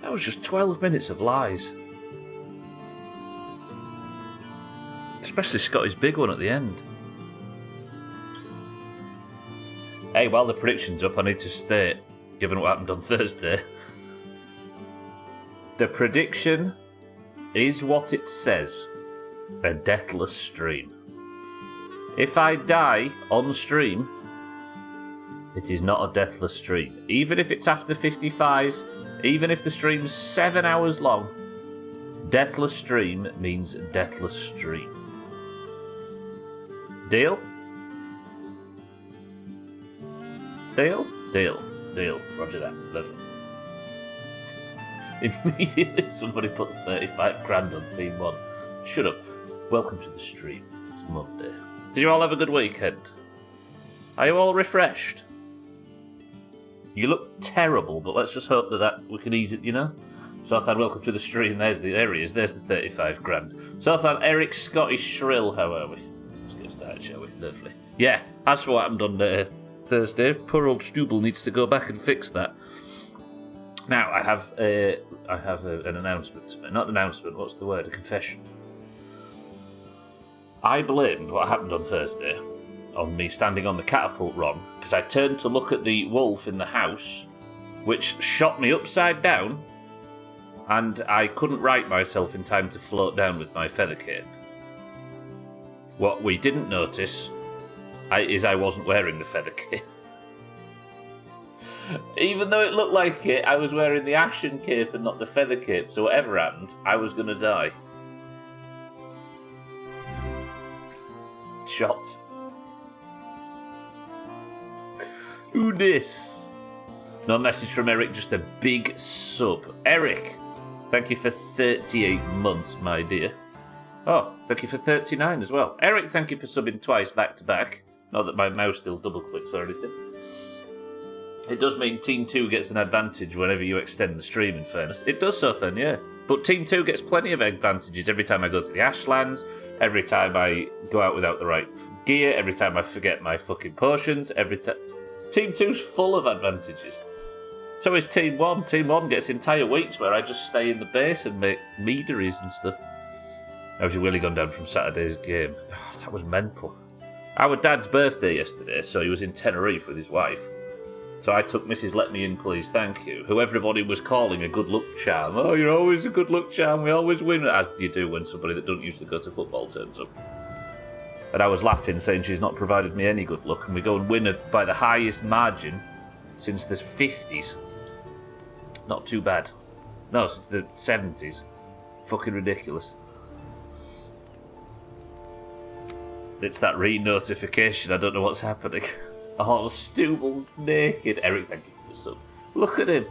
That was just 12 minutes of lies. Especially Scotty's big one at the end. Hey, while the prediction's up, I need to state, given what happened on Thursday, the prediction is what it says. A deathless stream. If I die on stream, it is not a deathless stream. Even if it's after 55, even if the stream's 7 hours long, deathless stream means deathless stream. Deal? Deal? Deal. Deal. Roger that. Lovely. Immediately somebody puts 35 grand on Team 1. Shut up. Welcome to the stream. It's Monday. Did you all have a good weekend? Are you all refreshed? You look terrible, but let's just hope that we can ease it, you know? Sothan, welcome to the stream. There he is. There's the 35 grand. Sothan, Eric, Scottish Shrill, how are we? Let's get started, shall we? Lovely. Yeah, as for what happened on Thursday, poor old Stubble needs to go back and fix that. Now, I have an announcement. Not an announcement, what's the word? A confession. I blamed what happened on Thursday on me standing on the catapult wrong, because I turned to look at the wolf in the house, which shot me upside down, and I couldn't right myself in time to float down with my feather cape. What we didn't notice is I wasn't wearing the feather cape. Even though it looked like it, I was wearing the ashen cape and not the feather cape, so whatever happened, I was going to die. Shot. Who dis? No message from Eric, just a big sub. Eric, thank you for 38 months, my dear. Oh, thank you for 39 as well. Eric, thank you for subbing twice back to back. Not that my mouse still double clicks or anything. It does mean Team 2 gets an advantage whenever you extend the stream, in fairness. It does so then, yeah. But Team 2 gets plenty of advantages every time I go to the Ashlands, every time I go out without the right gear, every time I forget my fucking potions, every time... Team 2's full of advantages. So is Team 1. Team 1 gets entire weeks where I just stay in the base and make meaderies and stuff. How's your Willie gone down from Saturday's game? Oh, that was mental. Our dad's birthday yesterday, so he was in Tenerife with his wife. So I took Mrs. Let Me In Please Thank You, who everybody was calling a good luck charm. Oh, you're always a good luck charm, we always win, as you do when somebody that doesn't usually go to football turns up. And I was laughing, saying she's not provided me any good luck, and we go and win it by the highest margin since the 50s. Not too bad. No, since the 70s. Fucking ridiculous. It's that re-notification, I don't know what's happening. Oh, Stubble's naked. Eric, thank you for the sub. Look at him.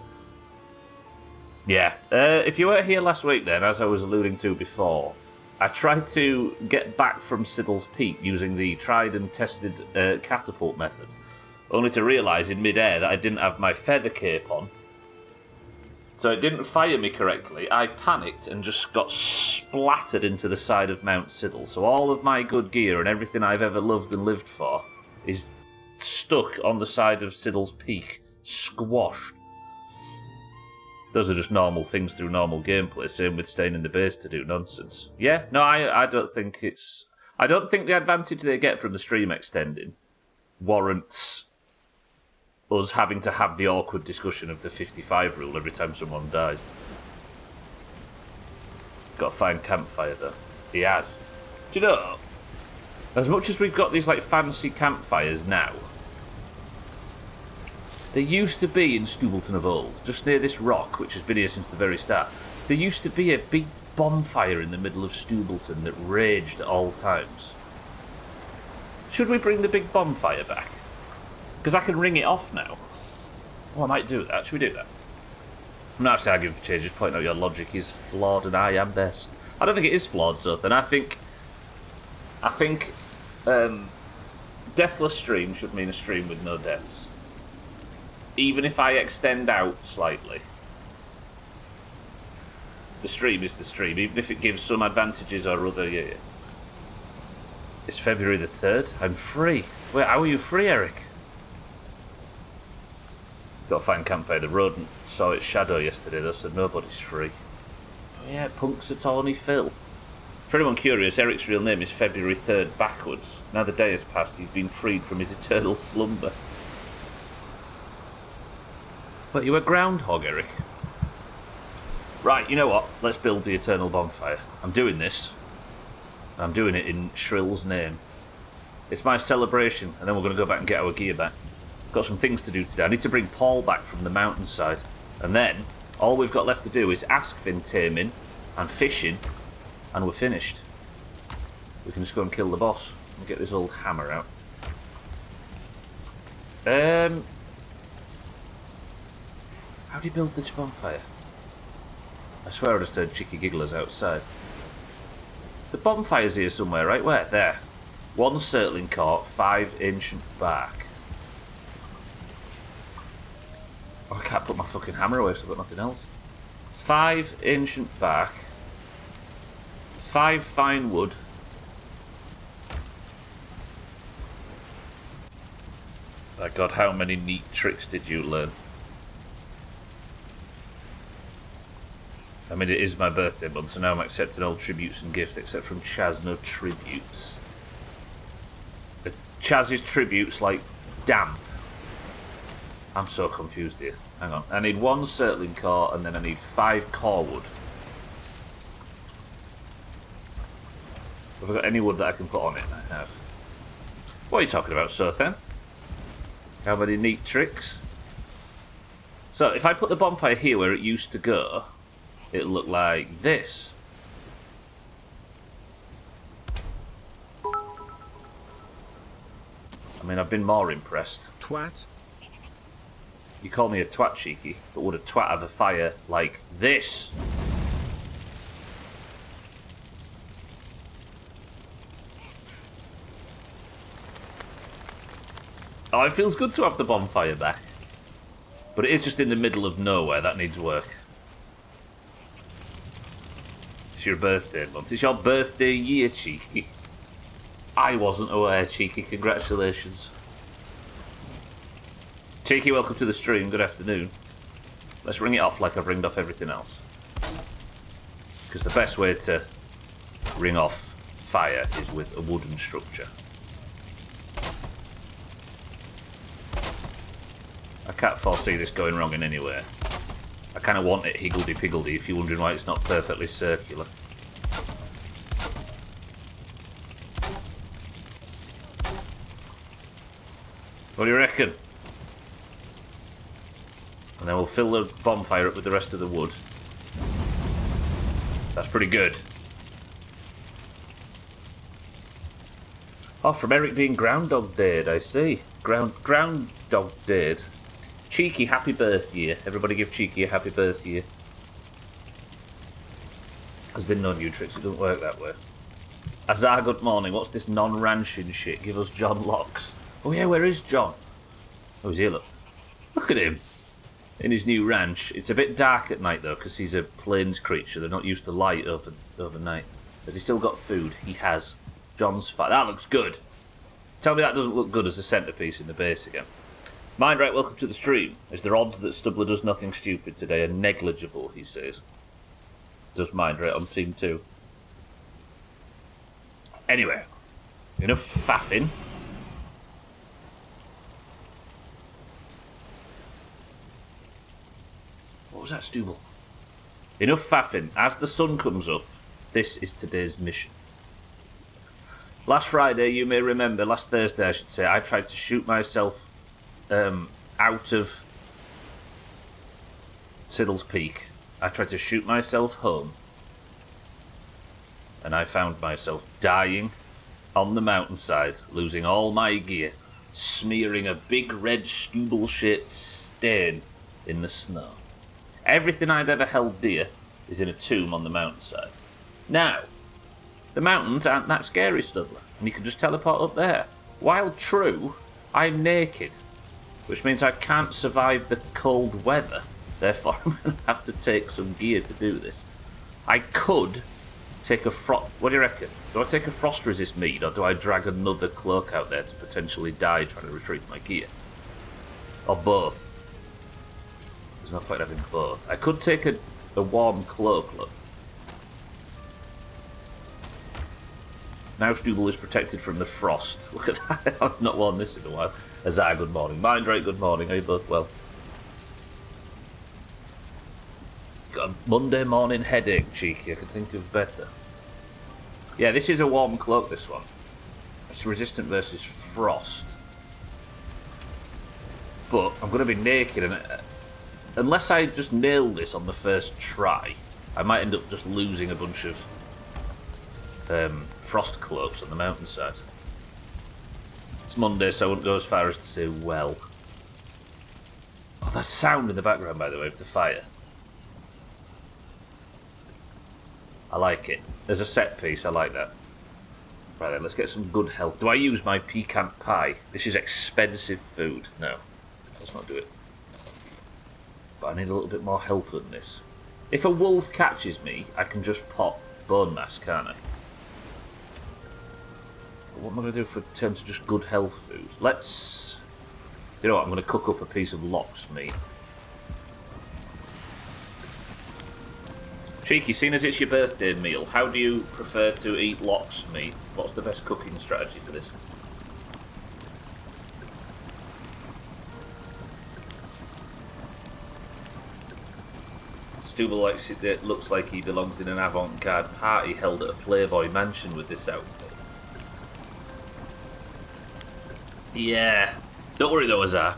Yeah. If you weren't here last week then, as I was alluding to before, I tried to get back from Siddle's Peak using the tried and tested catapult method, only to realise in mid-air that I didn't have my feather cape on. So it didn't fire me correctly. I panicked and just got splattered into the side of Mount Siddle. So all of my good gear and everything I've ever loved and lived for is stuck on the side of Siddle's Peak, squashed. Those are just normal things through normal gameplay, same with staying in the base to do nonsense. Yeah, no, I don't think it's... I don't think the advantage they get from the stream extending warrants us having to have the awkward discussion of the 55 rule every time someone dies. Got to find campfire though. He has. Do you know, as much as we've got these like fancy campfires now, there used to be in Stubbleton of old, just near this rock, which has been here since the very start, there used to be a big bonfire in the middle of Stubbleton that raged at all times. Should we bring the big bonfire back? Because I can ring it off now. Oh, I might do that. Should we do that? I'm not actually arguing for change, just pointing out your logic is flawed and I am best. I don't think it is flawed, Zothan. I think deathless stream should mean a stream with no deaths. Even if I extend out slightly. The stream is the stream, even if it gives some advantages or other, yeah. It's February the 3rd. I'm free. Wait, how are you free, Eric? Got to find campfire. The rodent saw its shadow yesterday, though, so nobody's free. Oh yeah, Punk's a tawny Phil. For anyone curious, Eric's real name is February 3rd backwards. Now the day has passed, he's been freed from his eternal slumber. But you a groundhog, Eric. Right, you know what? Let's build the eternal bonfire. I'm doing this. I'm doing it in Shrill's name. It's my celebration, and then we're going to go back and get our gear back. Got some things to do today. I need to bring Paul back from the mountainside. And then, all we've got left to do is ask Finn taming and fishing, and we're finished. We can just go and kill the boss and get this old hammer out. How do you build this bonfire? I swear I just heard cheeky gigglers outside. The bonfire's here somewhere, right? Where? There. 1 circling court, 5 ancient bark. Oh, I can't put my fucking hammer away, so I've got nothing else. 5 ancient bark. 5 fine wood. My God, how many neat tricks did you learn? I mean, it is my birthday month, so now I'm accepting all tributes and gifts, except from Chaz, no tributes. Chaz's tributes like damp. I'm so confused here. Hang on. I need 1 circling core, and then I need 5 core wood. Have I got any wood that I can put on it? I have. What are you talking about, Sothan? How many neat tricks? So, if I put the bonfire here where it used to go, it'll look like this. I mean, I've been more impressed. Twat. You call me a twat, cheeky, but would a twat have a fire like this? Oh, it feels good to have the bonfire back. But it is just in the middle of nowhere. That needs work. It's your birthday month. It's your birthday year, cheeky. I wasn't aware, cheeky. Congratulations. Cheeky, welcome to the stream. Good afternoon. Let's ring it off like I've ringed off everything else. Because the best way to ring off fire is with a wooden structure. I can't foresee this going wrong in any way. I kind of want it higgledy-piggledy if you're wondering why it's not perfectly circular. What do you reckon? And then we'll fill the bonfire up with the rest of the wood. That's pretty good. Oh, from Eric being Groundhog Dayed, I see. Groundhog Dayed. Cheeky, happy birthday. Everybody give Cheeky a happy birthday. There's been no new tricks, it doesn't work that way. Azar, good morning. What's this non-ranching shit? Give us John Locks. Oh yeah, where is John? Oh, he's here, look. Look at him. In his new ranch. It's a bit dark at night, though, because he's a plains creature. They're not used to light overnight. Has he still got food? He has. John's fat. That looks good. Tell me that doesn't look good as a centrepiece in the base again. Mindright, welcome to the stream. Is there odds that Stubbler does nothing stupid today? And negligible, he says. Does Mindright on team 2. Anyway. Enough faffing. What was that, Stubble? Enough faffing. As the sun comes up, this is today's mission. Last Friday, you may remember, last Thursday I should say, I tried to shoot myself out of Siddle's Peak. I tried to shoot myself home. And I found myself dying on the mountainside, losing all my gear, smearing a big red Stubble-shaped stain in the snow. Everything I've ever held dear is in a tomb on the mountainside. Now, the mountains aren't that scary, Studler, and you can just teleport up there. While true, I'm naked, which means I can't survive the cold weather. Therefore, I'm going to have to take some gear to do this. I could take a frost... What do you reckon? Do I take a frost resist mead, or do I drag another cloak out there to potentially die trying to retrieve my gear? Or both? There's no point having both. I could take a warm cloak, look. Now Stubble is protected from the frost. Look at that. I've not worn this in a while. Azar, good morning. Mindrake, good morning. Are you both well? Got a Monday morning headache, cheeky. I could think of better. Yeah, this is a warm cloak, this one. It's resistant versus frost. But I'm going to be naked, and unless I just nail this on the first try, I might end up just losing a bunch of frost cloaks on the mountainside. It's Monday, so I wouldn't go as far as to say well. Oh, that sound in the background, by the way, of the fire. I like it. As a set piece, I like that. Right then, let's get some good health. Do I use my pecan pie? This is expensive food. No, let's not do it. But I need a little bit more health than this. If a wolf catches me, I can just pop bone mass, can't I? What am I going to do for terms of just good health food? Let's... You know what, I'm going to cook up a piece of lox meat. Cheeky, seeing as it's your birthday meal, how do you prefer to eat lox meat? What's the best cooking strategy for this? Stubble likes it looks like he belongs in an avant-garde party held at a Playboy mansion with this outfit. Yeah. Don't worry though, Azar.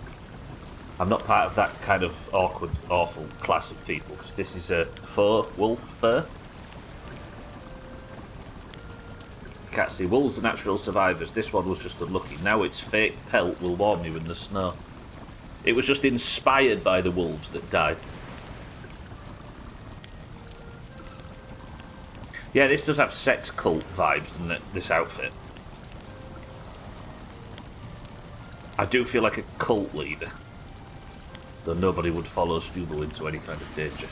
I'm not part of that kind of awkward, awful class of people, because this is a faux wolf fur. You can't see. Wolves are natural survivors. This one was just unlucky. Now its fake pelt will warm you in the snow. It was just inspired by the wolves that died. Yeah, this does have sex cult vibes, doesn't it, this outfit? I do feel like a cult leader. Though nobody would follow Stubble into any kind of danger.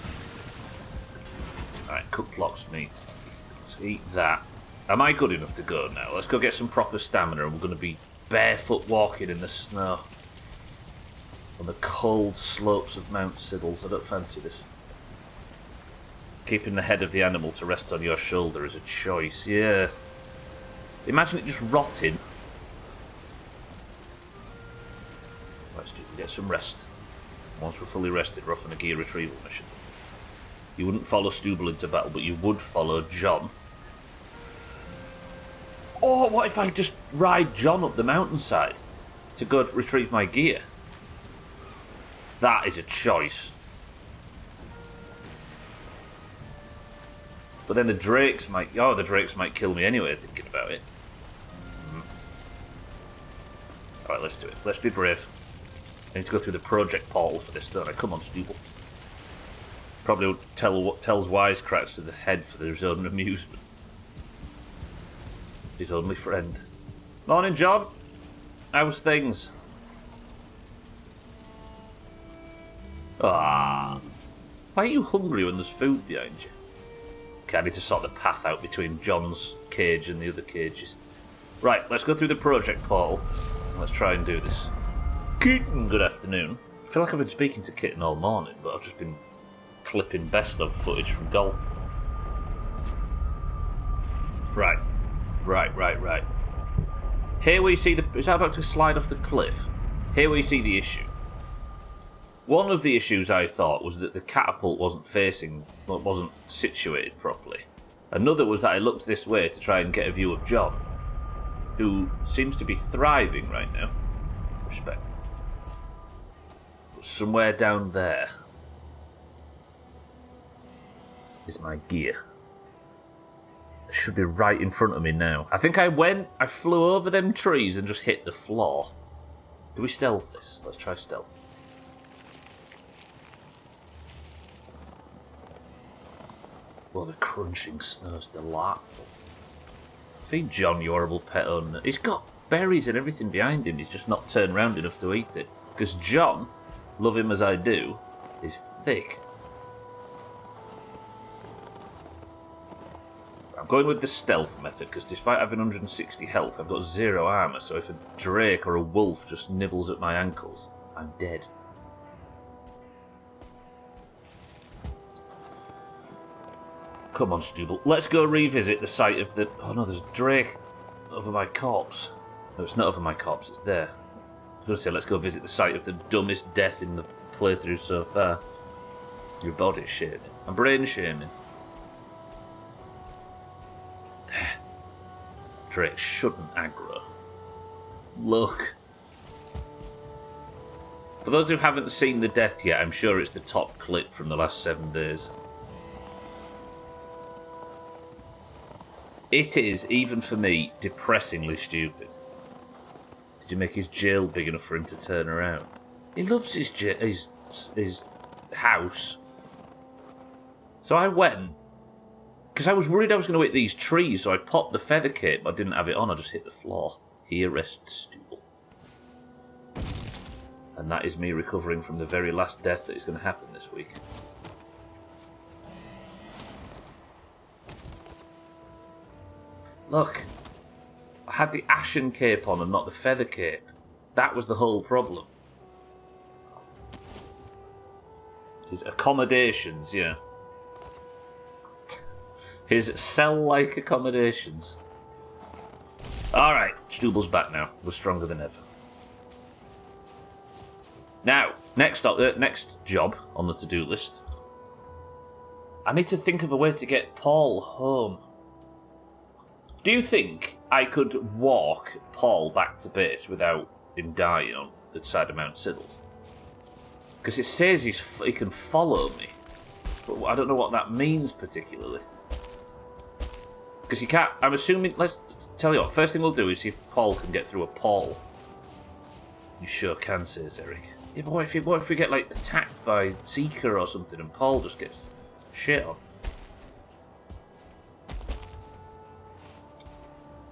Alright, cooked lox meat. Let's eat that. Am I good enough to go now? Let's go get some proper stamina, and we're going to be barefoot walking in the snow. On the cold slopes of Mount Siddles. I don't fancy this. Keeping the head of the animal to rest on your shoulder is a choice, yeah. Imagine it just rotting. Let's get some rest. Once we're fully rested, we're off on a gear retrieval mission. You wouldn't follow Stubble into battle, but you would follow John. Or what if I just ride John up the mountainside to go retrieve my gear? That is a choice. But then the drakes might... Oh, the drakes might kill me anyway, thinking about it. Alright, let's do it. Let's be brave. I need to go through the project portal for this, don't I? Come on, Stubble. Probably tells wisecracks to the head for his own amusement. His only friend. Morning, John. How's things? Ah. Why are you hungry when there's food behind you? Okay, I need to sort the path out between John's cage and the other cages. Right, let's go through the project portal. Let's try and do this. Kitten, good afternoon. I feel like I've been speaking to Kitten all morning, but I've just been clipping best of footage from golf. Right. Here we see the... Is that about to slide off the cliff? Here we see the issue. One of the issues I thought was that the catapult wasn't situated properly. Another was that I looked this way to try and get a view of John, who seems to be thriving right now. Respect. But somewhere down there is my gear. It should be right in front of me now. I think I flew over them trees and just hit the floor. Do we stealth this? Let's try stealth. Well, the crunching snow's delightful. Feed John, you horrible pet owner. He's got berries and everything behind him. He's just not turned round enough to eat it. Because John, love him as I do, is thick. I'm going with the stealth method, because despite having 160 health, I've got 0 armour, so if a drake or a wolf just nibbles at my ankles, I'm dead. Come on, Stubble. Let's go revisit the site of the... Oh no, there's a drake over my corpse. No, it's not over my corpse, it's there. I was going to say, let's go visit the site of the dumbest death in the playthrough so far. Your body's shaming. I'm brain shaming. There. Drake shouldn't aggro. Look. For those who haven't seen the death yet, I'm sure it's the top clip from the last 7 days. It is, even for me, depressingly stupid. Did you make his jail big enough for him to turn around? He loves his house. So I went, because I was worried I was going to hit these trees, so I popped the feather cape, but I didn't have it on, I just hit the floor. Here rests Stool. And that is me recovering from the very last death that is going to happen this week. Look, I had the ashen cape on and not the feather cape. That was the whole problem. His accommodations, yeah. His cell-like accommodations. Alright, Stubble's back now. We're stronger than ever. Now, next job on the to-do list. I need to think of a way to get Paul home. Do you think I could walk Paul back to base without him dying on the side of Mount Siddles? Because it says he can follow me. But I don't know what that means particularly. Because he can't... I'm assuming... Let's tell you what. First thing we'll do is see if Paul can get through a Paul. You sure can, says Eric. Yeah, but what if we get, like, attacked by Seeker or something and Paul just gets shit on?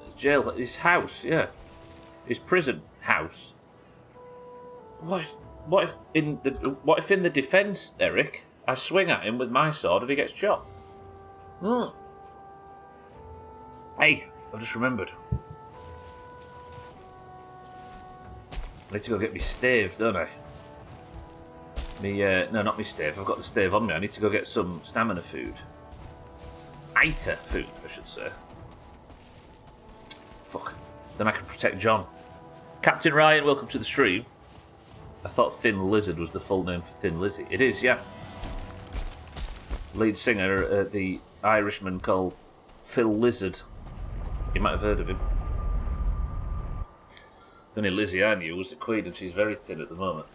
His jail... His house, yeah. His prison house. What if in the defence, Eric, I swing at him with my sword and he gets chopped? Hey, I've just remembered. I need to go get me stave, don't I? No, not me stave. I've got the stave on me. I need to go get some stamina food. Iter food, I should say. Fuck. Then I can protect John. Captain Ryan, welcome to the stream. I thought Thin Lizard was the full name for Thin Lizzy. It is, yeah. Lead singer, the Irishman called Phil Lizard. You might have heard of him. The only Lizzie I knew was the Queen, and she's very thin at the moment.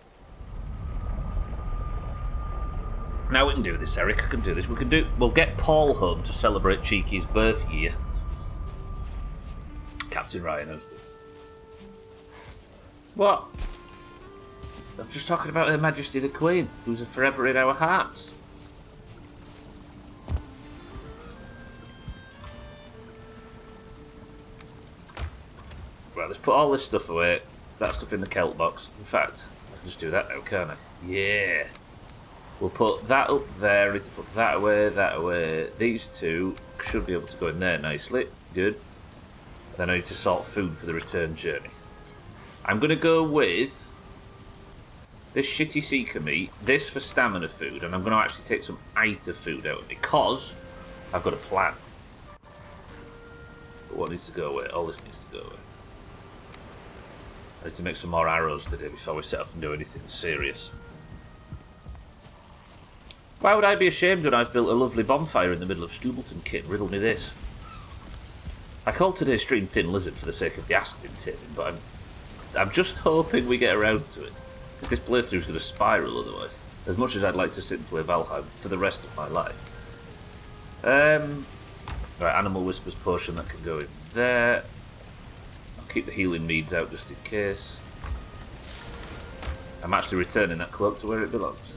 Now we can do this, Eric. I can do this. We'll get Paul home to celebrate Cheeky's birth year. Captain Ryan knows things. What? I'm just talking about Her Majesty the Queen, who's forever in our hearts. Right, let's put all this stuff away. That stuff in the Celt box. In fact, I can just do that now, can't I? Yeah. We'll put that up there. I need to put that away, that away. These two should be able to go in there nicely. Good. Then I need to sort food for the return journey. I'm going to go with this shitty Seeker meat, this for stamina food, and I'm going to actually take some Iter food out because I've got a plan. But what needs to go away? All this needs to go away. I need to make some more arrows today before we set off and do anything serious. Why would I be ashamed when I've built a lovely bonfire in the middle of Stubleton, kid? Riddle me this. I called today's stream Thin Lizard for the sake of the Askvin tip, but I'm just hoping we get around to it. Because this playthrough is going to spiral otherwise. As much as I'd like to sit and play Valheim for the rest of my life. Right, Animal Whispers potion, that can go in there. I'll keep the healing meads out just in case. I'm actually returning that cloak to where it belongs.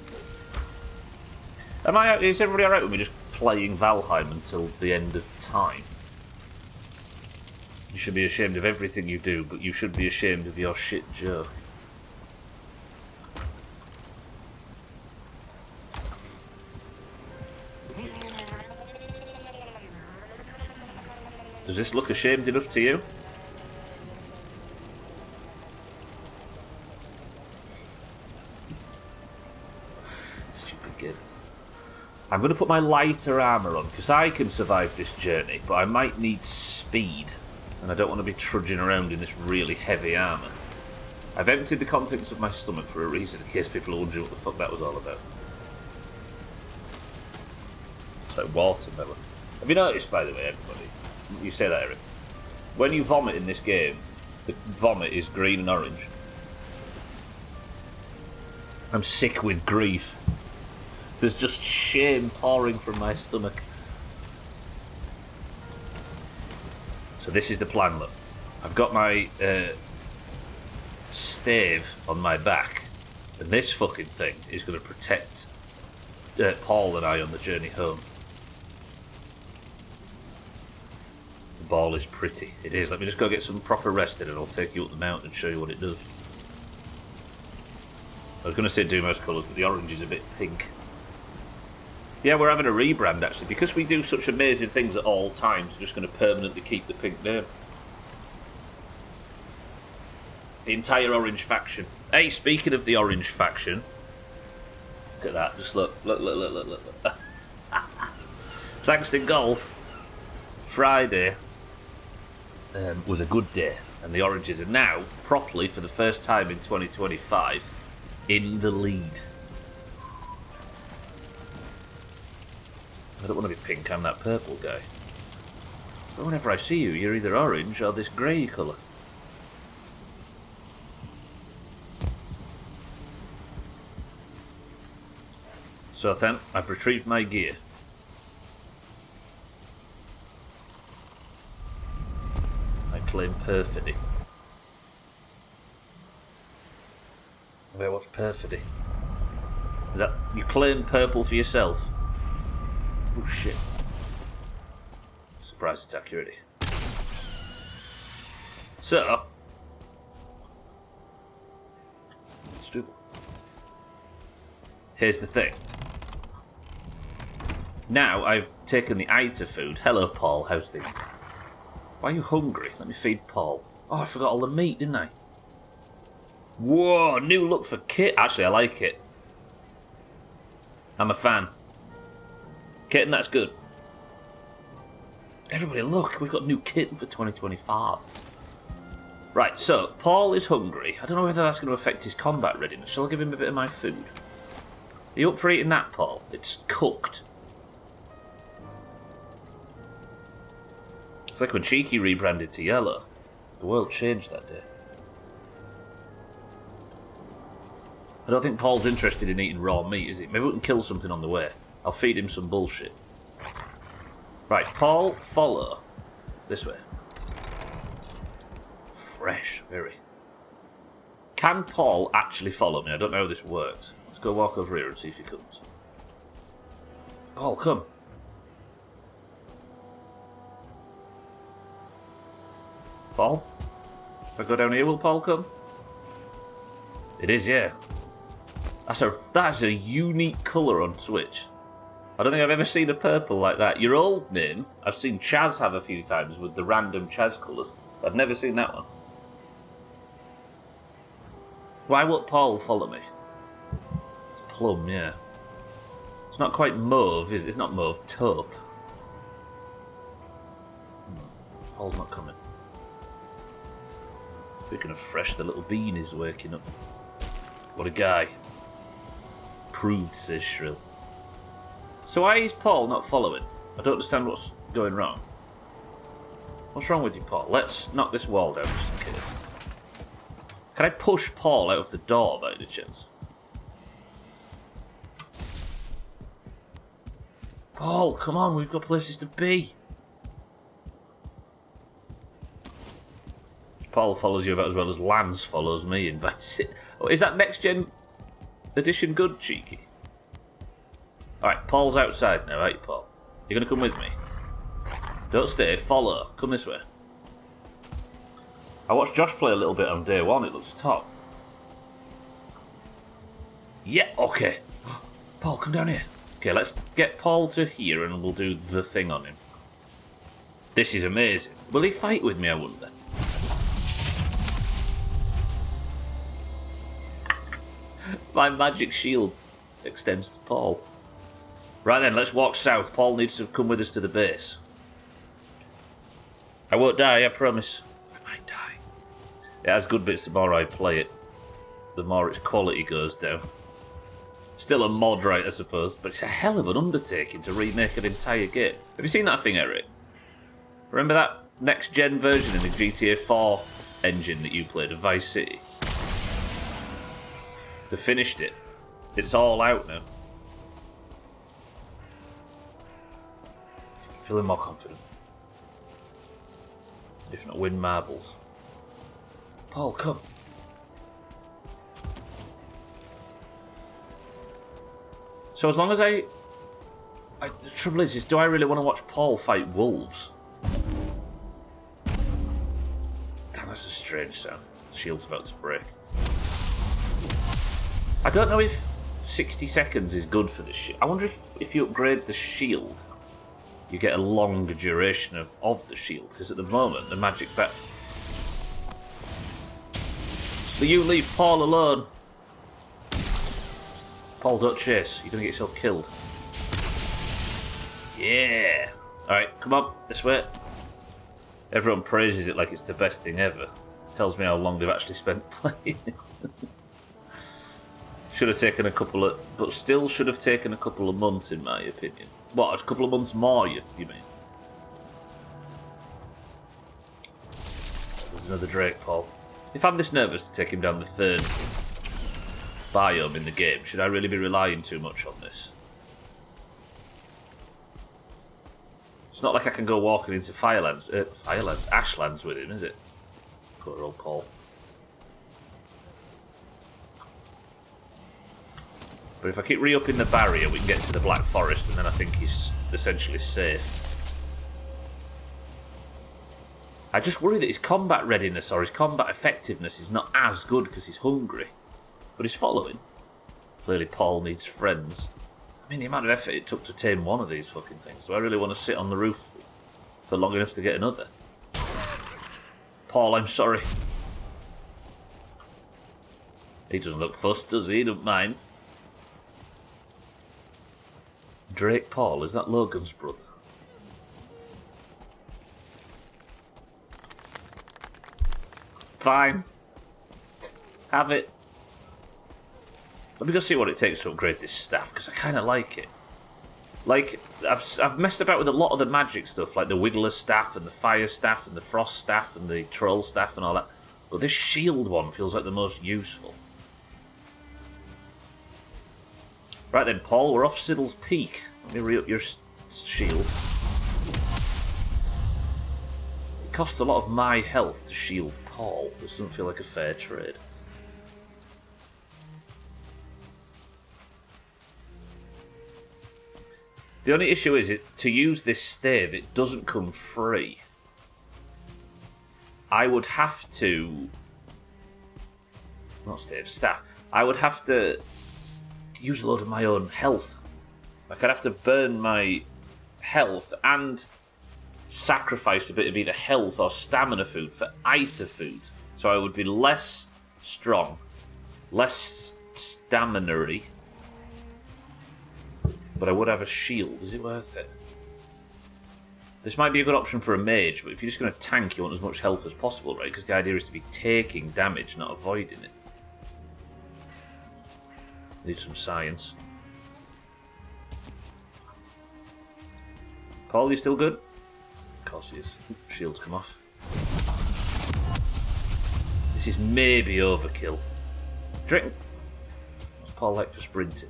Is everybody alright with me just playing Valheim until the end of time? You should be ashamed of everything you do, but you should be ashamed of your shit joke. Does this look ashamed enough to you? Stupid kid. I'm going to put my lighter armour on, because I can survive this journey, but I might need speed, and I don't want to be trudging around in this really heavy armour. I've emptied the contents of my stomach for a reason, in case people are wondering what the fuck that was all about. It's like watermelon. Have you noticed, by the way, everybody? You say that, Eric. When you vomit in this game, the vomit is green and orange. I'm sick with grief. There's just shame pouring from my stomach. So this is the plan, look. I've got my stave on my back, and this fucking thing is going to protect Paul and I on the journey home. The ball is pretty. It is. Let me just go get some proper rest in and I'll take you up the mountain and show you what it does. I was going to say Doomhaus colours, but the orange is a bit pink. Yeah, we're having a rebrand, actually. Because we do such amazing things at all times, we're just going to permanently keep the pink name. The entire orange faction. Hey, speaking of the orange faction, look at that. Just look. Thanks to golf, Friday was a good day. And the oranges are now, properly, for the first time in 2025, in the lead. I don't want to be pink, I'm that purple guy. But whenever I see you, you're either orange or this grey colour. So then, I've retrieved my gear. I claim perfidy. Wait, what's perfidy? Is that you claim purple for yourself? Oh shit. Surprise attack already. So stupid. Here's the thing. Now I've taken the eye to food. Hello Paul, how's things? Why are you hungry? Let me feed Paul. Oh, I forgot all the meat, didn't I? Whoa, new look for kit. Actually, I like it. I'm a fan. Kitten, that's good. Everybody, look, we've got new kitten for 2025. Right, so, Paul is hungry. I don't know whether that's going to affect his combat readiness. Shall I give him a bit of my food? Are you up for eating that, Paul? It's cooked. It's like when Cheeky rebranded to yellow. The world changed that day. I don't think Paul's interested in eating raw meat, is he? Maybe we can kill something on the way. I'll feed him some bullshit. Right, Paul, follow. This way. Fresh, very. Can Paul actually follow me? I don't know how this works. Let's go walk over here and see if he comes. Paul, come. Paul? If I go down here, will Paul come? It is, yeah. That's a unique colour on Switch. I don't think I've ever seen a purple like that. Your old name, I've seen Chaz have a few times with the random Chaz colours. I've never seen that one. Why won't Paul follow me? It's plum, yeah. It's not quite mauve, is it? It's not mauve, taupe. Paul's not coming. Speaking of fresh, the little bean is waking up. What a guy. Proved, says Shrill. So why is Paul not following? I don't understand what's going wrong. What's wrong with you, Paul? Let's knock this wall down just in case. Can I push Paul out of the door by any chance? Paul, come on, we've got places to be. Paul follows you about as well as Lance follows me in Vice. Oh, is that next gen edition good, Cheeky? Alright, Paul's outside now, ain't you, Paul? You're gonna come with me? Don't stay, follow. Come this way. I watched Josh play a little bit on day one, it looks top. Yeah, okay. Paul, come down here. Okay, let's get Paul to here and we'll do the thing on him. This is amazing. Will he fight with me, I wonder? My magic shield extends to Paul. Right then, let's walk south. Paul needs to come with us to the base. I won't die, I promise. I might die. It has good bits the more I play it. The more its quality goes down. Still a mod, right, I suppose, but it's a hell of an undertaking to remake an entire game. Have you seen that thing, Eric? Remember that next-gen version in the GTA 4 engine that you played of Vice City? They finished it. It's all out now. Feeling more confident. If not, win marbles. Paul, come. So as long as the trouble is do I really want to watch Paul fight wolves? Damn, that's a strange sound. The shield's about to break. I don't know if 60 seconds is good for the shield. I wonder if you upgrade the shield, you get a longer duration of the shield, because at the moment the magic bat. So you leave Paul alone. Paul, don't chase. You're gonna get yourself killed. Yeah. Alright, come on, this way. Everyone praises it like it's the best thing ever. Tells me how long they've actually spent playing it. Should have taken a couple of... But still should have taken a couple of months, in my opinion. What, a couple of months more, you mean? There's another Drake, Paul. If I'm this nervous to take him down the third biome in the game, should I really be relying too much on this? It's not like I can go walking into Ashlands with him, is it? Poor old Paul. But if I keep re-upping the barrier, we can get to the Black Forest, and then I think he's essentially safe. I just worry that his combat readiness or his combat effectiveness is not as good because he's hungry. But he's following. Clearly Paul needs friends. I mean, the amount of effort it took to tame one of these fucking things. Do I really want to sit on the roof for long enough to get another? Paul, I'm sorry. He doesn't look fussed, does he? He don't mind. Drake Paul, is that Logan's brother? Fine. Have it. Let me just see what it takes to upgrade this staff, because I kind of like it. Like, I've messed about with a lot of the magic stuff, like the Wiggler staff, and the Fire staff, and the Frost staff, and the Troll staff, and all that. But this shield one feels like the most useful. Right then, Paul, we're off Siddle's Peak. Let me re-up your shield. It costs a lot of my health to shield Paul. This doesn't feel like a fair trade. The only issue is, to use this stave, it doesn't come free. I would have to... Not stave, staff. I would have to use a load of my own health. Like, I'd have to burn my health and sacrifice a bit of either health or stamina food for either food. So I would be less strong, less stamina-y, but I would have a shield. Is it worth it? This might be a good option for a mage, but if you're just going to tank, you want as much health as possible, right? Because the idea is to be taking damage, not avoiding it. Need some science. Paul, you still good? Of course he is. Shield's come off. This is maybe overkill. Drink. What's Paul like for sprinting?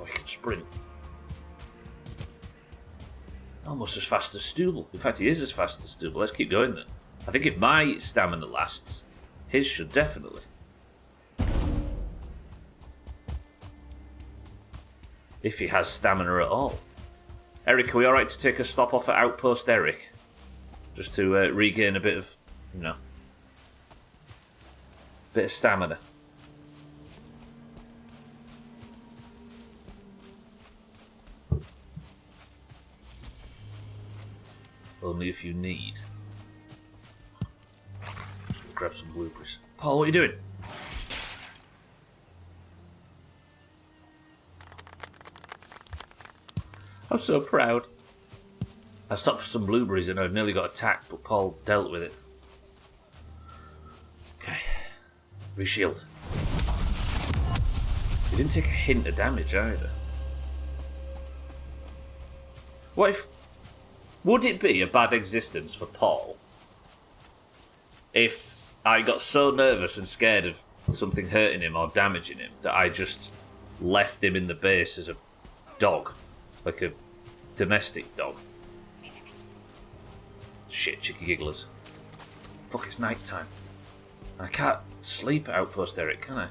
Oh, he can sprint. Almost as fast as Stubble. In fact, he is as fast as Stubble. Let's keep going then. I think if my stamina lasts, his should definitely. If he has stamina at all. Eric, are we alright to take a stop off at Outpost Eric? Just to regain a bit of, you know, bit of stamina. Only if you need. Just gonna grab some blueberries. Paul, what are you doing? I'm so proud. I stopped for some blueberries and I nearly got attacked, but Paul dealt with it. Okay. Reshield. He didn't take a hint of damage either. What if... Would it be a bad existence for Paul if I got so nervous and scared of something hurting him or damaging him that I just left him in the base as a dog? Like a domestic dog. Shit, chicky gigglers. Fuck, it's night time. I can't sleep at Outpost Eric, can I?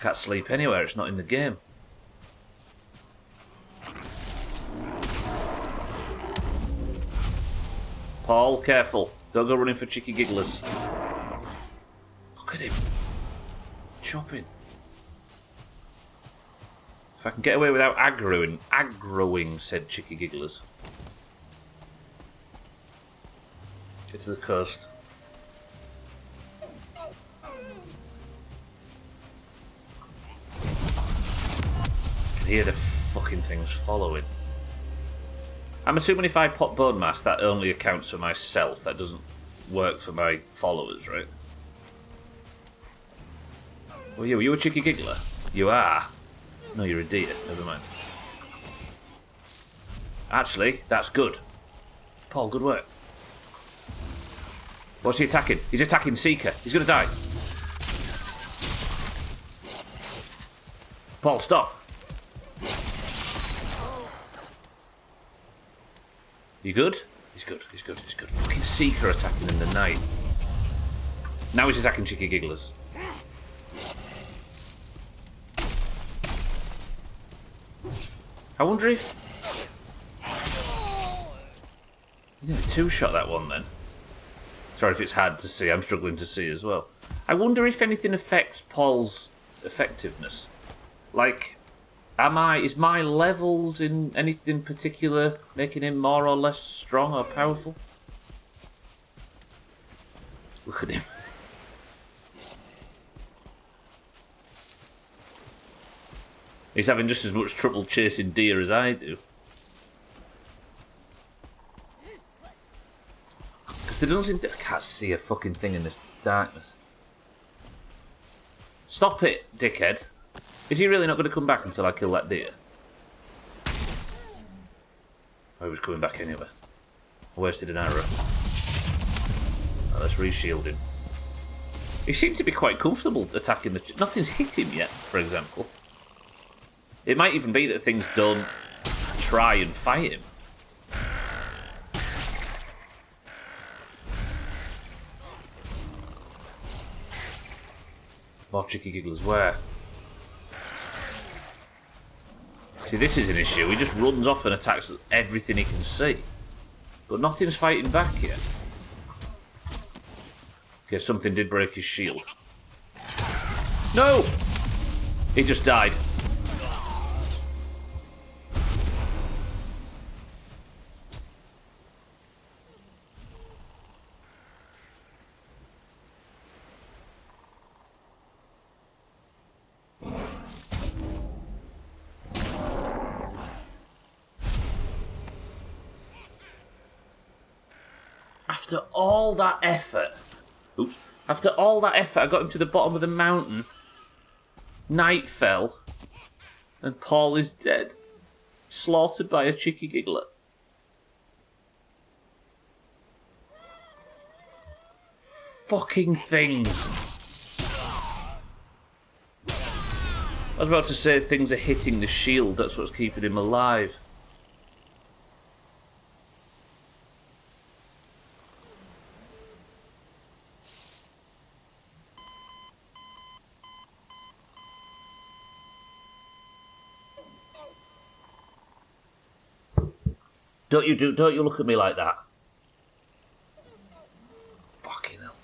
Can't sleep anywhere, it's not in the game. Paul, careful. Don't go running for chicky gigglers. Look at him. Chopping. If I can get away without aggroing said chicky gigglers. Get to the coast. I can hear the fucking things following. I'm assuming if I pop Bone Mass, that only accounts for myself. That doesn't work for my followers, right? Oh, yeah, were you a chicky giggler? You are. No, you're a deer. Never mind. Actually, that's good. Paul, good work. What's he attacking? He's attacking Seeker. He's going to die. Paul, stop. You good? He's good, he's good, he's good. Fucking Seeker attacking in the night. Now he's attacking chicky gigglers. I wonder if... You know, two-shot that one then. Sorry if it's hard to see, I'm struggling to see as well. I wonder if anything affects Paul's effectiveness. Like... Is my levels in anything particular making him more or less strong or powerful? Look at him. He's having just as much trouble chasing deer as I do. Because there doesn't seem to... I can't see a fucking thing in this darkness. Stop it, dickhead. Is he really not going to come back until I kill that deer? Oh, he was coming back anyway. I wasted an arrow. Oh, let's reshield him. He seemed to be quite comfortable attacking the... Nothing's hit him yet, for example. It might even be that things don't try and fight him. More chicky gigglers, where? See, this is an issue. He just runs off and attacks everything he can see. But nothing's fighting back yet. Okay, something did break his shield. No! He just died. After all that effort... Oops. After all that effort, I got him to the bottom of the mountain. Night fell. And Paul is dead. Slaughtered by a chicky giggler. Fucking things. I was about to say things are hitting the shield. That's what's keeping him alive. Don't you look at me like that. Fucking hell.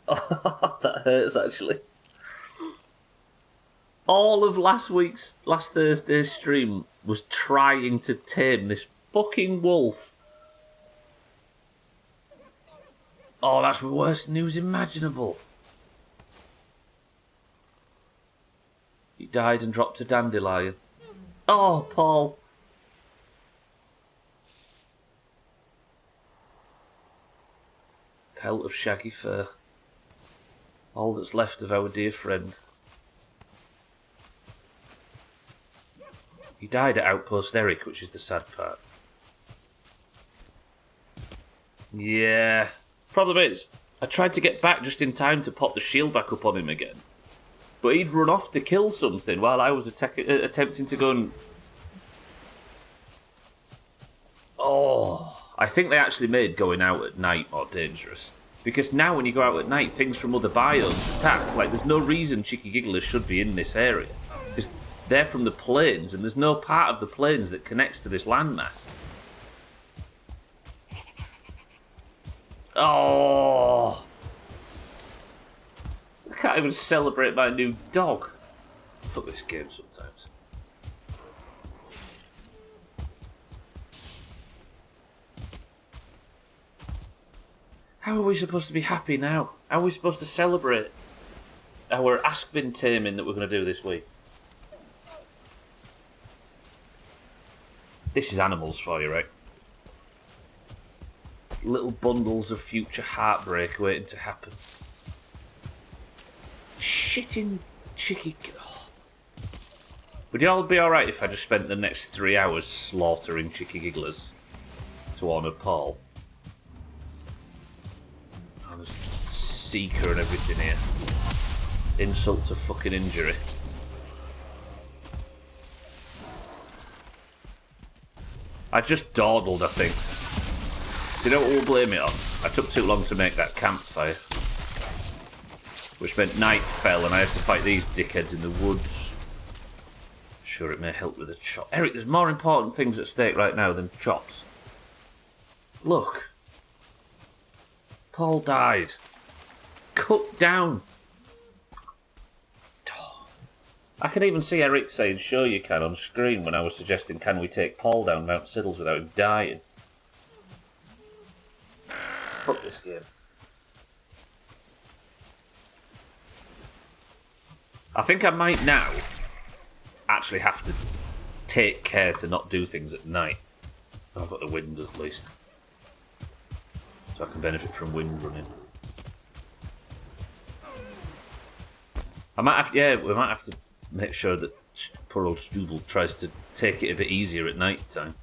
Oh, that hurts actually. All of last Thursday's stream was trying to tame this fucking wolf. Oh, that's the worst news imaginable. He died and dropped a dandelion. Oh, Paul. Pelt of shaggy fur. All that's left of our dear friend. He died at Outpost Eric, which is the sad part. Yeah. Problem is, I tried to get back just in time to pop the shield back up on him again. But he'd run off to kill something while I was attempting to go and... Oh, I think they actually made going out at night more dangerous. Because now when you go out at night, things from other biomes attack. Like, there's no reason Cheeky Gigglers should be in this area. Because they're from the plains, and there's no part of the plains that connects to this landmass. Oh... I can't even celebrate my new dog. Fuck this game sometimes. How are we supposed to be happy now? How are we supposed to celebrate our Askvin taming that we're going to do this week? This is animals for you, right? Little bundles of future heartbreak waiting to happen. Shitting chicky... Oh. Would you all be alright if I just spent the next 3 hours slaughtering Cheeky Gigglers to honour Paul? Oh, there's Seeker and everything here. Insult to fucking injury. I just dawdled, I think. Do you know what we'll blame it on? I took too long to make that campfire. Which meant night fell and I had to fight these dickheads in the woods. Sure, it may help with a chop. Eric, there's more important things at stake right now than chops. Look. Paul died. Cut down. I can even see Eric saying, sure you can, on screen when I was suggesting, can we take Paul down Mount Siddles without him dying? Fuck this game. I think I might now actually have to take care to not do things at night. I've got the wind at least. So I can benefit from wind running. I might have, yeah, we might have to make sure that poor old Stubble tries to take it a bit easier at night time.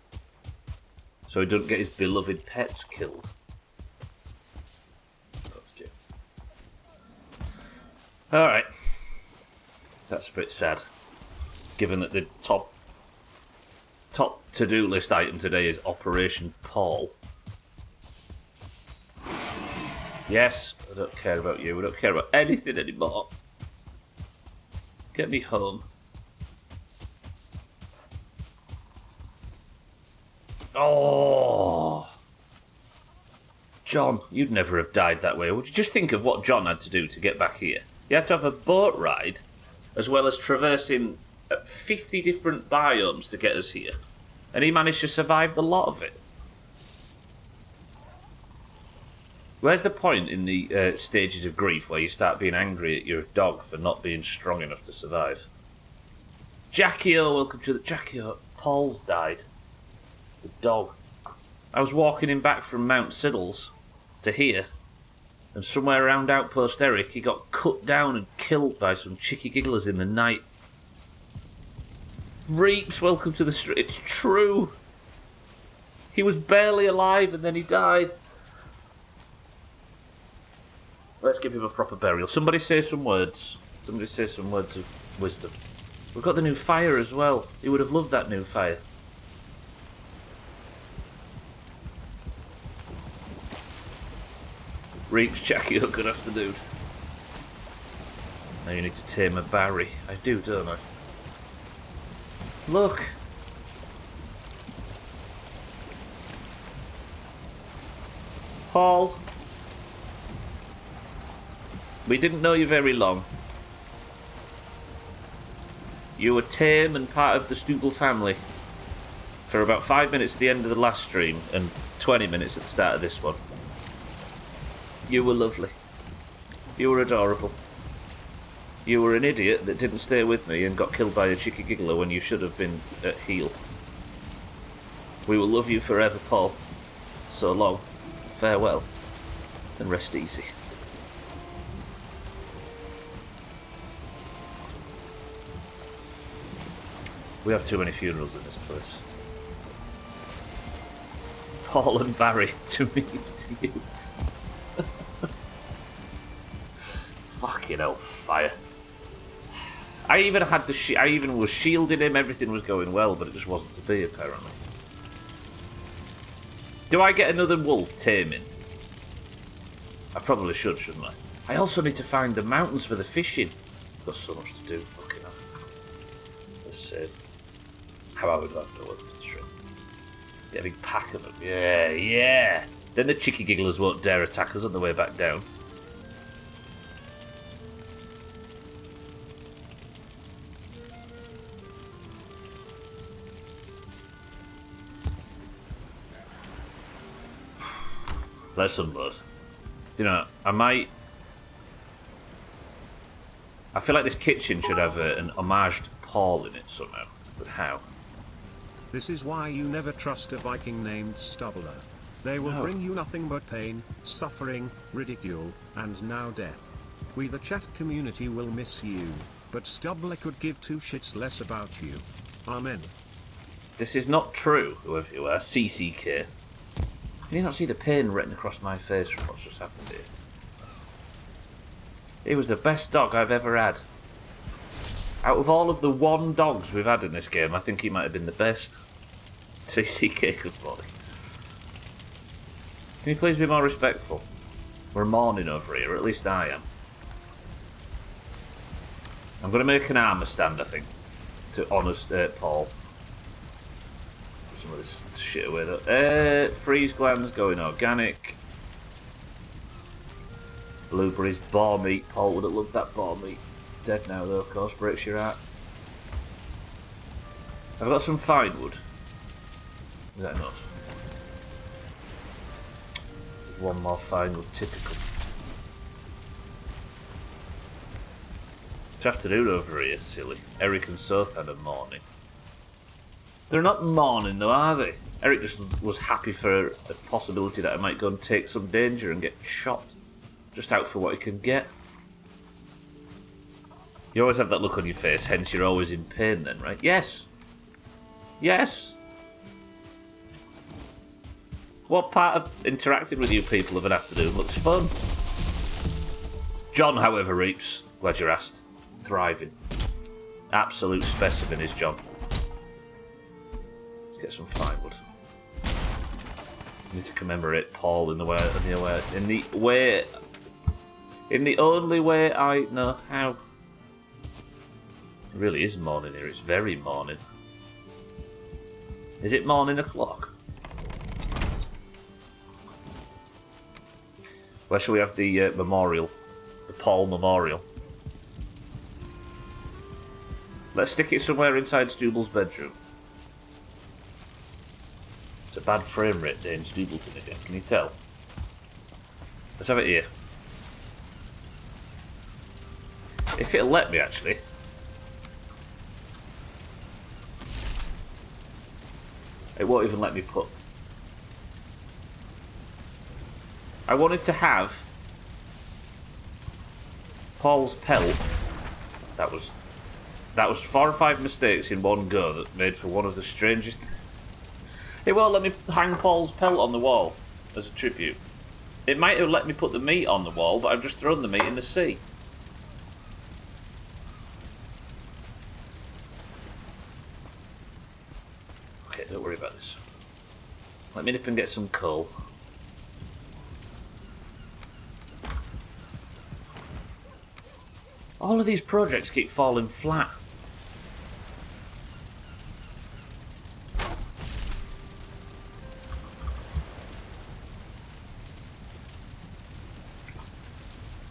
So he doesn't get his beloved pets killed. That's good. Alright. That's a bit sad. Given that the top to-do list item today is Operation Paul. Yes, I don't care about you. I don't care about anything anymore. Get me home. Oh, John, you'd never have died that way. Would you just think of what John had to do to get back here? He had to have a boat ride, as well as traversing 50 different biomes to get us here. And he managed to survive the lot of it. Where's the point in the stages of grief where you start being angry at your dog for not being strong enough to survive? Jackie-O, welcome to the... Jackie-O, Paul's died. The dog. I was walking him back from Mount Siddles to here, and somewhere around Outpost Eric, he got cut down and killed by some Cheeky Gigglers in the night. Reaps, welcome to the street. It's true. He was barely alive and then he died. Let's give him a proper burial. Somebody say some words. Somebody say some words of wisdom. We've got the new fire as well. He would have loved that new fire. Reaps, Jackie, good afternoon. Now you need to tame a Barry. I do, don't I? Look. Paul. We didn't know you very long. You were tame and part of the Stubble family for about 5 minutes at the end of the last stream and 20 minutes at the start of this one. You were lovely. You were adorable. You were an idiot that didn't stay with me and got killed by a cheeky giggler when you should have been at heel. We will love you forever, Paul. So long. Farewell. And rest easy. We have too many funerals in this place. Paul and Barry, to meet you. Fucking hell, fire. I even had the I even was shielding him, everything was going well, but it just wasn't to be, apparently. Do I get another wolf taming? I probably should, shouldn't I? I also need to find the mountains for the fishing. I've got so much to do, fucking hell. Let's save. However, do I throw them to the shrimp? Get a big pack of them. Yeah, yeah. Then the cheeky gigglers won't dare attack us on the way back down. Lesson, bud. You know, I feel like this kitchen should have an homage to Paul in it somehow. But how? This is why you never trust a Viking named Stubbler. They will bring you nothing but pain, suffering, ridicule, and now death. We the chat community will miss you, but Stubbler could give two shits less about you. Amen. This is not true, whoever you are. CCK. Can you not see the pain written across my face from what's just happened here? He was the best dog I've ever had. Out of all of the dogs we've had in this game, I think he might have been the best. CCK, good morning. Can you please be more respectful? We're mourning over here, or at least I am. I'm going to make an armour stand, I think, to honour Paul. Some of this shit away though. Freeze glands going organic. Blueberries, boar meat. Paul would have loved that boar meat. Dead now though, of course, breaks your heart. I've got some fine wood. Is that enough? One more fine wood, typical. What's afternoon over here, silly? Eric and Soth had a morning. They're not mourning though, are they? Eric just was happy for the possibility that I might go and take some danger and get shot. Just out for what he can get. You always have that look on your face, hence you're always in pain then, right? Yes. Yes. What part of interacting with you people of an afternoon looks fun? John, however, reaps. Glad you asked. Thriving. Absolute specimen is John. Get some firewood. Need to commemorate Paul in the only way I know how. It really is morning here. It's very morning. Is it morning o'clock? Where shall we have the memorial? The Paul memorial. Let's stick it somewhere inside Stubble's bedroom. It's a bad frame rate day in Stubbleton again, can you tell? Let's have it here. If it'll let me, actually. It won't even let me put... I wanted to have Paul's pelt. That was 4 or 5 mistakes in one go that made for one of the strangest... It won't let me hang Paul's pelt on the wall as a tribute. It might have let me put the meat on the wall, but I've just thrown the meat in the sea. Okay, don't worry about this. Let me nip and get some coal. All of these projects keep falling flat.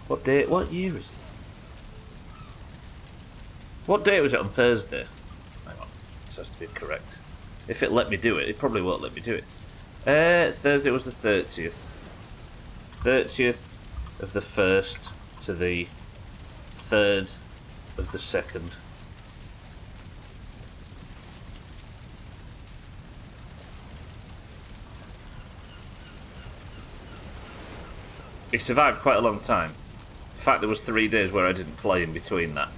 What day? What year is it? What day was it on Thursday? Hang on, this has to be correct. If it let me do it, it probably won't let me do it. Thursday was the 30th. 30th of the 1st to the 3rd of the second. He survived quite a long time. In fact, there was 3 days where I didn't play in between that.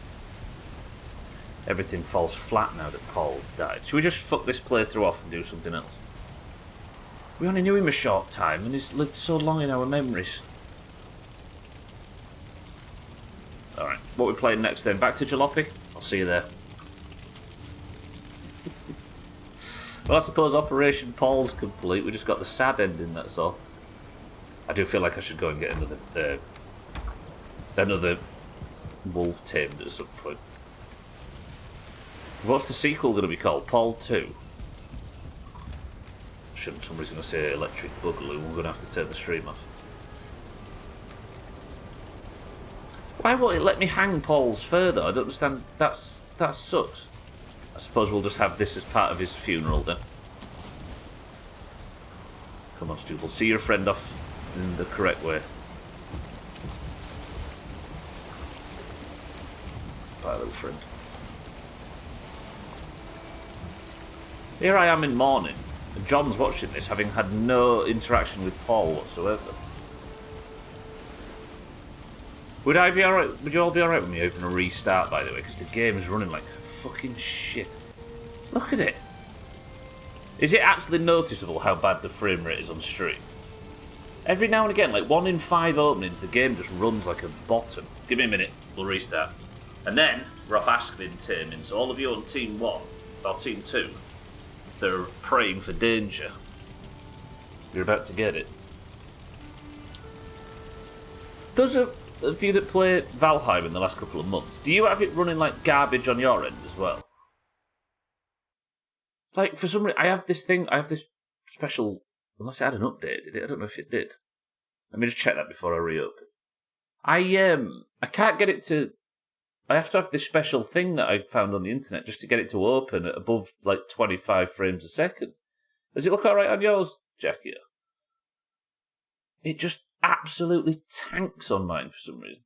Everything falls flat now that Paul's died. Should we just fuck this playthrough off and do something else? We only knew him a short time and he's lived so long in our memories. Alright, what are we playing next then? Back to Jalopy? I'll see you there. Well, I suppose Operation Paul's complete. We just got the sad ending, that's all. I do feel like I should go and get another wolf tamed at some point. What's the sequel going to be called? Paul 2? Somebody's going to say Electric Boogaloo. We're going to have to turn the stream off. Why won't it let me hang Paul's further? I don't understand. That sucks. I suppose we'll just have this as part of his funeral then. Come on, Stu. We'll see your friend off in the correct way. Bye, little friend. Here I am in mourning, and John's watching this, having had no interaction with Paul whatsoever. Would I be alright? Would you all be alright with me having a restart, by the way? Because the game's running like fucking shit. Look at it. Is it actually noticeable how bad the frame rate is on stream? Every now and again, like 1 in 5 openings, the game just runs like a bottom. Give me a minute, we'll restart. And then, we're off Askvin taming, so all of you on Team 1, or Team 2, they're praying for danger. You're about to get it. Does a few that play Valheim in the last couple of months, do you have it running like garbage on your end as well? Like, for some reason, I have this special, unless it had an update, did it? I don't know if it did. Let me just check that before I reopen. I can't get it to, I have to have this special thing that I found on the internet just to get it to open at above, like, 25 frames a second. Does it look alright on yours, Jackie? It just absolutely tanks on mine for some reason.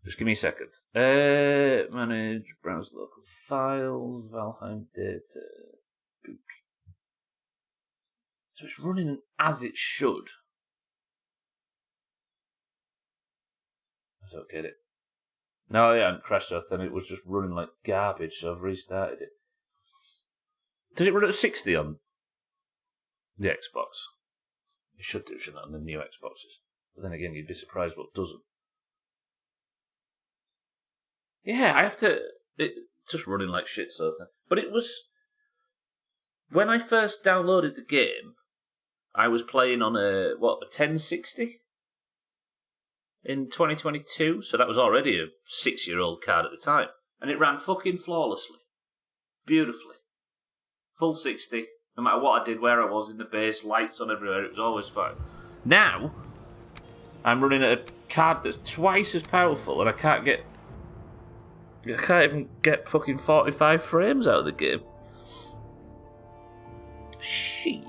Just give me a second. Manage, browse local files, Valheim data, boot. So it's running as it should. I don't get it. No, I hadn't crashed off, then it was just running like garbage, so I've restarted it. Does it run at 60 on the Xbox? It should do, shouldn't it, on the new Xboxes? But then again, you'd be surprised what doesn't. Yeah, I have to... It's just running like shit, sort of thing. But it was... When I first downloaded the game, I was playing on a 1060? In 2022, so that was already a 6-year-old card at the time. And it ran fucking flawlessly. Beautifully. Full 60, no matter what I did, where I was in the base, lights on everywhere, it was always fine. Now, I'm running at a card that's twice as powerful, and I can't even get fucking 45 frames out of the game. Shit.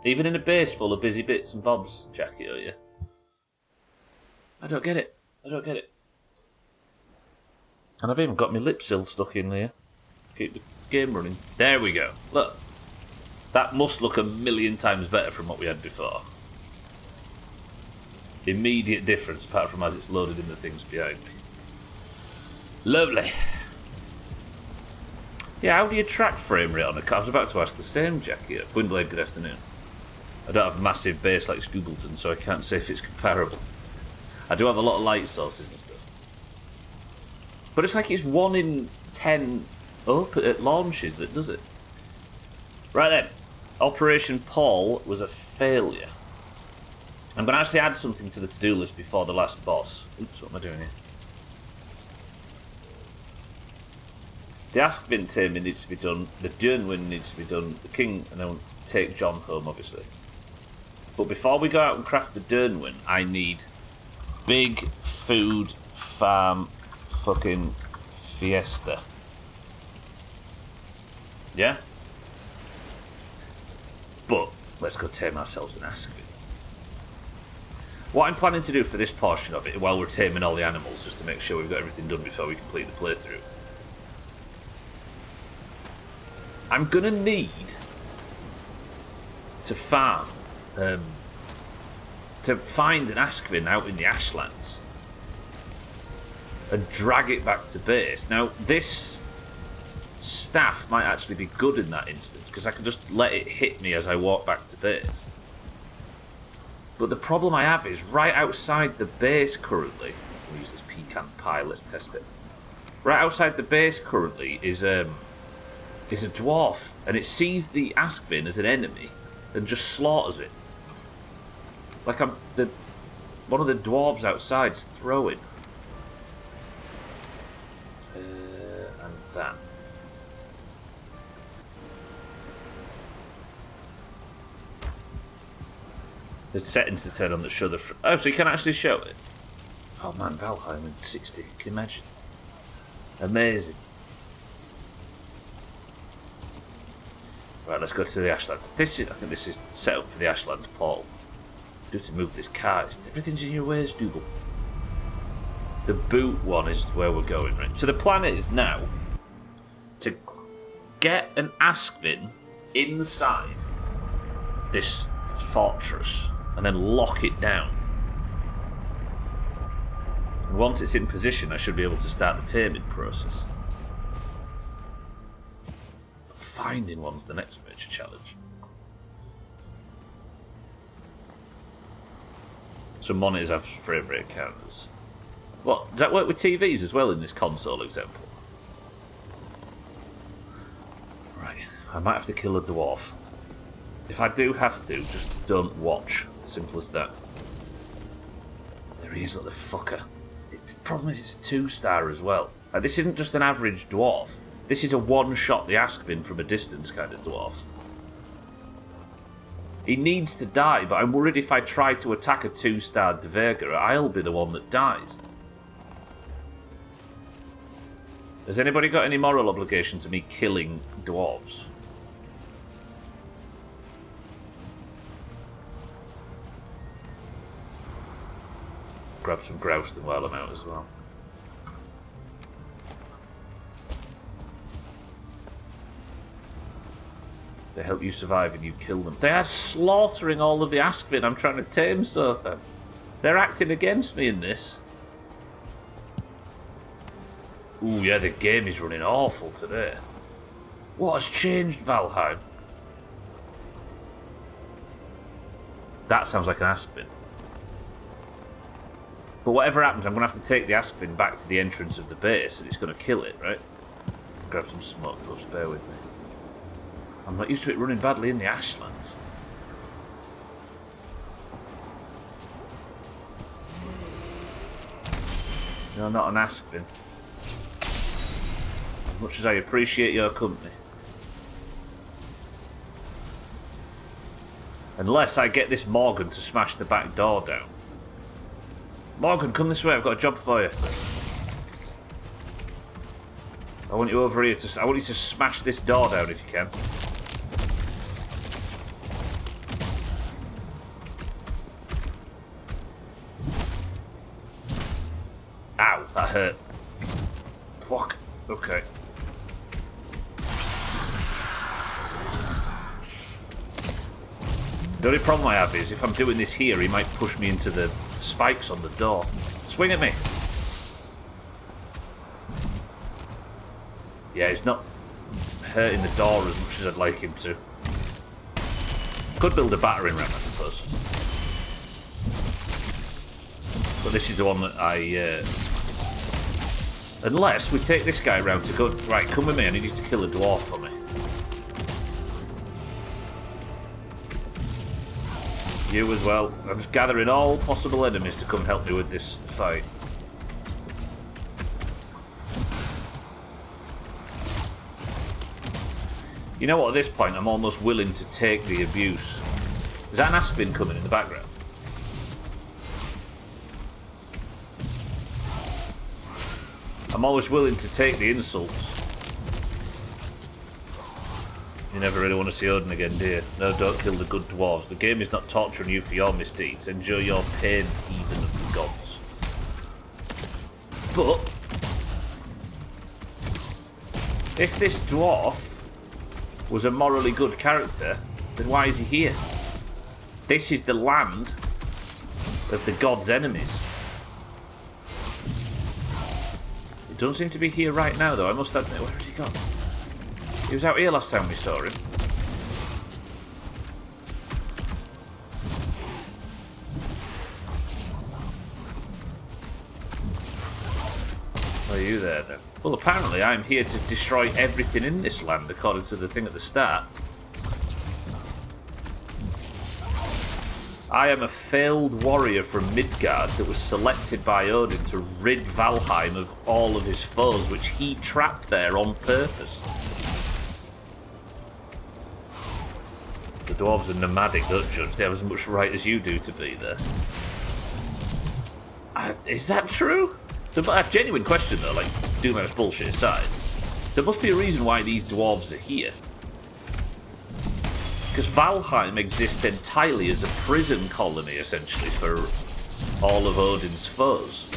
Even in a base full of busy bits and bobs, Jackie, are you? I don't get it. And I've even got my lip seal stuck in there. Keep the game running. There we go. Look. That must look a million times better from what we had before. Immediate difference, apart from as it's loaded in the things behind me. Lovely. Yeah, how do you track frame rate on a car? I was about to ask the same, Jackie. Gwendolyn, good afternoon. I don't have a massive base like Stubleton, so I can't say if it's comparable. I do have a lot of light sources and stuff. But it's like it's 1 in 10 at launches that does it. Right then. Operation Paul was a failure. I'm going to actually add something to the to-do list before the last boss. Oops, what am I doing here? The Askvin taming needs to be done. The Durnwin needs to be done. The King, and then take John home, obviously. But before we go out and craft the Durnwin, I need big food farm fucking fiesta. Yeah? But let's go tame ourselves an Askvin. What I'm planning to do for this portion of it, while we're taming all the animals, just to make sure we've got everything done before we complete the playthrough, I'm going to need to farm, to find an Askvin out in the Ashlands and drag it back to base. Now, this staff might actually be good in that instance, because I can just let it hit me as I walk back to base. But the problem I have is, right outside the base currently... We'll use this pecan pie, let's test it. Right outside the base currently is a dwarf, and it sees the Askvin as an enemy and just slaughters it. Like one of the dwarves outside's throwing. And that. There's settings to turn on that show the... Oh, so you can actually show it? Oh man, Valheim in 60. Can you imagine? Amazing. Right, let's go to the Ashlands. I think this is set up for the Ashlands portal. Do to move this car. Everything's in your ways, Dougal. The boot one is where we're going, right? So the plan is now to get an Askvin inside this fortress and then lock it down. And once it's in position, I should be able to start the taming process. Finding one's the next major challenge. Some monitors have frame rate counters. What? Does that work with TVs as well in this console example? Right, I might have to kill a dwarf. If I do have to, just don't watch. Simple as that. There he is, look, the fucker. The problem is it's a 2-star as well. Like, this isn't just an average dwarf. This is a one-shot the Askvin from a distance kind of dwarf. He needs to die, but I'm worried if I try to attack a 2-star Dverga, I'll be the one that dies. Has anybody got any moral obligation to me killing dwarves? Grab some grouse then while I'm out as well. They help you survive and you kill them. They are slaughtering all of the Askvin I'm trying to tame, Sothan. They're acting against me in this. Ooh, yeah, the game is running awful today. What has changed, Valheim? That sounds like an Askvin. But whatever happens, I'm going to have to take the Askvin back to the entrance of the base and it's going to kill it, right? Grab some smoke, gloves, bear with me. I'm not used to it running badly in the Ashlands. You're not an Askvin. As much as I appreciate your company. Unless I get this Morgan to smash the back door down. Morgan, come this way, I've got a job for you. I want you over here I want you to smash this door down if you can. Ow, that hurt. Fuck. Okay. The only problem I have is if I'm doing this here, he might push me into the spikes on the door. Swing at me. Yeah, he's not hurting the door as much as I'd like him to. Could build a battering ram, I suppose. But this is the one that I... Unless we take this guy round to go... Right, come with me, I need you to kill a dwarf for me. You as well. I'm just gathering all possible enemies to come help me with this fight. You know what, at this point I'm almost willing to take the abuse. Is that an Askvin coming in the background? I'm always willing to take the insults. You never really want to see Odin again, do you? No, don't kill the good dwarves. The game is not torturing you for your misdeeds. Enjoy your pain, heathen of the gods. But if this dwarf was a morally good character, then why is he here? This is the land of the gods' enemies. He doesn't seem to be here right now, though. I must admit, where has he gone? He was out here last time we saw him. Are you there, then? Well, apparently I'm here to destroy everything in this land, according to the thing at the start. I am a failed warrior from Midgard that was selected by Odin to rid Valheim of all of his foes, which he trapped there on purpose. The dwarves are nomadic, don't judge. They have as much right as you do to be there. Is that true? A genuine question, though, like Doomhaus bullshit aside. There must be a reason why these dwarves are here. Because Valheim exists entirely as a prison colony, essentially, for all of Odin's foes.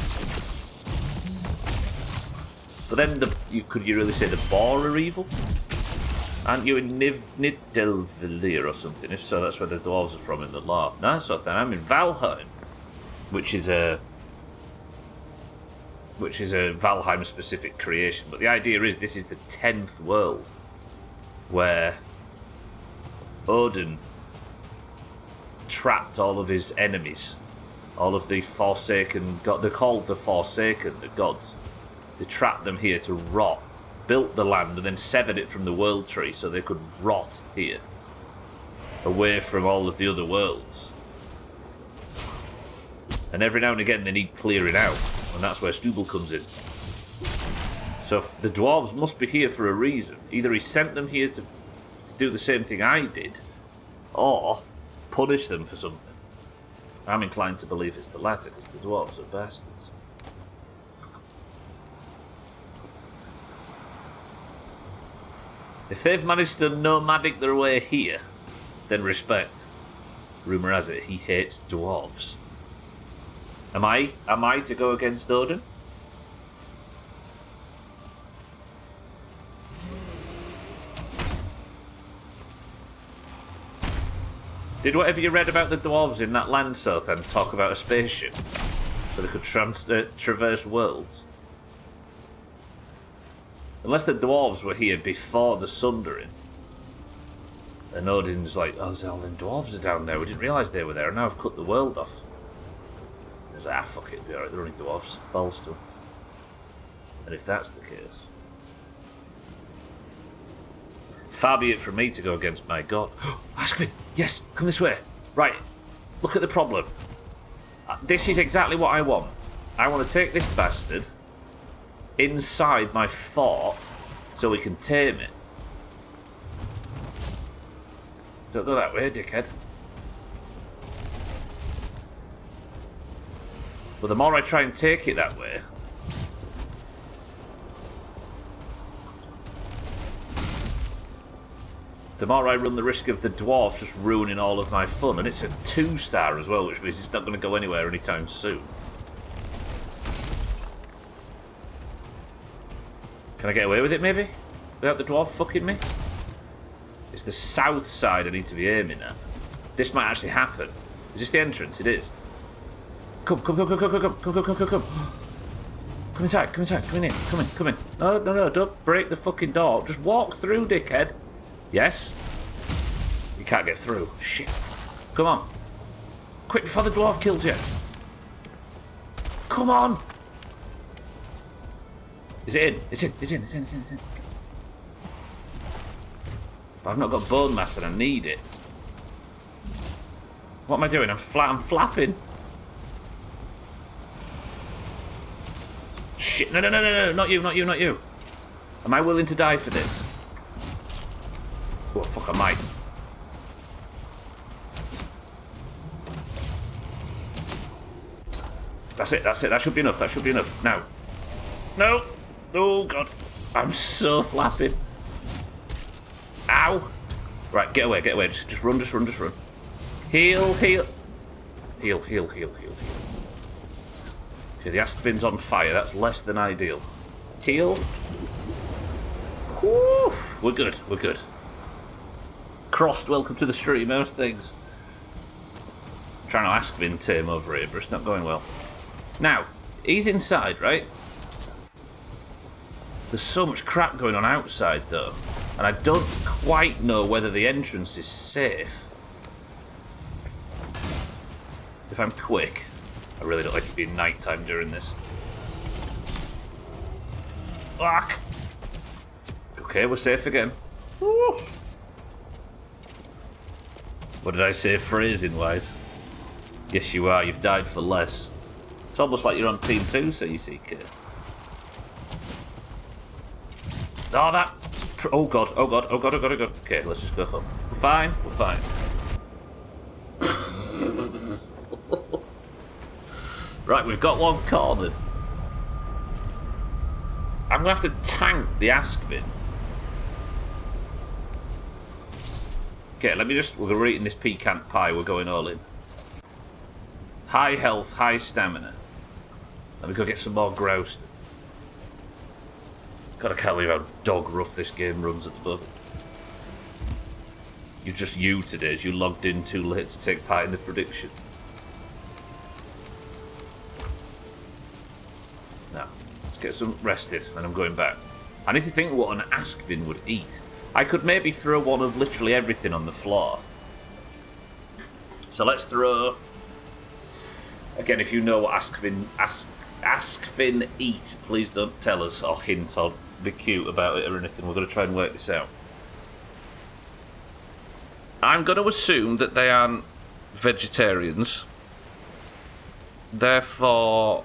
But then, could you really say the Boar are evil? Aren't you in Nidelvilir or something? If so, that's where the dwarves are from in the lore. No, that's not that. I'm in Valheim, which is a Valheim-specific creation. But the idea is this is the 10th world where Odin trapped all of his enemies, all of the Forsaken gods. They're called the Forsaken, the gods. They trapped them here to rot. Built the land and then severed it from the world tree so they could rot here, away from all of the other worlds. And every now and again they need clearing out, and that's where Stubble comes in. So the dwarves must be here for a reason. Either he sent them here to do the same thing I did, or punish them for something. I'm inclined to believe it's the latter, because the dwarves are bastards. If they've managed to nomadic their way here, then respect. Rumour has it he hates dwarves. Am I to go against Odin? Did whatever you read about the dwarves in that land, Sothan, talk about a spaceship so they could traverse worlds? Unless the dwarves were here before the Sundering. And Odin's like, oh, all them dwarves are down there. We didn't realise they were there, and now I've cut the world off. And he's like, fuck it, it'll be alright, they're only dwarves. Balls to them. And if that's the case... Far be it from me to go against my god. Askvin! Yes, come this way. Right, look at the problem. This is exactly what I want. I want to take this bastard inside my fort so we can tame it. Don't go that way, dickhead. But the more I try and take it that way, the more I run the risk of the dwarf just ruining all of my fun. And it's a 2-star as well, which means it's not going to go anywhere anytime soon. Can I get away with it, maybe? Without the dwarf fucking me? It's the south side I need to be aiming at. This might actually happen. Is this the entrance? It is. Come. Come inside, come in here. Come in. No, don't break the fucking door. Just walk through, dickhead. Yes? You can't get through. Shit. Come on. Quick before the dwarf kills you. Come on! Is it in? It's in. But I've not got bone mass and I need it. What am I doing? I'm flapping. Shit, no, not you. Am I willing to die for this? Oh, fuck, I might. That's it, that should be enough, Now. No! Oh, God. I'm so flapping. Ow! Right, get away, get away. Just run, just run, just run. Heal, heal. Heal, heal, heal, heal, heal. Okay, the Askvin's on fire. That's less than ideal. Heal. Woo! We're good, we're good. Crossed, welcome to the stream. How's things? I'm trying to Askvin tame over here, but it's not going well. Now, he's inside, right? There's so much crap going on outside, though. And I don't quite know whether the entrance is safe. If I'm quick, I really don't like it being nighttime during this. Fuck! Okay, we're safe again. Woo. What did I say phrasing-wise? Yes, you are. You've died for less. It's almost like you're on Team 2, CCK. Oh, that... Oh, God. Oh, God. Oh, God. Oh, God. Oh, God. Okay, let's just go home. We're fine. We're fine. Right, we've got one cornered. I'm going to have to tank the Askvin. Okay, let me just... We're eating this pecan pie. We're going all in. High health, high stamina. Let me go get some more grouse. God, I can't believe how dog rough this game runs at the moment. You're just you today, as you logged in too late to take part in the prediction. Now, let's get some rested, and I'm going back. I need to think what an Askvin would eat. I could maybe throw one of literally everything on the floor. So let's throw... Again, if you know what Askvin eat, please don't tell us or hint or be cute about it or anything. We're going to try and work this out. I'm going to assume that they aren't vegetarians. Therefore,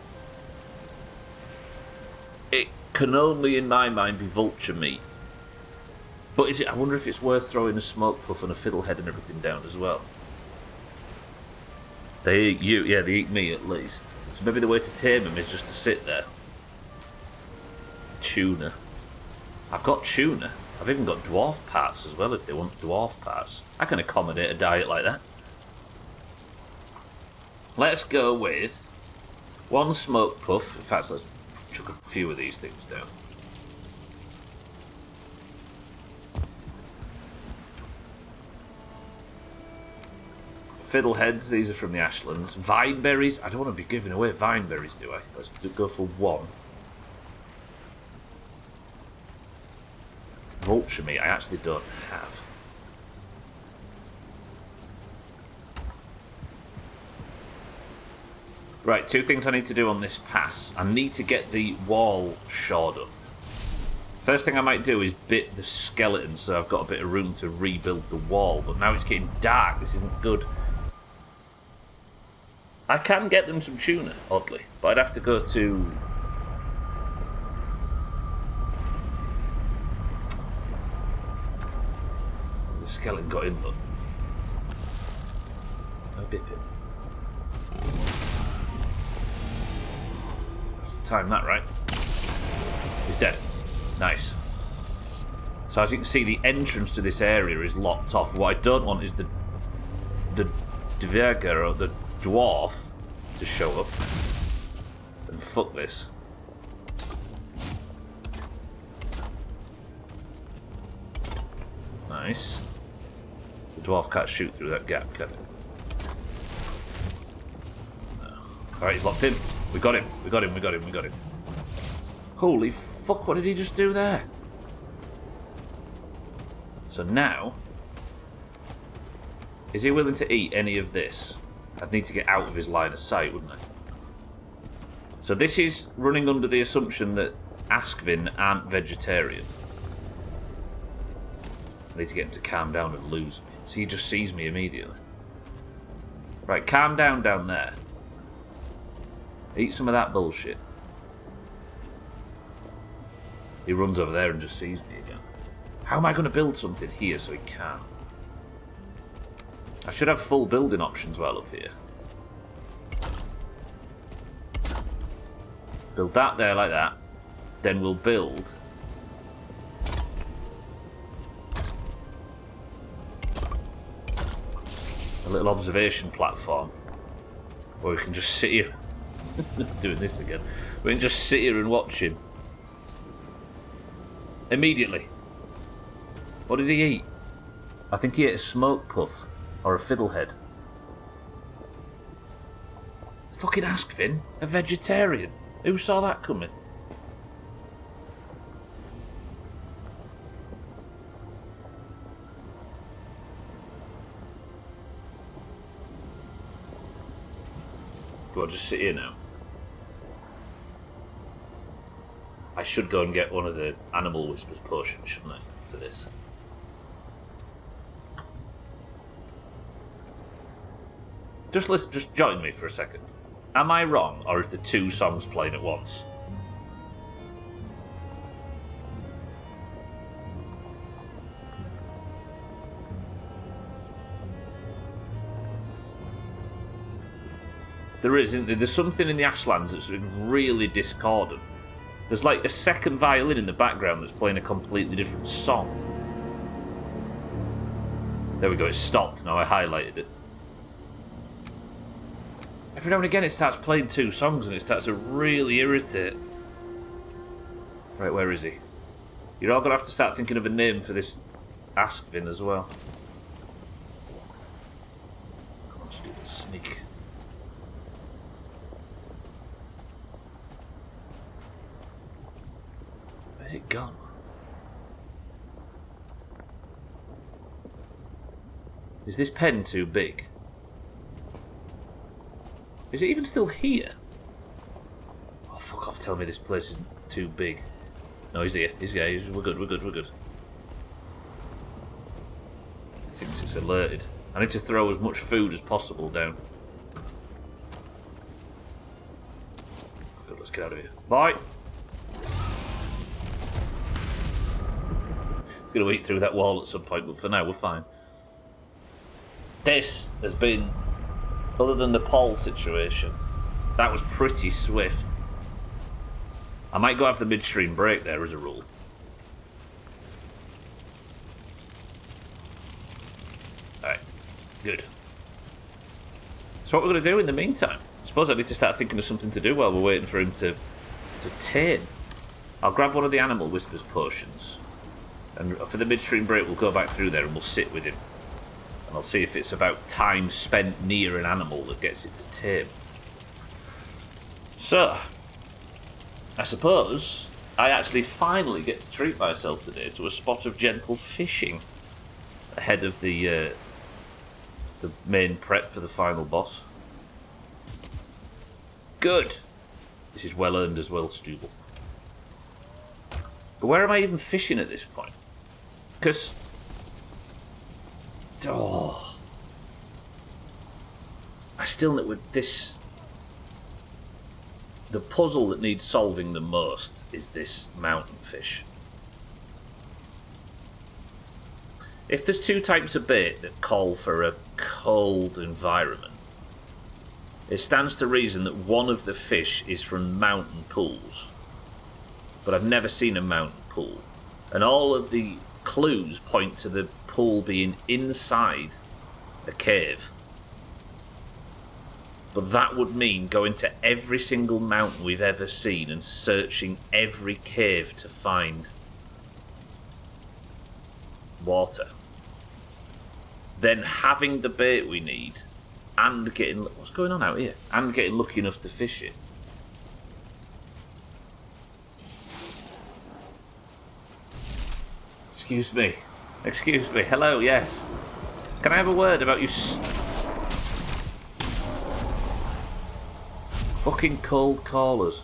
it can only, in my mind, be vulture meat. But is it? I wonder if it's worth throwing a smoke puff and a fiddlehead and everything down as well. They eat you, yeah, they eat me at least. So maybe the way to tame them is just to sit there. Tuna. I've got tuna. I've even got dwarf parts as well if they want dwarf parts. I can accommodate a diet like that. Let's go with one smoke puff. In fact, let's chuck a few of these things down. Fiddleheads, these are from the Ashlands. Vine berries, I don't want to be giving away vine berries, do I? Let's go for one. Vulture meat, I actually don't have. Right, two things I need to do on this pass. I need to get the wall shored up. First thing I might do is bit the skeleton so I've got a bit of room to rebuild the wall. But now it's getting dark, this isn't good. I can get them some tuna, oddly, but I'd have to go to... The skeleton got in, look. I bit him. Time that right. He's dead. Nice. So as you can see, the entrance to this area is locked off. What I don't want is the Dverger, or the dwarf, to show up and fuck this. Nice. The dwarf can't shoot through that gap, can it? No. Alright, he's locked in. We got him. We got him. We got him. We got him. Holy fuck, what did he just do there? So now, is he willing to eat any of this? I'd need to get out of his line of sight, wouldn't I? So this is running under the assumption that Askvin aren't vegetarian. I need to get him to calm down and lose me. So he just sees me immediately. Right, calm down there. Eat some of that bullshit. He runs over there and just sees me again. How am I going to build something here so he can? I should have full building options while up here. Build that there like that. Then we'll build a little observation platform where we can just sit here. Doing this again. We can just sit here and watch him. Immediately. What did he eat? I think he ate a smoke puff or a fiddlehead. Fucking ask Finn, a vegetarian. Who saw that coming? Do I just sit here now? I should go and get one of the animal whispers potions, shouldn't I, for this? Just listen, just join me for a second. Am I wrong, or is the two songs playing at once? There is, isn't there? There's something in the Ashlands that's been really discordant. There's like a second violin in the background that's playing a completely different song. There we go, it stopped, now I highlighted it. Every now and again it starts playing two songs and it starts to really irritate. Right, where is he? You're all going to have to start thinking of a name for this Askvin as well. Come on, stupid sneak. Where's it gone? Is this pen too big? Is it even still here? Oh, fuck off, tell me this place isn't too big. No, he's here. We're good. He thinks it's alerted. I need to throw as much food as possible down. Good, let's get out of here. Bye! It's going to eat through that wall at some point, but for now we're fine. This has been, other than the Paul situation, that was pretty swift. I might go have the midstream break there as a rule. Alright, good. So what we're going to do in the meantime? I suppose I need to start thinking of something to do while we're waiting for him to tame. I'll grab one of the Animal Whispers potions. And for the midstream break, we'll go back through there and we'll sit with him. And I'll see if it's about time spent near an animal that gets it to tame. So, I suppose I actually finally get to treat myself today to a spot of gentle fishing ahead of the main prep for the final boss. Good. This is well earned as well, Stubble. But where am I even fishing at this point? Because... oh, I still know with this. The puzzle that needs solving the most is this mountain fish. If there's two types of bait that call for a cold environment, it stands to reason that one of the fish is from mountain pools. But I've never seen a mountain pool, and all of the clues point to the pool being inside a cave. But that would mean going to every single mountain we've ever seen and searching every cave to find water. Then having the bait we need and getting... what's going on out here? And getting lucky enough to fish it. Excuse me. Excuse me. Hello, yes. Can I have a word about you fucking cold callers?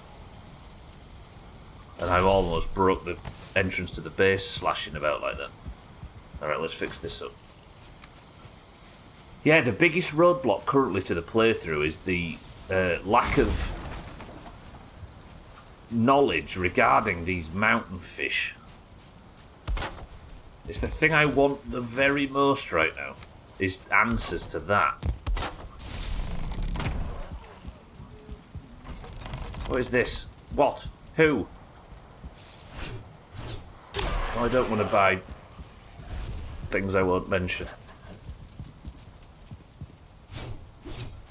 And I almost broke the entrance to the base slashing about like that. Alright, let's fix this up. Yeah, the biggest roadblock currently to the playthrough is the lack of knowledge regarding these mountain fish. It's the thing I want the very most right now, is answers to that. What is this? What? Who? Oh, I don't want to buy things I won't mention.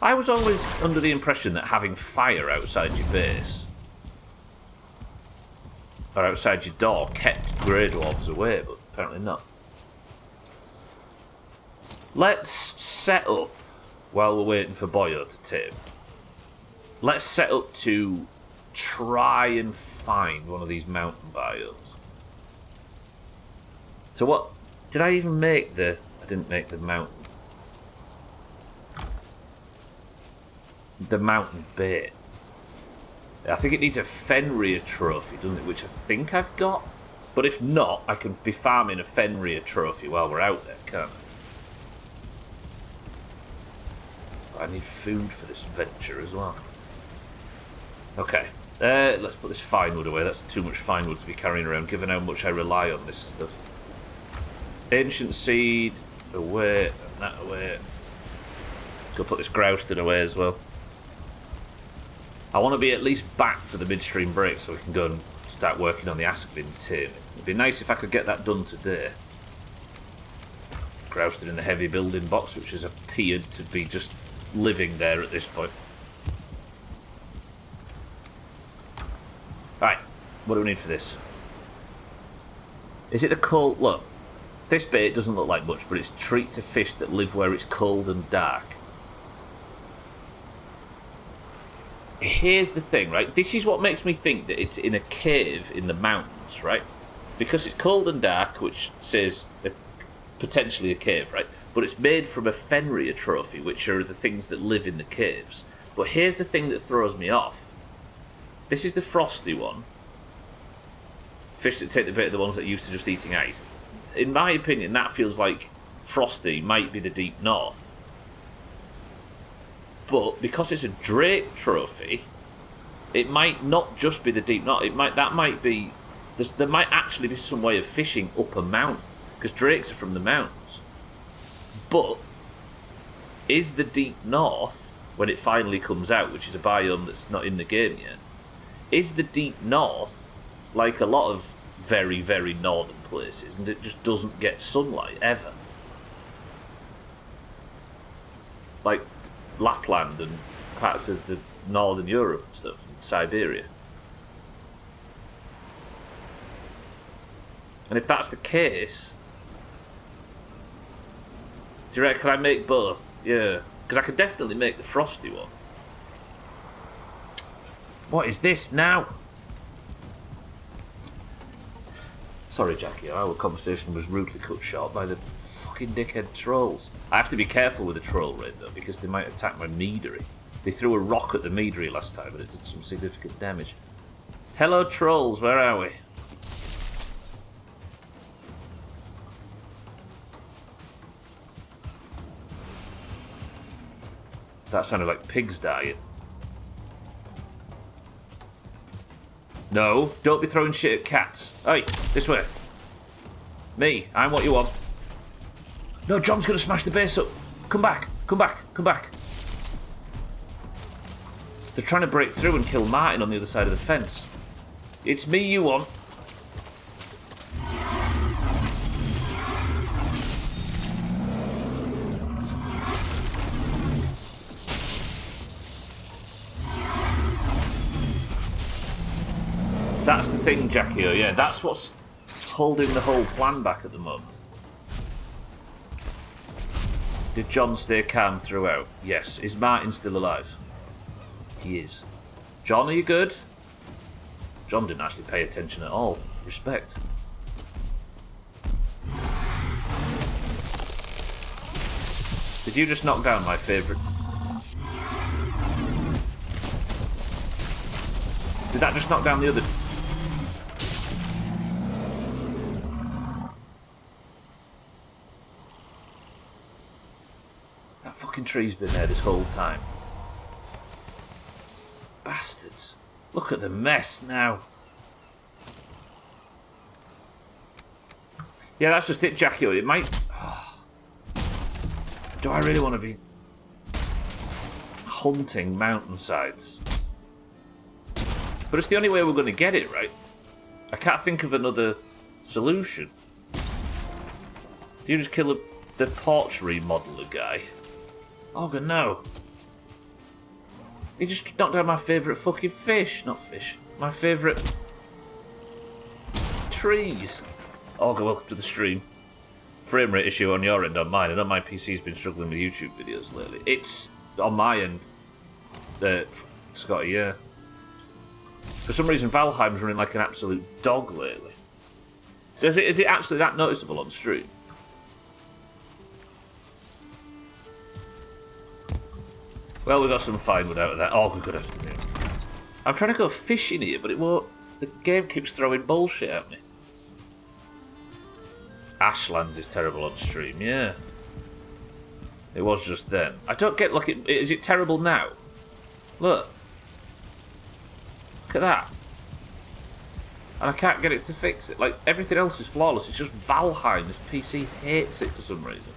I was always under the impression that having fire outside your base, or outside your door, kept grey dwarves away, but apparently not. Let's set up, while we're waiting for Boyo to tame, let's set up to try and find one of these mountain biomes. So what, did I even make I didn't make the mountain bait. I think it needs a Fenrir trophy, doesn't it? Which I think I've got. But if not, I can be farming a Fenrir trophy while we're out there, can't I? I need food for this venture as well. Okay, let's put this fine wood away. That's too much fine wood to be carrying around, given how much I rely on this stuff. Ancient seed away, and that away. Let's go put this grouse thing away as well. I want to be at least back for the midstream break so we can go and start working on the Askvin taming. It'd be nice if I could get that done today. Groused in the heavy building box, which has appeared to be just living there at this point. Right, what do we need for this? Is it a cold... Look, this bait doesn't look like much, but it's treat to fish that live where it's cold and dark. Here's the thing, right? This is what makes me think that it's in a cave in the mountains, right? Because it's cold and dark, which says potentially a cave, right? But it's made from a Fenrir trophy, which are the things that live in the caves. But here's the thing that throws me off. This is the frosty one. Fish that take the bait are the ones that are used to just eating ice. In my opinion, that feels like frosty might be the deep north. But because it's a Drake trophy, it might not just be the deep north. There might actually be some way of fishing up a mountain, because drakes are from the mountains. But is the deep north, when it finally comes out, which is a biome that's not in the game yet, is the deep north like a lot of very, very northern places, and it just doesn't get sunlight ever? Like Lapland and parts of the northern Europe and stuff, and Siberia. And if that's the case, do you reckon I make both? Yeah, because I could definitely make the frosty one. What is this now? Sorry, Jackie, our conversation was rudely cut short by the fucking dickhead trolls. I have to be careful with the troll raid though, because they might attack my meadery. They threw a rock at the meadery last time and it did some significant damage. Hello trolls, where are we? That sounded like pigs dying. No, don't be throwing shit at cats. Hey, this way. Me, I'm what you want. No, John's gonna smash the base up. Come back, come back, come back. They're trying to break through and kill Martin on the other side of the fence. It's me you want. That's the thing, Jackie. Oh, yeah, that's what's holding the whole plan back at the moment. Did John stay calm throughout? Yes. Is Martin still alive? He is. John, are you good? John didn't actually pay attention at all. Respect. Did you just knock down my favourite? Did that just knock down the other? That fucking tree's been there this whole time. Bastards. Look at the mess now. Yeah, that's just it, Jackie. It might... Oh. Do I really want to be hunting mountainsides? But it's the only way we're going to get it, right? I can't think of another solution. Do you just kill the porch remodeler guy? Oh, God, no. He just knocked down my favourite fucking fish. Not fish. My favourite trees. Olga, welcome to the stream. Frame rate issue on your end, on mine. I know my PC's been struggling with YouTube videos lately. It's on my end, Scotty, yeah. For some reason, Valheim's running like an absolute dog lately. So is it actually that noticeable on stream? Well, we got some fine wood out of that. Oh, good afternoon. I'm trying to go fishing here, but it won't. The game keeps throwing bullshit at me. Ashlands is terrible on stream, yeah. It was just then. I don't get, like, is it terrible now? Look. Look at that. And I can't get it to fix it. Like, everything else is flawless. It's just Valheim. This PC hates it for some reason.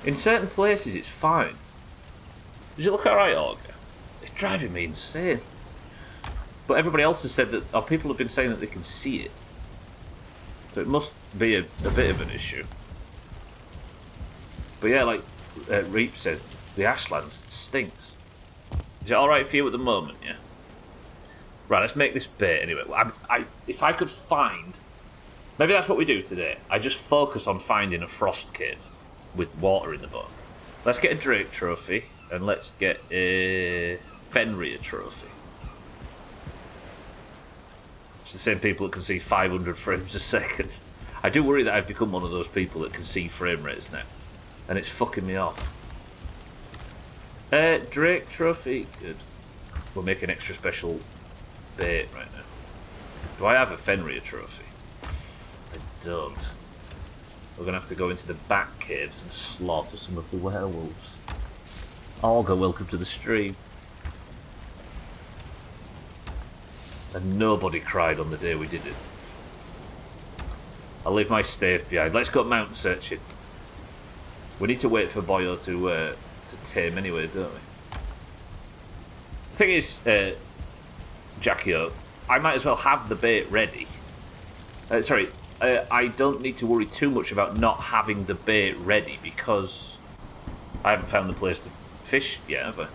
In certain places, it's fine. Does it look alright, Olga? It's driving me insane. But everybody else has said that, or people have been saying that they can see it. So it must be a bit of an issue. But yeah, like Reap says, the Ashlands stinks. Is it alright for you at the moment, yeah? Right, let's make this bait anyway. If I could find... Maybe that's what we do today. I just focus on finding a frost cave with water in the bottom. Let's get a Drake trophy, and let's get a Fenrir trophy. It's the same people that can see 500 frames a second. I do worry that I've become one of those people that can see frame rates now, and it's fucking me off. Drake trophy, good. We'll make an extra special bait right now. Do I have a Fenrir trophy? I don't. We're going to have to go into the back caves and slaughter some of the werewolves. Olga, welcome to the stream. And nobody cried on the day we did it. I'll leave my stave behind. Let's go mountain searching. We need to wait for Boyo to tame anyway, don't we? The thing is, Jackie-O, I might as well have the bait ready. I don't need to worry too much about not having the bait ready because I haven't found the place to fish yet, have I?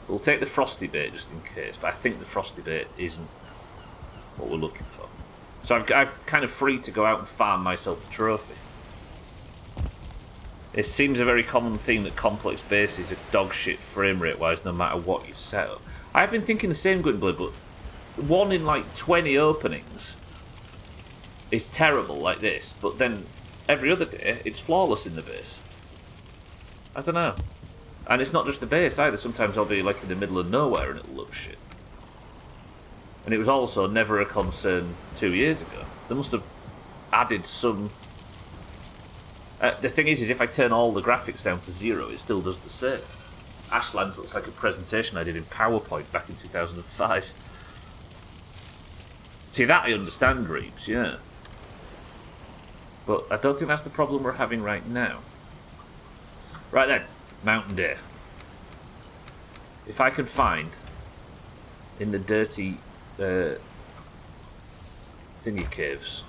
We'll take the frosty bait just in case, but I think the frosty bait isn't what we're looking for. So I'm kind of free to go out and farm myself a trophy. It seems a very common theme that complex bases are dog shit frame rate wise no matter what you set up. I've been thinking the same, Gwynblade, but 1 in like 20 openings is terrible like this, but then every other day it's flawless in the base. I don't know. And it's not just the base either. Sometimes I'll be like in the middle of nowhere and it'll look shit. And it was also never a concern 2 years ago. They must have added some... the thing is if I turn all the graphics down to 0, it still does the same. Ashlands looks like a presentation I did in PowerPoint back in 2005. See, that I understand, Reeves, yeah. But I don't think that's the problem we're having right now. Right then, Mountain Deer. If I can find in the dirty thingy caves,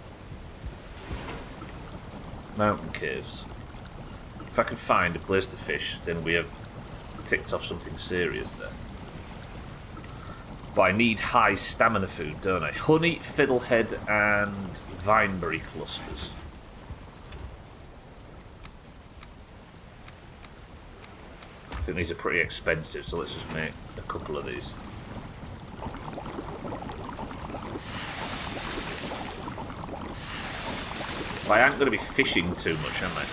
mountain caves, if I can find a place to fish, then we have ticked off something serious there. But I need high stamina food, don't I? Honey, fiddlehead, and vineberry clusters. I think these are pretty expensive, so let's just make a couple of these. But I ain't going to be fishing too much, am I?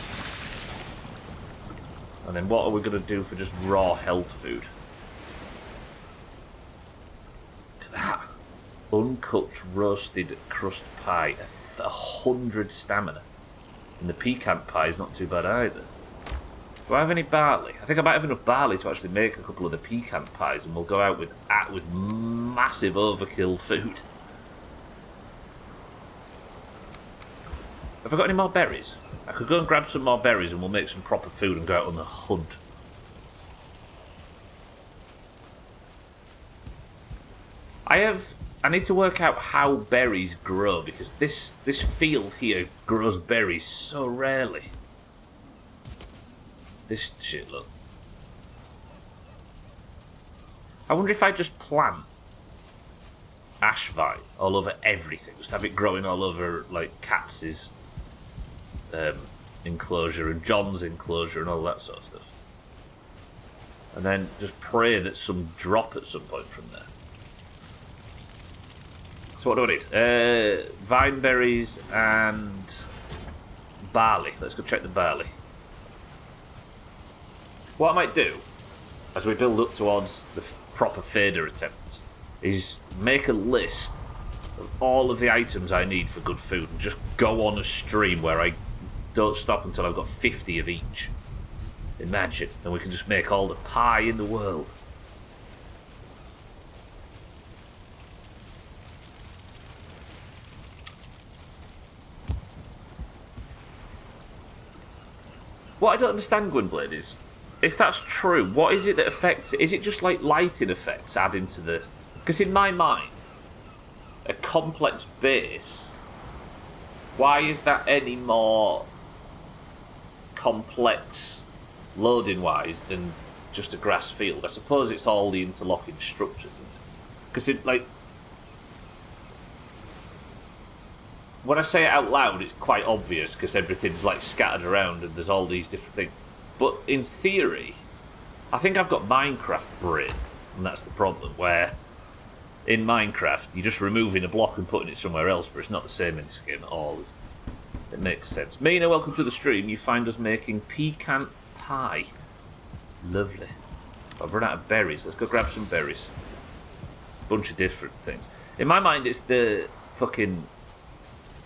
And then what are we going to do for just raw health food? Look at that. Uncooked roasted crust pie. 100 stamina. And the pecan pie is not too bad either. Do I have any barley? I think I might have enough barley to actually make a couple of the pecan pies, and we'll go out with massive overkill food. Have I got any more berries? I could go and grab some more berries and we'll make some proper food and go out on the hunt. I need to work out how berries grow, because this field here grows berries so rarely. This shit, look. I wonder if I just plant ash vine all over everything, just have it growing all over, like, Katz's enclosure and John's enclosure and all that sort of stuff. And then just pray that some drop at some point from there. So what do I need? Vine berries and barley. Let's go check the barley. What I might do, as we build up towards the proper fader attempts, is make a list of all of the items I need for good food and just go on a stream where I don't stop until I've got 50 of each. Imagine, and we can just make all the pie in the world. What I don't understand, Gwynblade, is if that's true, what is it that affects it? Is it just like lighting effects adding to the... Because in my mind, a complex base, why is that any more complex loading-wise than just a grass field? I suppose it's all the interlocking structures, isn't it? Because it, like... When I say it out loud, it's quite obvious because everything's like scattered around and there's all these different things. But in theory, I think I've got Minecraft brain, and that's the problem, where in Minecraft, you're just removing a block and putting it somewhere else, but it's not the same in this game at all. It makes sense. Mina, welcome to the stream. You find us making pecan pie. Lovely. I've run out of berries. Let's go grab some berries. A bunch of different things. In my mind, it's the fucking...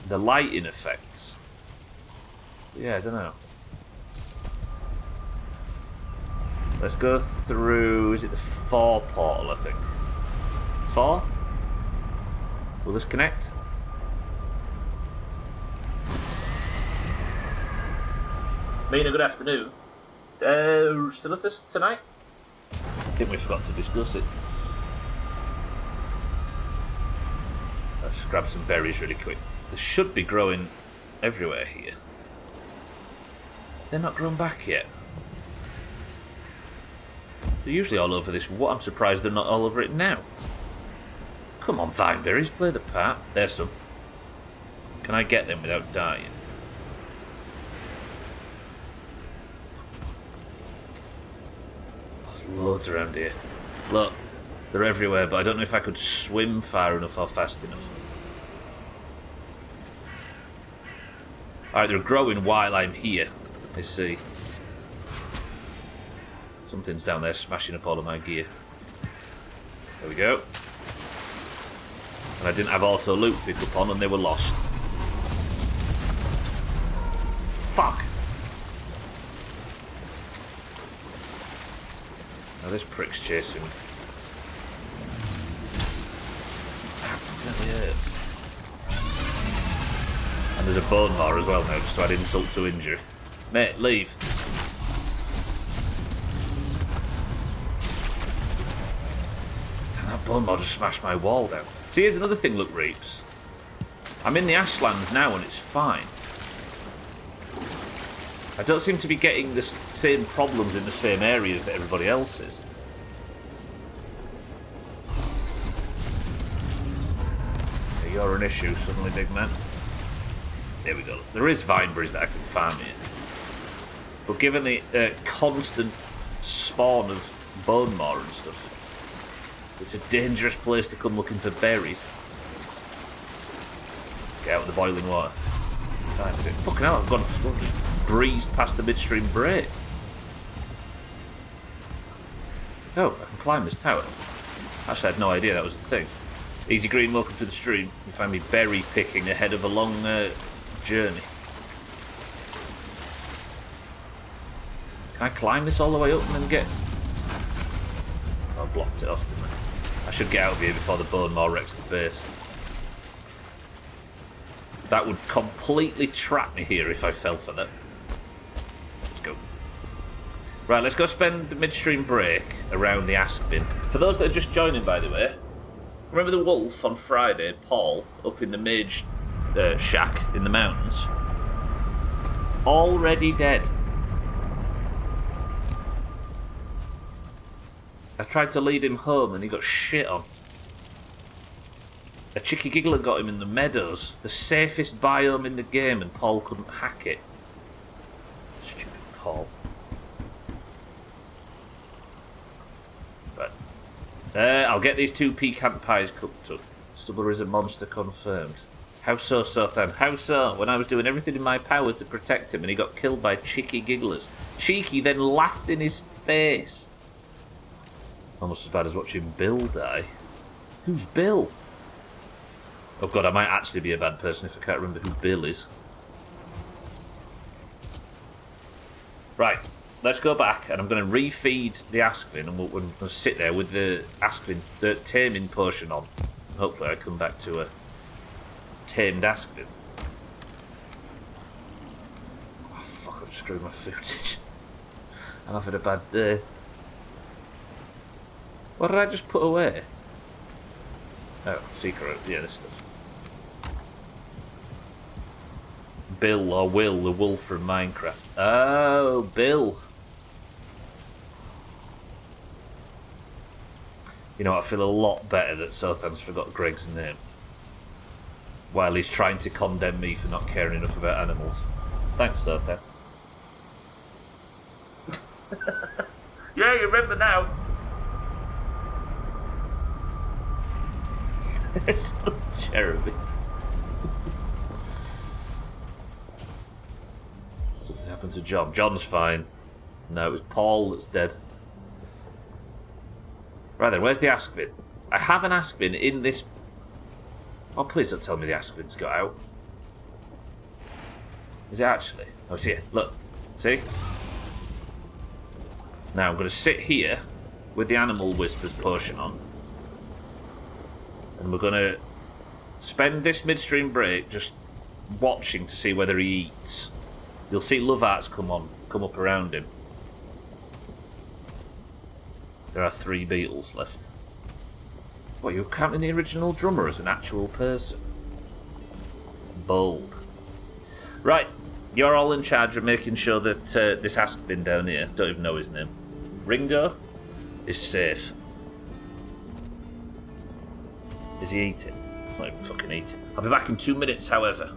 the lighting effects. Yeah, I don't know. Let's go through... Is it the 4 portal, I think? 4? Will this connect? Mina, good afternoon. Still with us tonight? I think we forgot to discuss it. Let's just grab some berries really quick. They should be growing everywhere here. They're not grown back yet. They're usually all over this. What? I'm surprised they're not all over it now. Come on, vine berries, play the part. There's some. Can I get them without dying? There's loads around here. Look, they're everywhere, but I don't know if I could swim far enough or fast enough. Alright, they're growing while I'm here. Let's see. Something's down there smashing up all of my gear. There we go. And I didn't have auto loot pick up on and they were lost. Fuck! Now this prick's chasing me. That fucking hurts. And there's a bone maw as well now, just to add insult to injury. Mate, leave. Damn, that bone maw just smashed my wall down. See, here's another thing, look, Reaps. I'm in the Ashlands now and it's fine. I don't seem to be getting the same problems in the same areas that everybody else is. Yeah, you're an issue suddenly, big man. There we go. There is vine berries that I can farm here. But given the constant spawn of bone maw and stuff, it's a dangerous place to come looking for berries. Let's get out of the boiling water. Time to do it. Fucking hell, I've just breezed past the midstream break. Oh, I can climb this tower. Actually, I had no idea that was a thing. Easy Green, welcome to the stream. You find me berry picking ahead of a long journey. Can I climb this all the way up and then get... I blocked it off, didn't I? I should get out of here before the bone maw wrecks the base. That would completely trap me here if I fell for that. Let's go. Right, let's go spend the midstream break around the ask bin. For those that are just joining, by the way, remember the wolf on Friday, Paul, up in the mage shack in the mountains? Already dead. I tried to lead him home and he got shit on. A chicky giggler got him in the meadows, the safest biome in the game, and Paul couldn't hack it. Stupid Paul. Right. I'll get these 2 pecan pies cooked up. Stubbler is a monster confirmed. How so, Sothan? How so? When I was doing everything in my power to protect him and he got killed by cheeky gigglers. Cheeky then laughed in his face. Almost as bad as watching Bill die. Who's Bill? Oh god, I might actually be a bad person if I can't remember who Bill is. Right, let's go back and I'm going to refeed the Askvin and we'll sit there with the Askvin, the taming potion on. And hopefully I come back to a tamed Askvin. Oh fuck, I've screwed my footage. I'm having a bad day. What did I just put away? Oh, secret. Yeah, this stuff. Bill or Will, the wolf from Minecraft. Oh, Bill. You know, I feel a lot better that Sothan's forgot Greg's name. While he's trying to condemn me for not caring enough about animals. Thanks, Sothan. Yeah, you remember now. There's no cherubim. Something happened to John. John's fine. No, it was Paul that's dead. Right then, where's the Askvin? I have an Askvin in this... Oh, please don't tell me the Askvin's got out. Is it actually? Oh, it's here. Look. See? Now, I'm going to sit here with the Animal Whispers potion on. And we're going to spend this midstream break just watching to see whether he eats. You'll see love arts come up around him. There are 3 beetles left. What, you're counting the original drummer as an actual person? Bold. Right, you're all in charge of making sure that this Askvin down here, don't even know his name, Ringo, is safe. Is he eating? It's not even fucking eating. I'll be back in 2 minutes, however.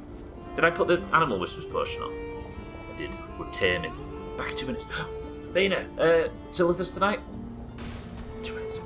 Did I put the Animal Whispers potion on? I did. We're taming. Back in 2 minutes. Lena, still with us tonight? 2 minutes.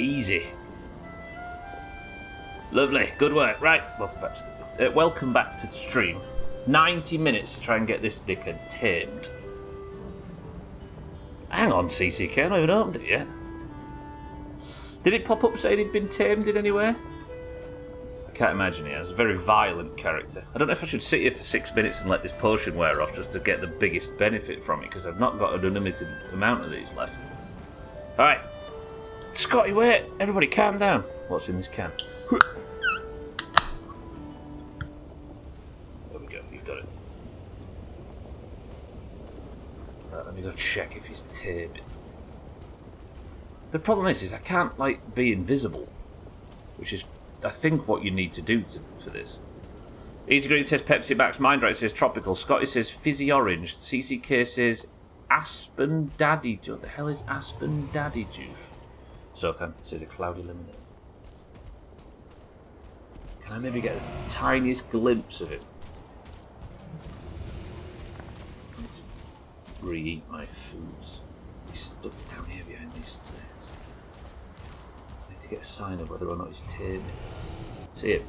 Easy. Lovely. Good work. Right. Welcome back to the stream. 90 minutes to try and get this dickhead tamed. Hang on, CCK. I haven't even opened it yet. Did it pop up saying he'd been tamed in any way? I can't imagine he has. A very violent character. I don't know if I should sit here for 6 minutes and let this potion wear off just to get the biggest benefit from it, because I've not got an unlimited amount of these left. Alright. Scotty, wait. Everybody calm down. What's in this can? There we go. You've got it. Right, let me go check if he's taming. The problem is I can't, like, be invisible, which is, I think, what you need to do for this. Easy Green says Pepsi Max, Mindright says Tropical, Scotty says Fizzy Orange, CCK says Aspen Daddy Juice. What the hell is Aspen Daddy Juice? Sothan says a cloudy lemonade. Can I maybe get the tiniest glimpse of it? Let's re-eat my foods. He's stuck down here behind these stairs. I need to get a sign of whether or not he's taming. See him?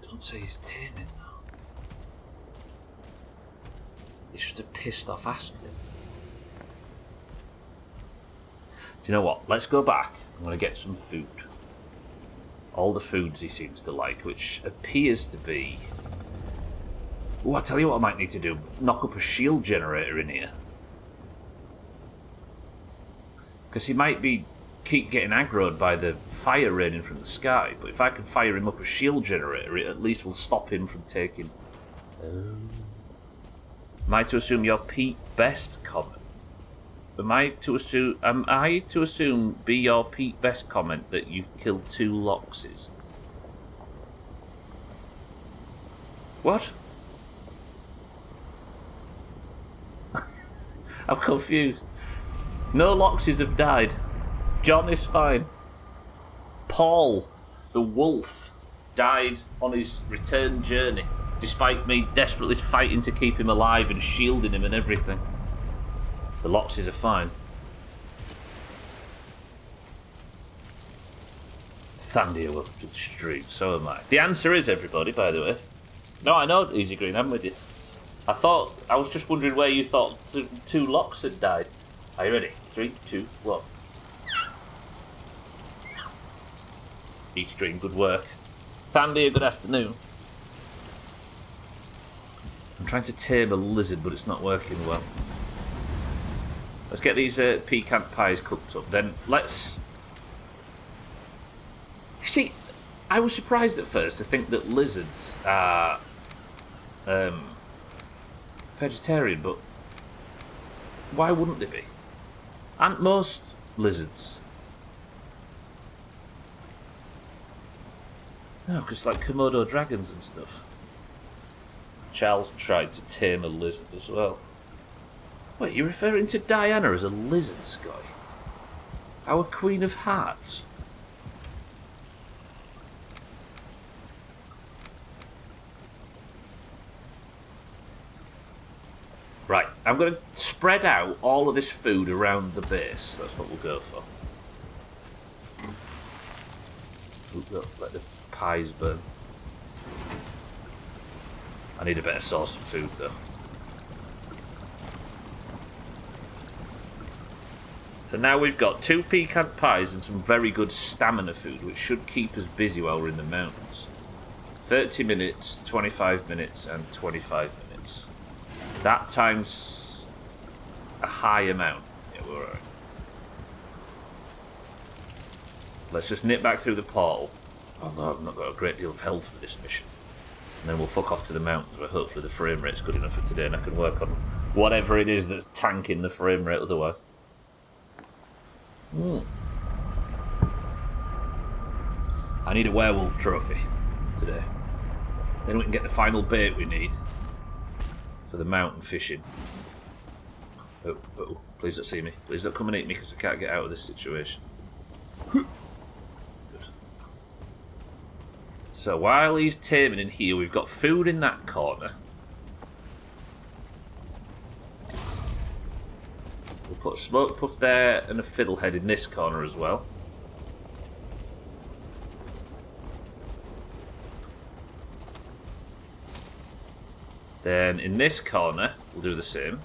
Don't say he's taming though. It's just a pissed off Aspen. Do you know what? Let's go back. I'm going to get some food. All the foods he seems to like, which appears to be... Oh, I'll tell you what I might need to do. Knock up a shield generator in here. Because he might keep getting aggroed by the fire raining from the sky. But if I can fire him up a shield generator, it at least will stop him from taking... Am I to assume your Pete Best comment? Am I to assume be your Pete Best comment that you've killed 2 Loxes? What? I'm confused. No Loxes have died. John is fine. Paul, the wolf, died on his return journey, despite me desperately fighting to keep him alive and shielding him and everything. The Loxes are fine. Thandia, welcome to the stream. So am I. The answer is everybody, by the way. No, I know, Easy Green, I'm with you. I was just wondering where you thought 2 Lox had died. Are you ready? 3, 2, 1. Easy Green, good work. Thandia, good afternoon. I'm trying to tame a lizard, but it's not working well. Let's get these pecan pies cooked up. Then let's... See, I was surprised at first to think that lizards are vegetarian, but why wouldn't they be? Aren't most lizards? No, because like Komodo dragons and stuff. Charles tried to tame a lizard as well. Wait, you're referring to Diana as a lizard, Sky? Our Queen of Hearts? Right, I'm going to spread out all of this food around the base. That's what we'll go for. Let the pies burn. I need a better source of food, though. So now we've got 2 pecan pies and some very good stamina food, which should keep us busy while we're in the mountains. 30 minutes, 25 minutes, and 25 minutes. That times a high amount. Yeah, we're alright. Let's just nip back through the portal. Although I've not got a great deal of health for this mission. And then we'll fuck off to the mountains where hopefully the frame rate's good enough for today and I can work on whatever it is that's tanking the frame rate otherwise. I need a werewolf trophy today. Then we can get the final bait we need for the mountain fishing. Oh, please don't see me. Please don't come and eat me because I can't get out of this situation. Good. So while he's taming in here, we've got food in that corner. We'll Put a smoke puff there and a fiddlehead in this corner as well. Then in this corner, we'll do the same.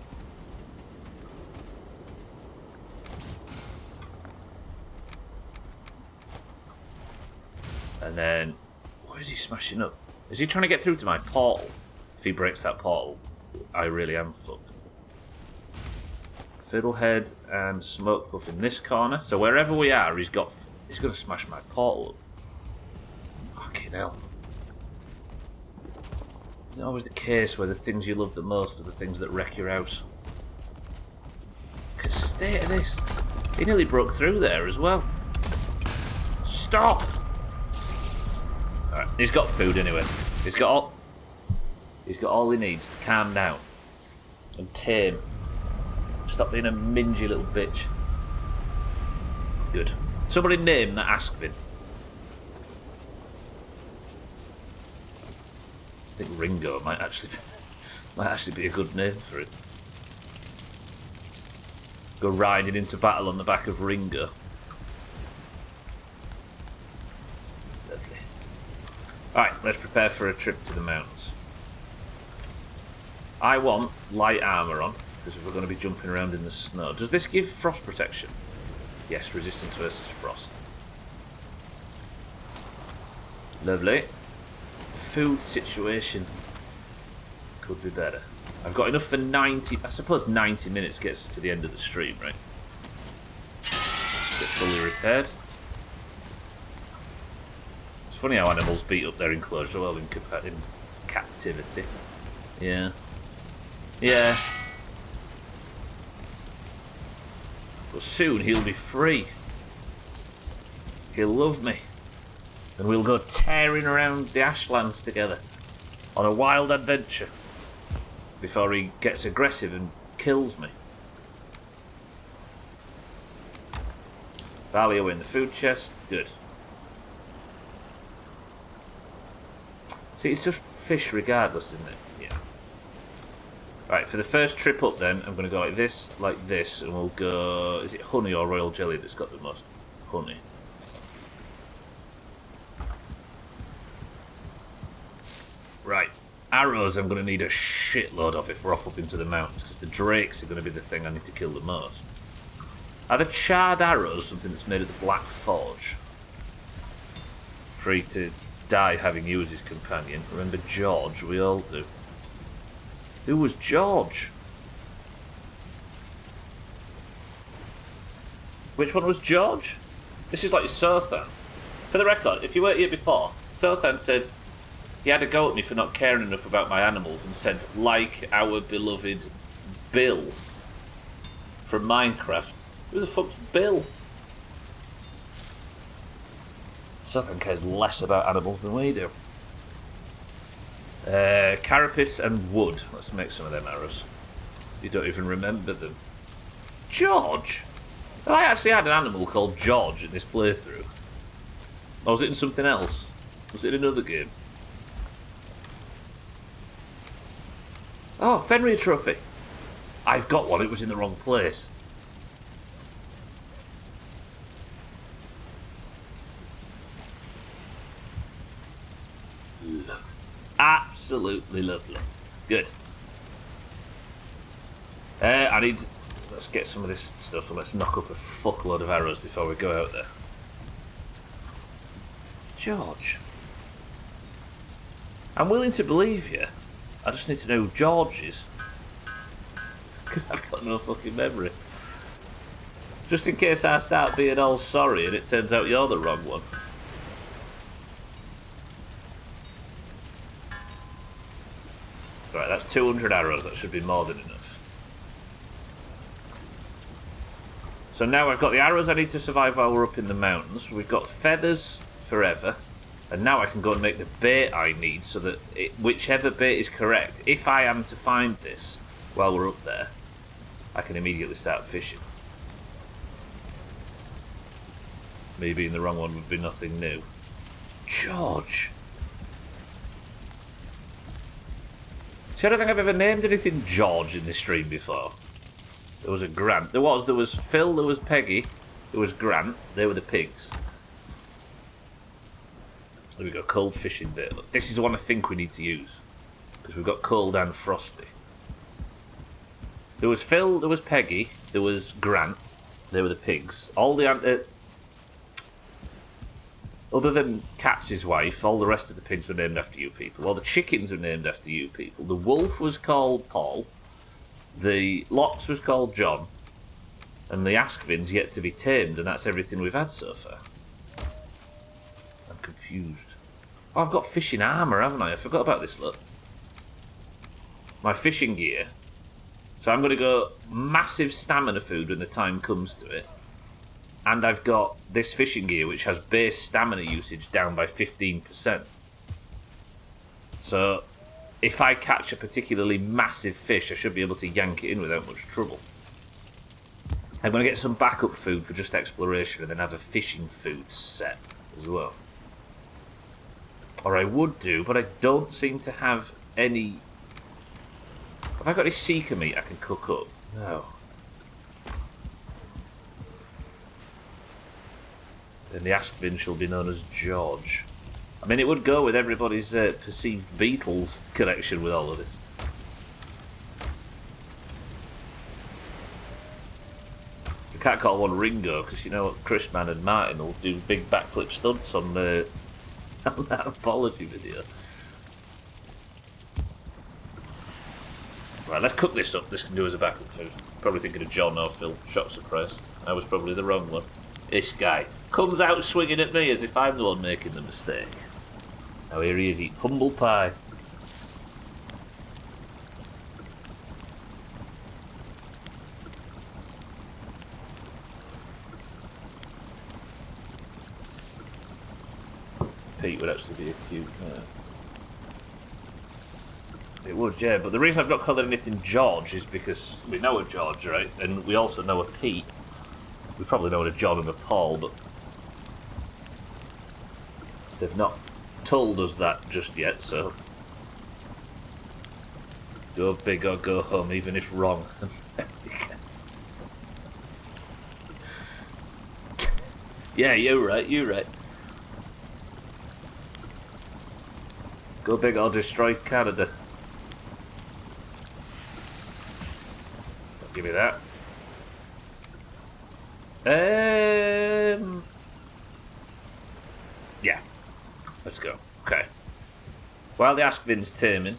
And then, what is he smashing up? Is he trying to get through to my portal? If he breaks that portal, I really am fucked. Fiddlehead and smoke puff in this corner. So wherever we are, he's going to smash my portal up. Fucking hell. It's always the case where the things you love the most are the things that wreck your house. Look at the state of this. He nearly broke through there as well. Stop! Alright, he's got food anyway. He's got all he needs to calm down and tame. Stop being a mingy little bitch. Good. Somebody name that Askvin. I think Ringo might actually be a good name for it. Go riding into battle on the back of Ringo. Lovely. Alright, let's prepare for a trip to the mountains. I want light armour on, because we're going to be jumping around in the snow. Does this give frost protection? Yes, resistance versus frost. Lovely. Food situation could be better. I've got enough for 90... I suppose 90 minutes gets us to the end of the stream, right? Get fully repaired. It's funny how animals beat up their enclosure while in captivity. Yeah. Yeah. But soon he'll be free. He'll love me. And we'll go tearing around the Ashlands together on a wild adventure before he gets aggressive and kills me. Value in the food chest. Good. See, it's just fish regardless, isn't it? Yeah. Right, for the first trip up then, I'm going to go like this, and we'll go... Is it honey or royal jelly that's got the most? Honey. Right, arrows I'm going to need a shitload of if we're off up into the mountains, because the drakes are going to be the thing I need to kill the most. Are the charred arrows something that's made at the Black Forge? Free to die having you as his companion. Remember George? We all do. Who was George? Which one was George? This is like Sothan. For the record, if you weren't here before, Sothan said... He had a go at me for not caring enough about my animals and said, like our beloved Bill from Minecraft. Who the fuck's Bill? Southern cares less about animals than we do. Carapace and wood. Let's make some of them arrows. You don't even remember them. George? Have I actually had an animal called George in this playthrough? Or was it in something else? Was it in another game? Oh, Fenrir trophy. I've got one, it was in the wrong place. Absolutely lovely. Good. Let's get some of this stuff and let's knock up a fuckload of arrows before we go out there. George. I'm willing to believe you. I just need to know who George is. Because I've got no fucking memory. Just in case I start being all sorry and it turns out you're the wrong one. Right, that's 200 arrows. That should be more than enough. So now I've got the arrows I need to survive while we're up in the mountains. We've got feathers forever. And now I can go and make the bait I need so that whichever bait is correct, if I am to find this while we're up there, I can immediately start fishing. Me being the wrong one would be nothing new. George. See, I don't think I've ever named anything George in this stream before. There was a Grant. There was Phil, there was Peggy, there was Grant. They were the pigs. There we go, cold fishing bait. Look, this is the one I think we need to use. Because we've got cold and frosty. There was Phil, there was Peggy, there was Grant. They were the pigs. All the... other than Katz's wife, all the rest of the pigs were named after you people. All the chickens were named after you people. The wolf was called Paul. The Lox was called John. And the Askvin's yet to be tamed, and that's everything we've had so far. I'm confused. Oh, I've got fishing armour, haven't I? I forgot about this, look. My fishing gear. So I'm going to go massive stamina food when the time comes to it. And I've got this fishing gear, which has base stamina usage down by 15%. So, if I catch a particularly massive fish, I should be able to yank it in without much trouble. I'm going to get some backup food for just exploration, and then have a fishing food set as well. Or I would do, but I don't seem to have any... Have I got any seeker meat I can cook up? No. Then the Askvin shall be known as George. I mean, it would go with everybody's perceived Beatles connection with all of this. You can't call one Ringo, because you know what, Chris Man and Martin will do big backflip stunts on that apology video. Right, let's cook this up. This can do as a backup food. Probably thinking of John or Phil. Shock surprise. I was probably the wrong one. This guy comes out swinging at me as if I'm the one making the mistake. Now here he is eating humble pie. Pete would actually be a cute man. It would, yeah, but the reason I've not called it anything George is because we know a George, right? And we also know a Pete. We probably know a John and a Paul, but they've not told us that just yet, so go big or go home, even if wrong. Yeah, you're right. Go big or destroy Canada. Give me that. Yeah. Let's go. Okay. While the Askvin's taming.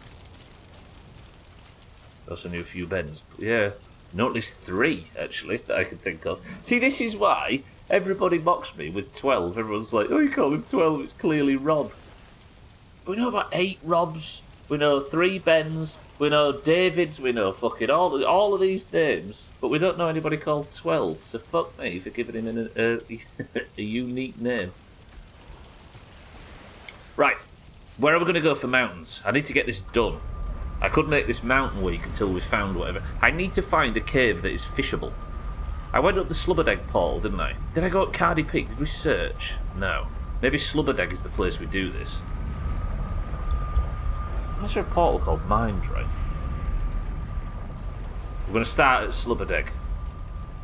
Also knew a few bends. Yeah. Not at least 3, actually, that I can think of. See, this is why everybody mocks me with 12. Everyone's like, oh, you call him 12, it's clearly Rob. But we know about 8 Robs. We know 3 Bens. We know Davids. We know fucking all of these names. But we don't know anybody called 12. So fuck me for giving him a unique name. Right. Where are we going to go for mountains? I need to get this done. I could make this mountain week until we found whatever. I need to find a cave that is fishable. I went up the Slubberdeg portal, didn't I? Did I go up Cardi Peak? Did we search? No. Maybe Slubberdeg is the place we do this. Is there a portal called Mind, right? We're going to start at Slubberdeg.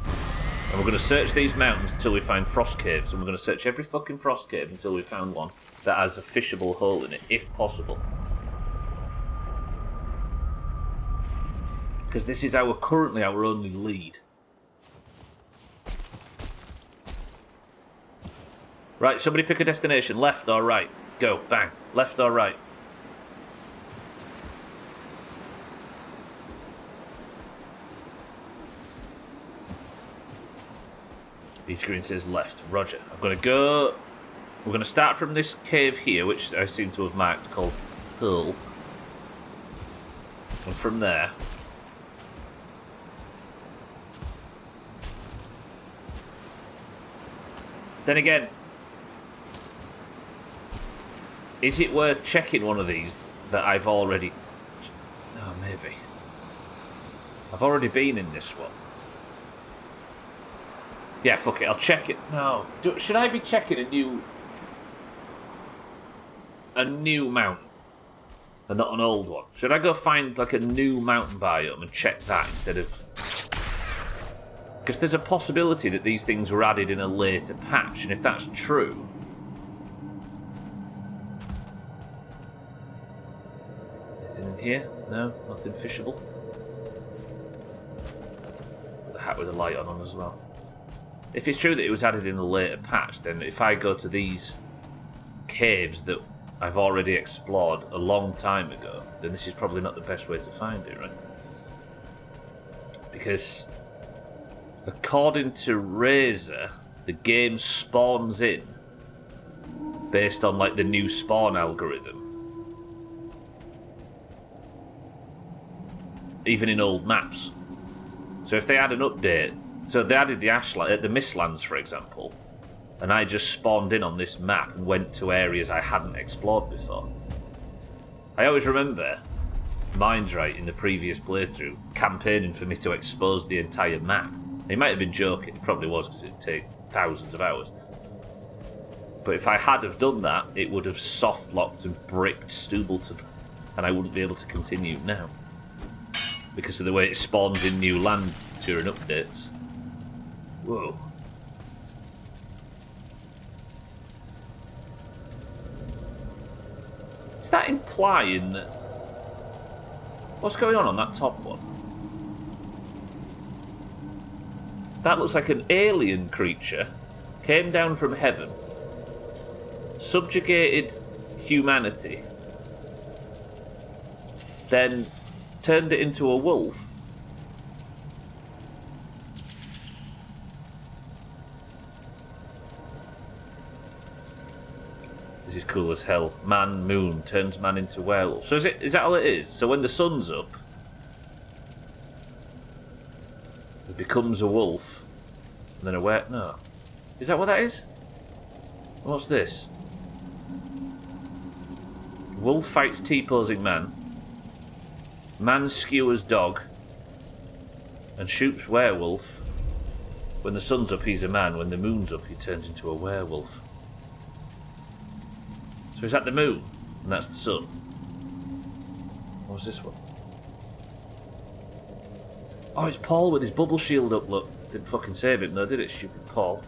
And we're going to search these mountains until we find frost caves. And we're going to search every fucking frost cave until we found one that has a fishable hole in it, if possible. Because this is currently our only lead. Right, somebody pick a destination. Left or right. Go, bang. Left or right. Each screen says left. Roger. I'm going to go... We're going to start from this cave here, which I seem to have marked, called Hull. And from there... Then again... Is it worth checking one of these that I've already... Oh, maybe. I've already been in this one. Yeah, fuck it, I'll check it. No. Should I be checking a new mountain? And not an old one? Should I go find, like, a new mountain biome and check that instead of Because there's a possibility that these things were added in a later patch, and if that's true... Anything in here? No? Nothing fishable? The hat with a light on as well. If it's true that it was added in a later patch, then if I go to these caves that I've already explored a long time ago, then this is probably not the best way to find it, right? Because according to Razor, the game spawns in based on like the new spawn algorithm. Even in old maps. So if they add an update, so they added the the Mistlands, for example, and I just spawned in on this map and went to areas I hadn't explored before. I always remember Mindright in the previous playthrough campaigning for me to expose the entire map. He might have been joking, it probably was because it'd take thousands of hours. But if I had have done that, it would have soft locked and bricked Stubleton, and I wouldn't be able to continue now. Because of the way it spawns in new land during updates. Whoa. Is that implying that... What's going on that top one? That looks like an alien creature. Came down from heaven. Subjugated humanity. Then turned it into a wolf. This is cool as hell. Man, moon, turns man into werewolf. So is that all it is? So when the sun's up, it becomes a wolf, and then a were... No. Is that what that is? What's this? Wolf fights T-posing man. Man skewers dog. And shoots werewolf. When the sun's up, he's a man. When the moon's up, he turns into a werewolf. So is that the moon? And that's the sun? What's this one? Oh, it's Paul with his bubble shield up, look. Didn't fucking save him though, did it, stupid Paul?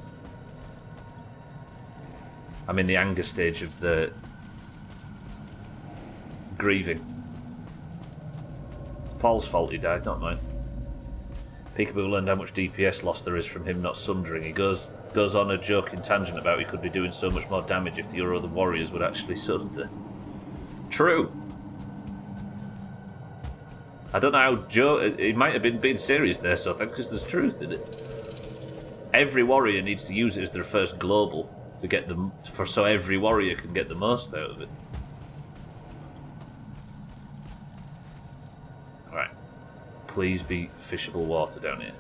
I'm in the anger stage of the... grieving. It's Paul's fault he died, not mine. Peekaboo learned how much DPS loss there is from him not sundering. He goes on a joking tangent about he could be doing so much more damage if the other warriors would actually sunder. True. I don't know how Joe... He might have been being serious there, so I think, because there's truth in it. Every warrior needs to use it as their first global to get them... so every warrior can get the most out of it. Alright. Please be fishable water down here.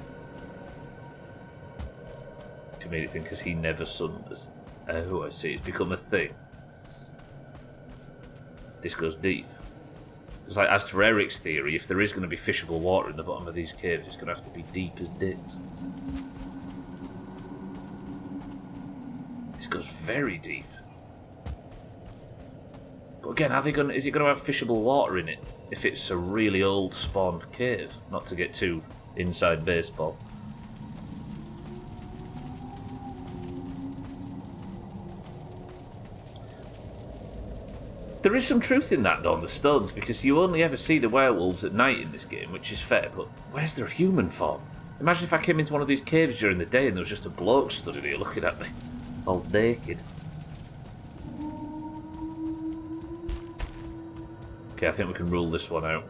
Comedic thing, because he never sunders. Oh, I see. It's become a thing. This goes deep. It's like, as for Eric's theory, if there is going to be fishable water in the bottom of these caves, it's going to have to be deep as dicks. This goes very deep. But again, is it going to have fishable water in it if it's a really old spawned cave? Not to get too inside baseball. There is some truth in that, though, on the stones, because you only ever see the werewolves at night in this game, which is fair, but where's their human form? Imagine if I came into one of these caves during the day and there was just a bloke stood here looking at me, all naked. Okay, I think we can rule this one out.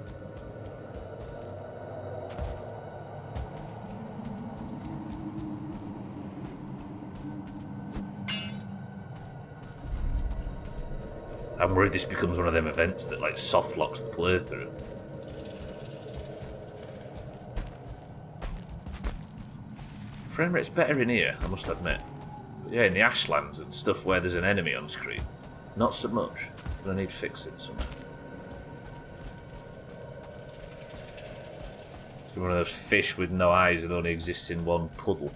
I'm worried this becomes one of them events that like soft locks the playthrough. Frame rate's better in here, I must admit. But yeah, in the Ashlands and stuff where there's an enemy on screen, not so much. But I need fixing somewhere. It's one of those fish with no eyes and only exists in one puddle.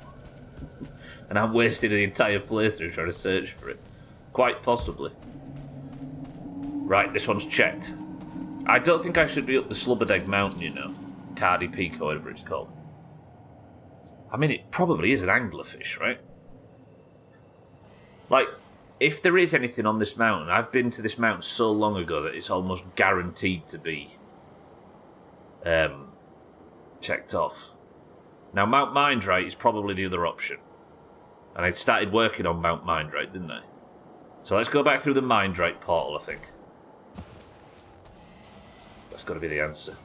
And I'm wasting the entire playthrough trying to search for it. Quite possibly. Right, this one's checked. I don't think I should be up the Slubberdeg Mountain, you know. Cardi Peak or whatever it's called. I mean, it probably is an anglerfish, right? Like, if there is anything on this mountain, I've been to this mountain so long ago that it's almost guaranteed to be checked off. Now, Mount Mindrite is probably the other option. And I started working on Mount Mindrite, didn't I? So let's go back through the Mindrite portal, I think. That's got to be the answer.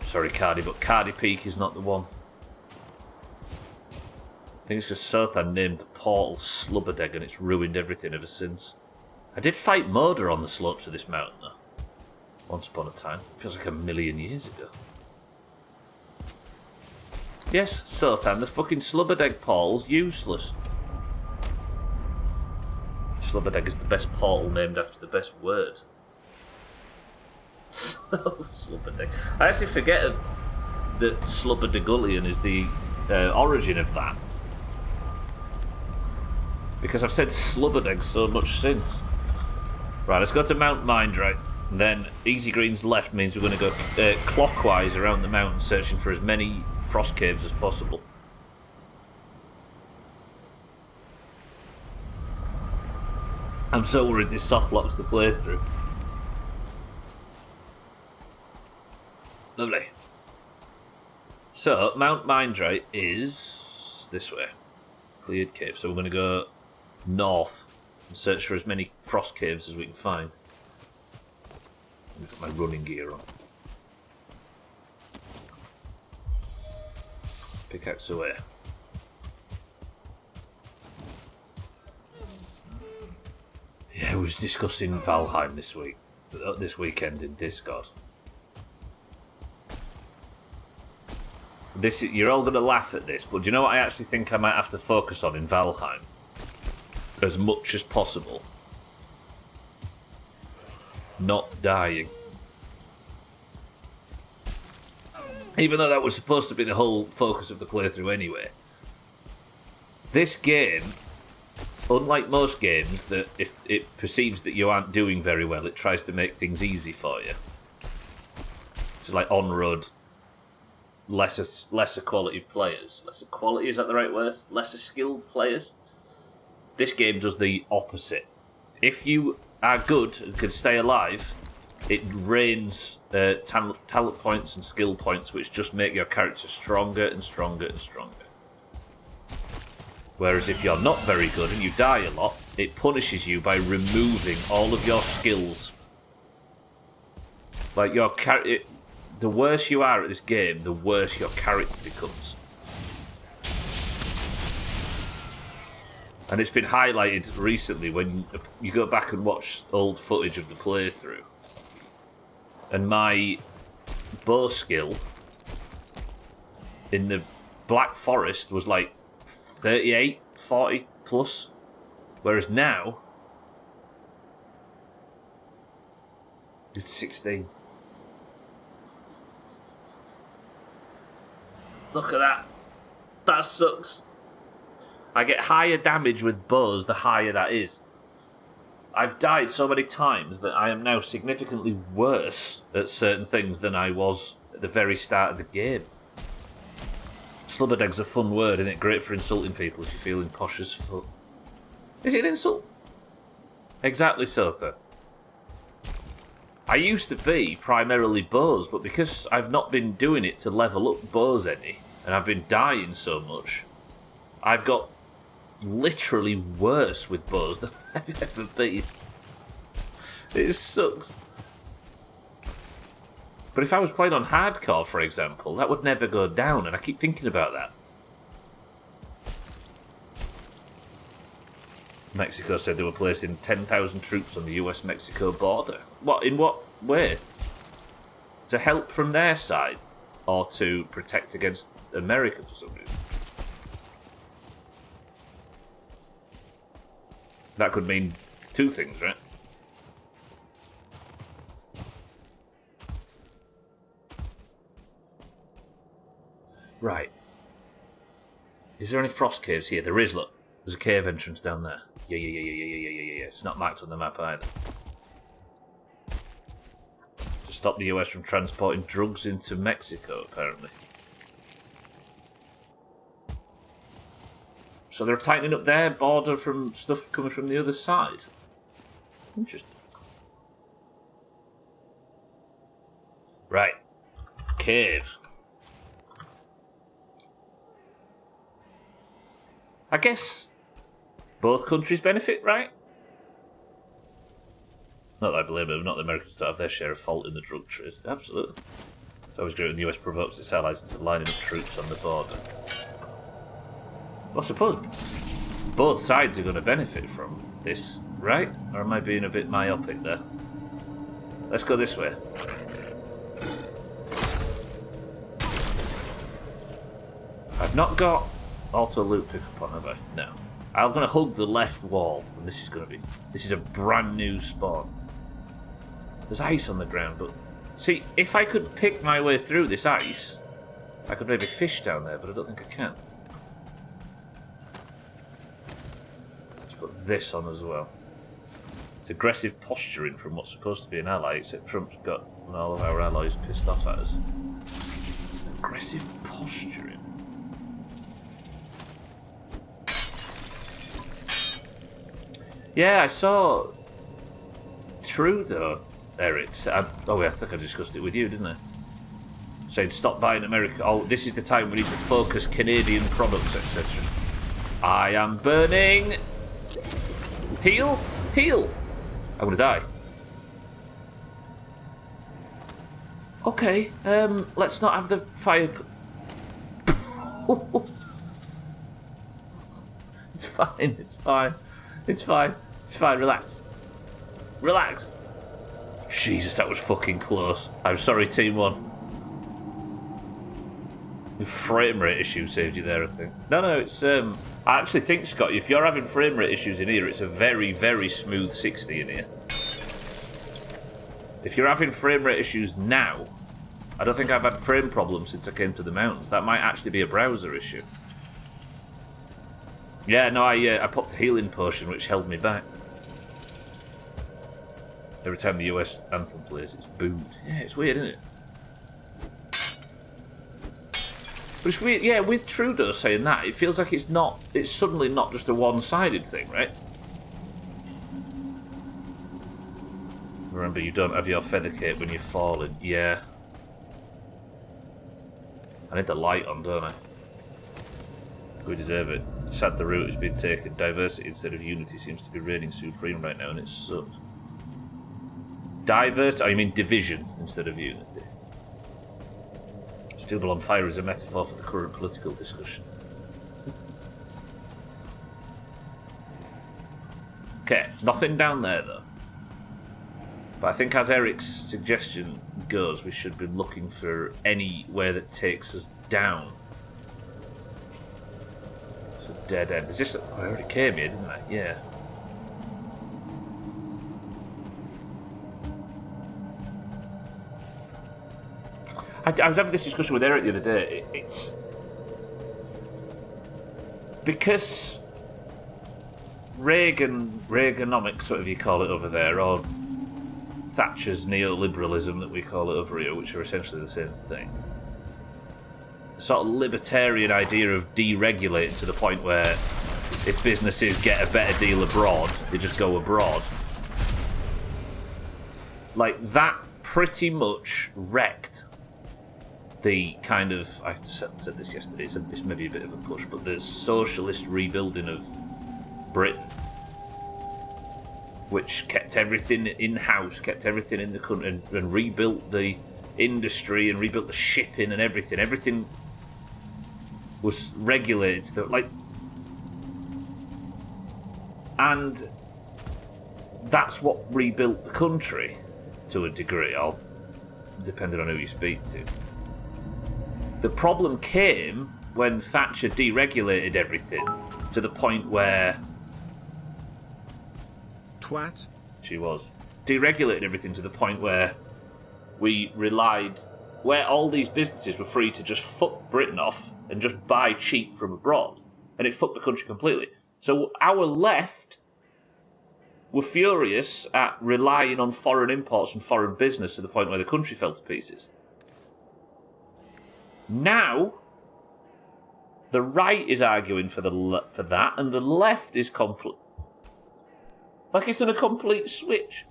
Sorry, Cardi, but Cardi Peak is not the one. I think it's because Sothan named the portal Slubberdeg and it's ruined everything ever since. I did fight Moda on the slopes of this mountain, though. Once upon a time. Feels like a million years ago. Yes, Sothan, the fucking Slubberdeg portal's useless. Slubberdeg is the best portal named after the best word. Slubberdeg. I actually forget that Slubberdegullion is the origin of that. Because I've said Slubberdeg so much since. Right, let's go to Mount Mindrite. Then Easy Green's left means we're going to go clockwise around the mountain, searching for as many frost caves as possible. I'm so worried this soft locks the playthrough. Lovely. So, Mount Mindrite is this way. Cleared cave. So we're going to go north and search for as many frost caves as we can find. I've got my running gear on. Pickaxe away. Yeah, I was discussing Valheim this weekend in Discord. You're all going to laugh at this, but do you know what I actually think I might have to focus on in Valheim? As much as possible. Not dying. Even though that was supposed to be the whole focus of the playthrough anyway. This game, unlike most games, that if it perceives that you aren't doing very well, it tries to make things easy for you. So like on-road, lesser quality players. Lesser quality, is that the right word? Lesser skilled players? This game does the opposite. If you are good and can stay alive, it rains talent points and skill points, which just make your character stronger and stronger and stronger. Whereas if you're not very good and you die a lot, it punishes you by removing all of your skills. Like your the worse you are at this game, the worse your character becomes. And it's been highlighted recently when you go back and watch old footage of the playthrough. And my bow skill in the Black Forest was like 38, 40 plus. Whereas now, it's 16. Look at that. That sucks. I get higher damage with bows the higher that is. I've died so many times that I am now significantly worse at certain things than I was at the very start of the game. Slubberdeg's a fun word, isn't it? Great for insulting people if you're feeling posh as fuck. Is it an insult? Exactly so, though. I used to be primarily bows, but because I've not been doing it to level up bows any, and I've been dying so much, I've got literally worse with bows than I've ever been. It sucks. But if I was playing on hardcore, for example, that would never go down, and I keep thinking about that. Mexico said they were placing 10,000 troops on the US-Mexico border. What? In what way? To help from their side? Or to protect against America for some reason? That could mean two things, right? Right. Is there any frost caves here? There is, look. There's a cave entrance down there. Yeah. It's not marked on the map either. To stop the US from transporting drugs into Mexico, apparently. So they're tightening up their border from stuff coming from the other side. Interesting. Right. Cave. I guess both countries benefit, right? Not that I blame them, not the Americans that have their share of fault in the drug trade. Absolutely. It's always great when the US provokes its allies into lining up troops on the border. Well, I suppose both sides are going to benefit from this, right? Or am I being a bit myopic there? Let's go this way. I've not got auto loot pickup on, have I? No. I'm going to hug the left wall, and this is a brand new spawn. There's ice on the ground, but see, if I could pick my way through this ice, I could maybe fish down there, but I don't think I can. Let's put this on as well. It's aggressive posturing from what's supposed to be an ally, except Trump's got all of our allies pissed off at us. Aggressive posturing. Yeah, I saw Trudeau, Eric. I think I discussed it with you, didn't I? Saying stop buying American. Oh, this is the time we need to focus Canadian products, etc. I am burning. Heal, heal. I'm gonna die. Okay, let's not have the fire. It's fine. It's fine. It's fine. It's fine. Relax. Relax. Jesus, that was fucking close. I'm sorry, Team 1. The frame rate issue saved you there, I think. No, it's... I actually think, Scott, if you're having frame rate issues in here, it's a very, very smooth 60 in here. If you're having frame rate issues now, I don't think I've had frame problems since I came to the mountains. That might actually be a browser issue. Yeah, no, I popped a healing potion, which held me back. Every time the US anthem plays, it's boomed. Yeah, it's weird, isn't it? But it's weird, yeah, with Trudeau saying that, it feels like it's suddenly not just a one-sided thing, right? Remember, you don't have your feather cape when you're falling. Yeah. I need the light on, don't I? We deserve it. Sad the route has been taken. Diversity instead of unity seems to be reigning supreme right now, and it sucks. Diversity? Oh, you mean division instead of unity. Steel on fire is a metaphor for the current political discussion. Okay, nothing down there though. But I think as Eric's suggestion goes, we should be looking for anywhere that takes us down. It's a dead end. Is this... I already came here, didn't I? Yeah. I was having this discussion with Eric the other day. It's... because Reaganomics, whatever you call it over there, or Thatcher's neoliberalism that we call it over here, which are essentially the same thing. The sort of libertarian idea of deregulating to the point where if businesses get a better deal abroad, they just go abroad. Like, that pretty much wrecked the kind of, I said this yesterday, it's maybe a bit of a push, but the socialist rebuilding of Britain, which kept everything in-house, kept everything in the country, and rebuilt the industry and rebuilt the shipping and everything. Everything was regulated. And that's what rebuilt the country to a degree, depending on who you speak to. The problem came when Thatcher deregulated everything to the point where... Twat. She was. Deregulated everything to the point where we relied... where all these businesses were free to just fuck Britain off and just buy cheap from abroad. And it fucked the country completely. So our left were furious at relying on foreign imports and foreign business to the point where the country fell to pieces. Now, The right is arguing for for that, and the left is complete. Like it's done a complete switch.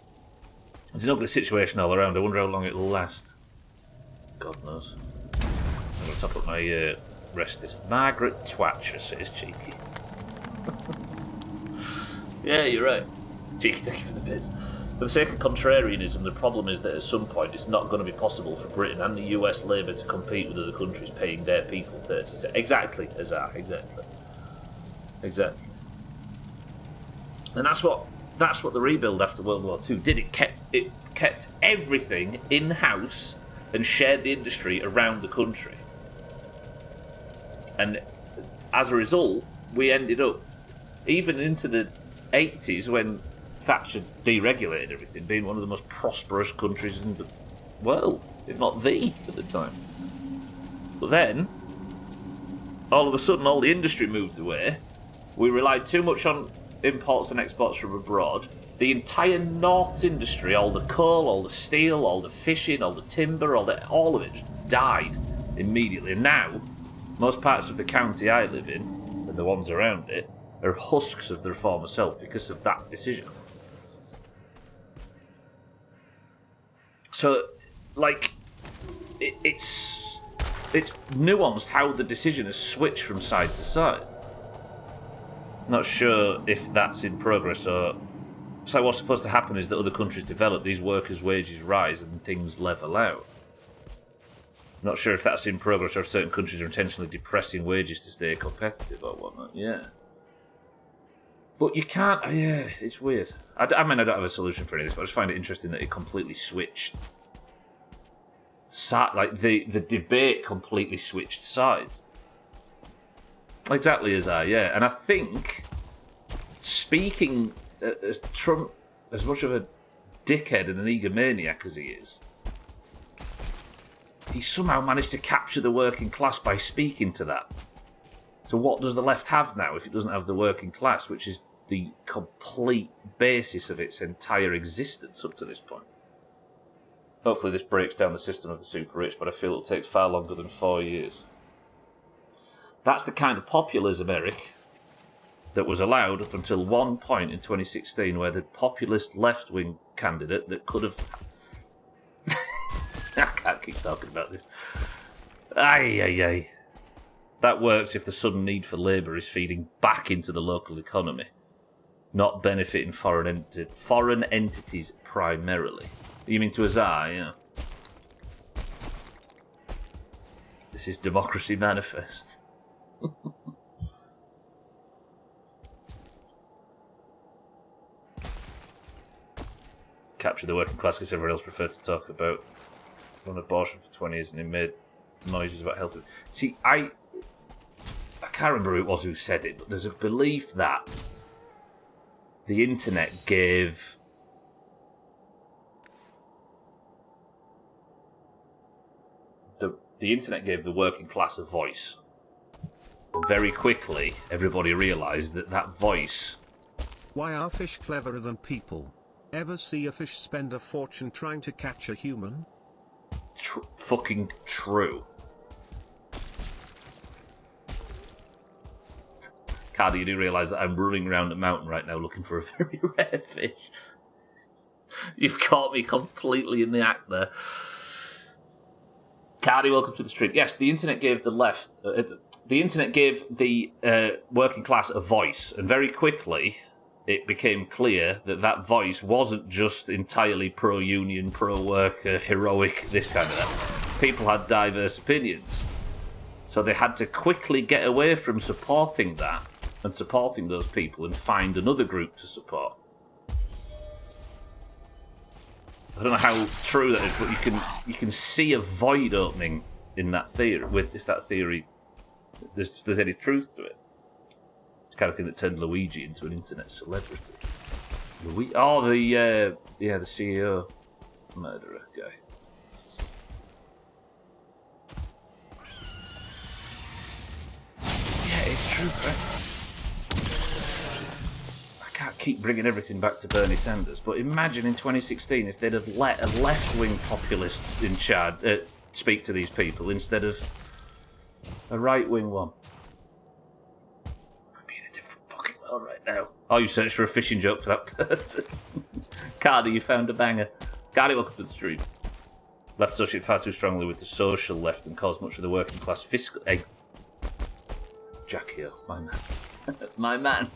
It's an ugly situation all around. I wonder how long it'll last. God knows. I'm going to top up my rested. Margaret Twatcher says cheeky. Yeah, you're right. Cheeky, thank you for the bits. For the sake of contrarianism, the problem is that at some point it's not going to be possible for Britain and the US Labour to compete with other countries paying their people 30 cents. Exactly, Azar, exactly. Exactly. And that's what the rebuild after World War II did. It kept everything in-house and shared the industry around the country. And as a result, we ended up, even into the 80s, when Thatcher deregulated everything, being one of the most prosperous countries in the world, if not the, at the time. But then, all of a sudden, all the industry moved away. We relied too much on imports and exports from abroad. The entire North's industry, all the coal, all the steel, all the fishing, all the timber, all of it just died immediately. And now, most parts of the county I live in, and the ones around it, are husks of their former self because of that decision. So, like, it's nuanced how the decision has switched from side to side. Not sure if that's in progress or... So what's supposed to happen is that other countries develop, these workers' wages rise and things level out. Not sure if that's in progress or if certain countries are intentionally depressing wages to stay competitive or whatnot, yeah. But you can't... Yeah, it's weird. I mean, I don't have a solution for any of this, but I just find it interesting that it completely switched. Like, the debate completely switched sides. Exactly as yeah. And I think, speaking as Trump, as much of a dickhead and an egomaniac as he is, he somehow managed to capture the working class by speaking to that. So what does the left have now if it doesn't have the working class, which is the complete basis of its entire existence up to this point? Hopefully this breaks down the system of the super rich, but I feel it'll take far longer than 4 years. That's the kind of populism, Eric, that was allowed up until one point in 2016 where the populist left-wing candidate that could have... I can't keep talking about this. Aye. That works if the sudden need for labour is feeding back into the local economy, not benefiting foreign entities primarily. You mean to Azar, yeah. This is Democracy Manifest. Capture the working class because everyone else preferred to talk about an abortion for 20 years and he made noises about helping. See, I can't remember who it was who said it, but there's a belief that the internet gave the internet gave the working class a voice. And very quickly, everybody realised that that voice... Why are fish cleverer than people? Ever see a fish spend a fortune trying to catch a human? Fucking true. Cardi, you do realise that I'm running around a mountain right now looking for a very rare fish. You've caught me completely in the act there. Cardi, welcome to the stream. Yes, the internet gave the left... the internet gave the working class a voice, and very quickly it became clear that that voice wasn't just entirely pro-union, pro-worker, heroic, this kind of that. People had diverse opinions. So they had to quickly get away from supporting that and supporting those people and find another group to support. I don't know how true that is, but you can see a void opening in that theory, if that theory, if there's any truth to it. It's the kind of thing that turned Luigi into an internet celebrity. The CEO murderer guy. Yeah, it's true, right? I can't keep bringing everything back to Bernie Sanders, but imagine in 2016 if they'd have let a left-wing populist in charge speak to these people instead of a right-wing one. on right now. Oh, you searched for a fishing joke for that purpose. Cardi, you found a banger. Cardi, welcome to the stream. Left associate far too strongly with the social left and caused much of the working class fiscal... Hey. Jackie, my man. My man.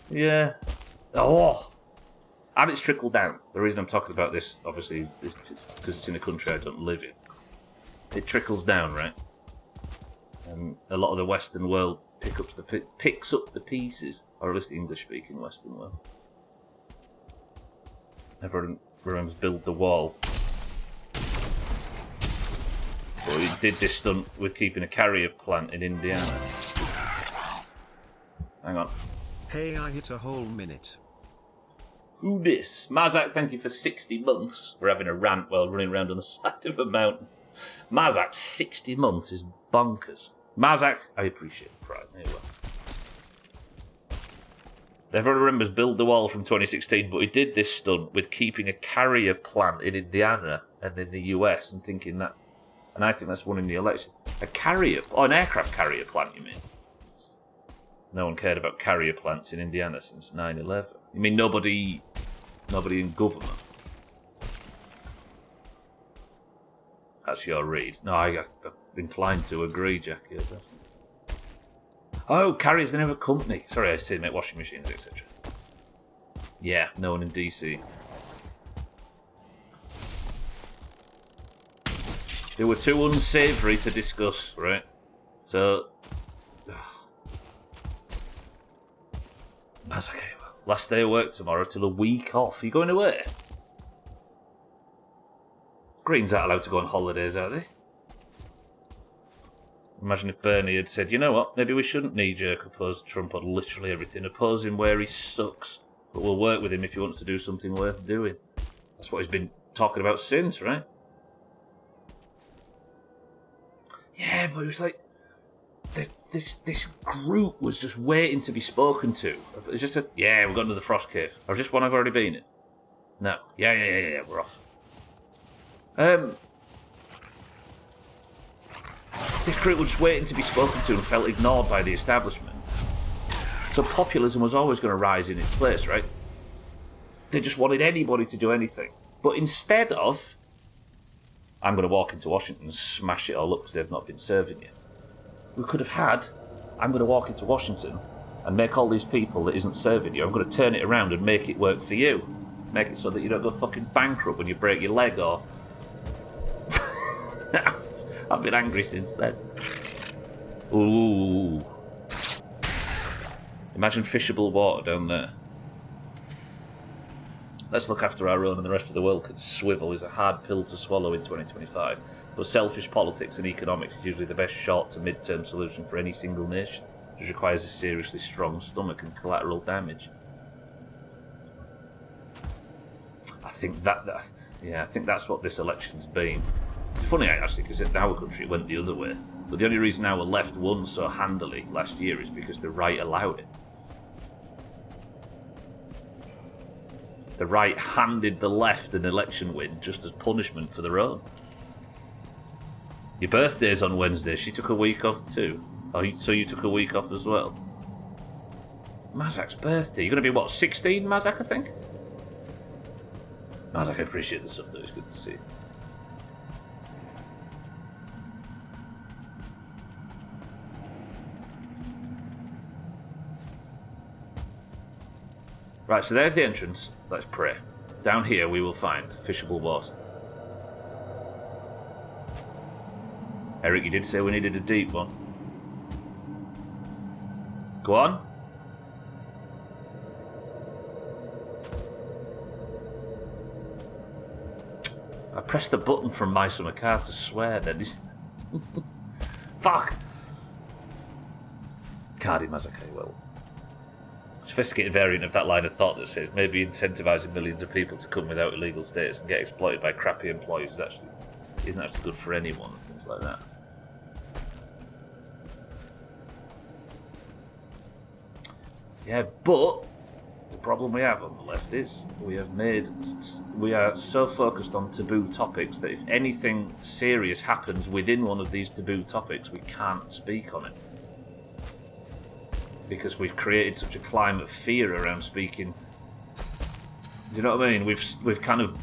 Yeah. Oh. And it's trickled down. The reason I'm talking about this, obviously, is because it's in a country I don't live in. It trickles down, right? And a lot of the Western world picks up the pieces, or at least the English-speaking Western world. Everyone remembers Build the Wall. But he did this stunt with keeping a carrier plant in Indiana. Hang on. Hey, I hit a whole minute. Who this? Mazak, thank you for 60 months. We're having a rant while running around on the side of a mountain. Mazak, 60 months is bonkers. Mazak, I appreciate the pride. There you go. Everyone remembers Build the Wall from 2016, but he did this stunt with keeping a carrier plant in Indiana and in the US and thinking that, and I think that's won in the election. A carrier, an aircraft carrier plant, you mean? No one cared about carrier plants in Indiana since 9/11. You mean nobody in government? That's your read. No, I'm inclined to agree, Jackie. Oh, carriers, they never company. Sorry, I said make washing machines, etc. Yeah, no one in DC. They were too unsavoury to discuss, right? So... That's okay. Last day of work tomorrow till a week off. Are you going away? Greens aren't allowed to go on holidays, are they? Imagine if Bernie had said, you know what, maybe we shouldn't knee-jerk oppose Trump on literally everything. Oppose him where he sucks. But we'll work with him if he wants to do something worth doing. That's what he's been talking about since, right? Yeah, but it was like... This group was just waiting to be spoken to. It's just yeah, we've got another frost cave. Or just one I've already been in. No. Yeah, we're off. This group was just waiting to be spoken to and felt ignored by the establishment. So populism was always going to rise in its place, right? They just wanted anybody to do anything. But instead of, I'm going to walk into Washington and smash it all up because they've not been serving you. We could have had, I'm going to walk into Washington and make all these people that isn't serving you, I'm going to turn it around and make it work for you. Make it so that you don't go fucking bankrupt when you break your leg or... I've been angry since then. Ooh. Imagine fishable water down there. Let's look after our own and the rest of the world can swivel is a hard pill to swallow in 2025. But selfish politics and economics is usually the best short to mid-term solution for any single nation, which requires a seriously strong stomach and collateral damage. I think that's what this election's been. It's funny actually, because in our country it went the other way. But the only reason our left won so handily last year is because the right allowed it. The right handed the left an election win just as punishment for their own. Your birthday's on Wednesday. She took a week off too. Oh, so you took a week off as well? Mazak's birthday. You're going to be, what, 16, Mazak, I think? Mazak, I appreciate the sub, though. It's good to see. Right, so there's the entrance. Let's pray. Down here we will find fishable water. Eric, you did say we needed a deep one. Go on. I pressed the button from My Summer Car to swear then. Fuck! Cardi Mazake, well. Sophisticated variant of that line of thought that says maybe incentivising millions of people to come without illegal status and get exploited by crappy employees isn't actually good for anyone and things like that. Yeah, but the problem we have on the left is we are so focused on taboo topics that if anything serious happens within one of these taboo topics, we can't speak on it. because we've created such a climate of fear around speaking. Do you know what I mean? We've kind of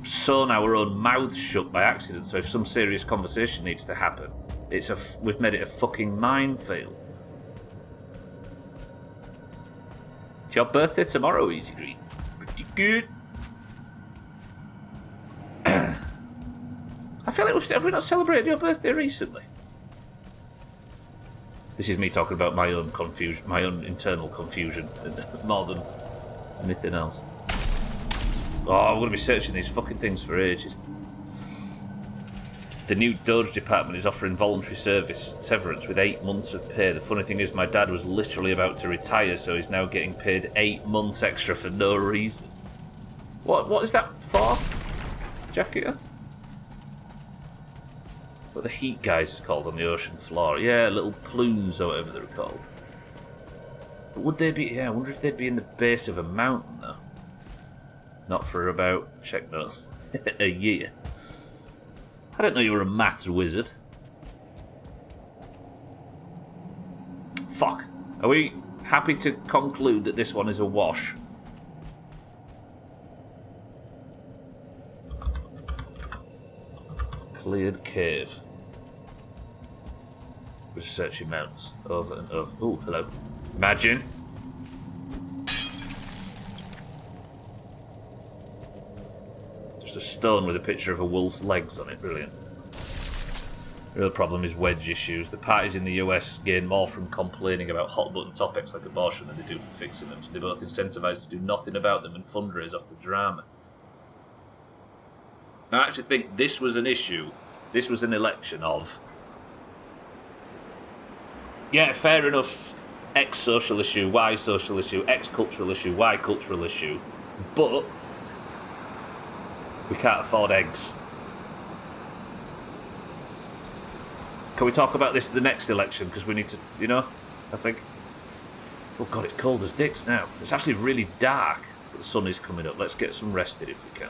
sewn our own mouths shut by accident. So if some serious conversation needs to happen, we've made it a fucking minefield. It's your birthday tomorrow, Easy Green. Pretty good. I feel like have we not celebrated your birthday recently? This is me talking about my own confusion, my own internal confusion, more than anything else. Oh, I'm going to be searching these fucking things for ages. The new Doge department is offering voluntary service severance with 8 months of pay. The funny thing is, my dad was literally about to retire, so he's now getting paid 8 months extra for no reason. What is that for? Jacket? What the heat guys is called on the ocean floor. Yeah, little plumes or whatever they're called. But would they be... Yeah, I wonder if they'd be in the base of a mountain, though. Not for about... Check notes. A year. I didn't know you were a maths wizard. Fuck. Are we happy to conclude that this one is a wash? Cleared cave. We're just searching mountains over and over. Oh, hello. Imagine. Just a stone with a picture of a wolf's legs on it. Brilliant. The real problem is wedge issues. The parties in the US gain more from complaining about hot button topics like abortion than they do for fixing them, so they're both incentivised to do nothing about them and fundraise off the drama. I actually think this was an issue. This was an election of... Yeah, fair enough. X social issue, Y social issue, X cultural issue, Y cultural issue. But we can't afford eggs. Can we talk about this at the next election? Because we need to, you know, I think... Oh God, it's cold as dicks now. It's actually really dark, but the sun is coming up. Let's get some rested if we can.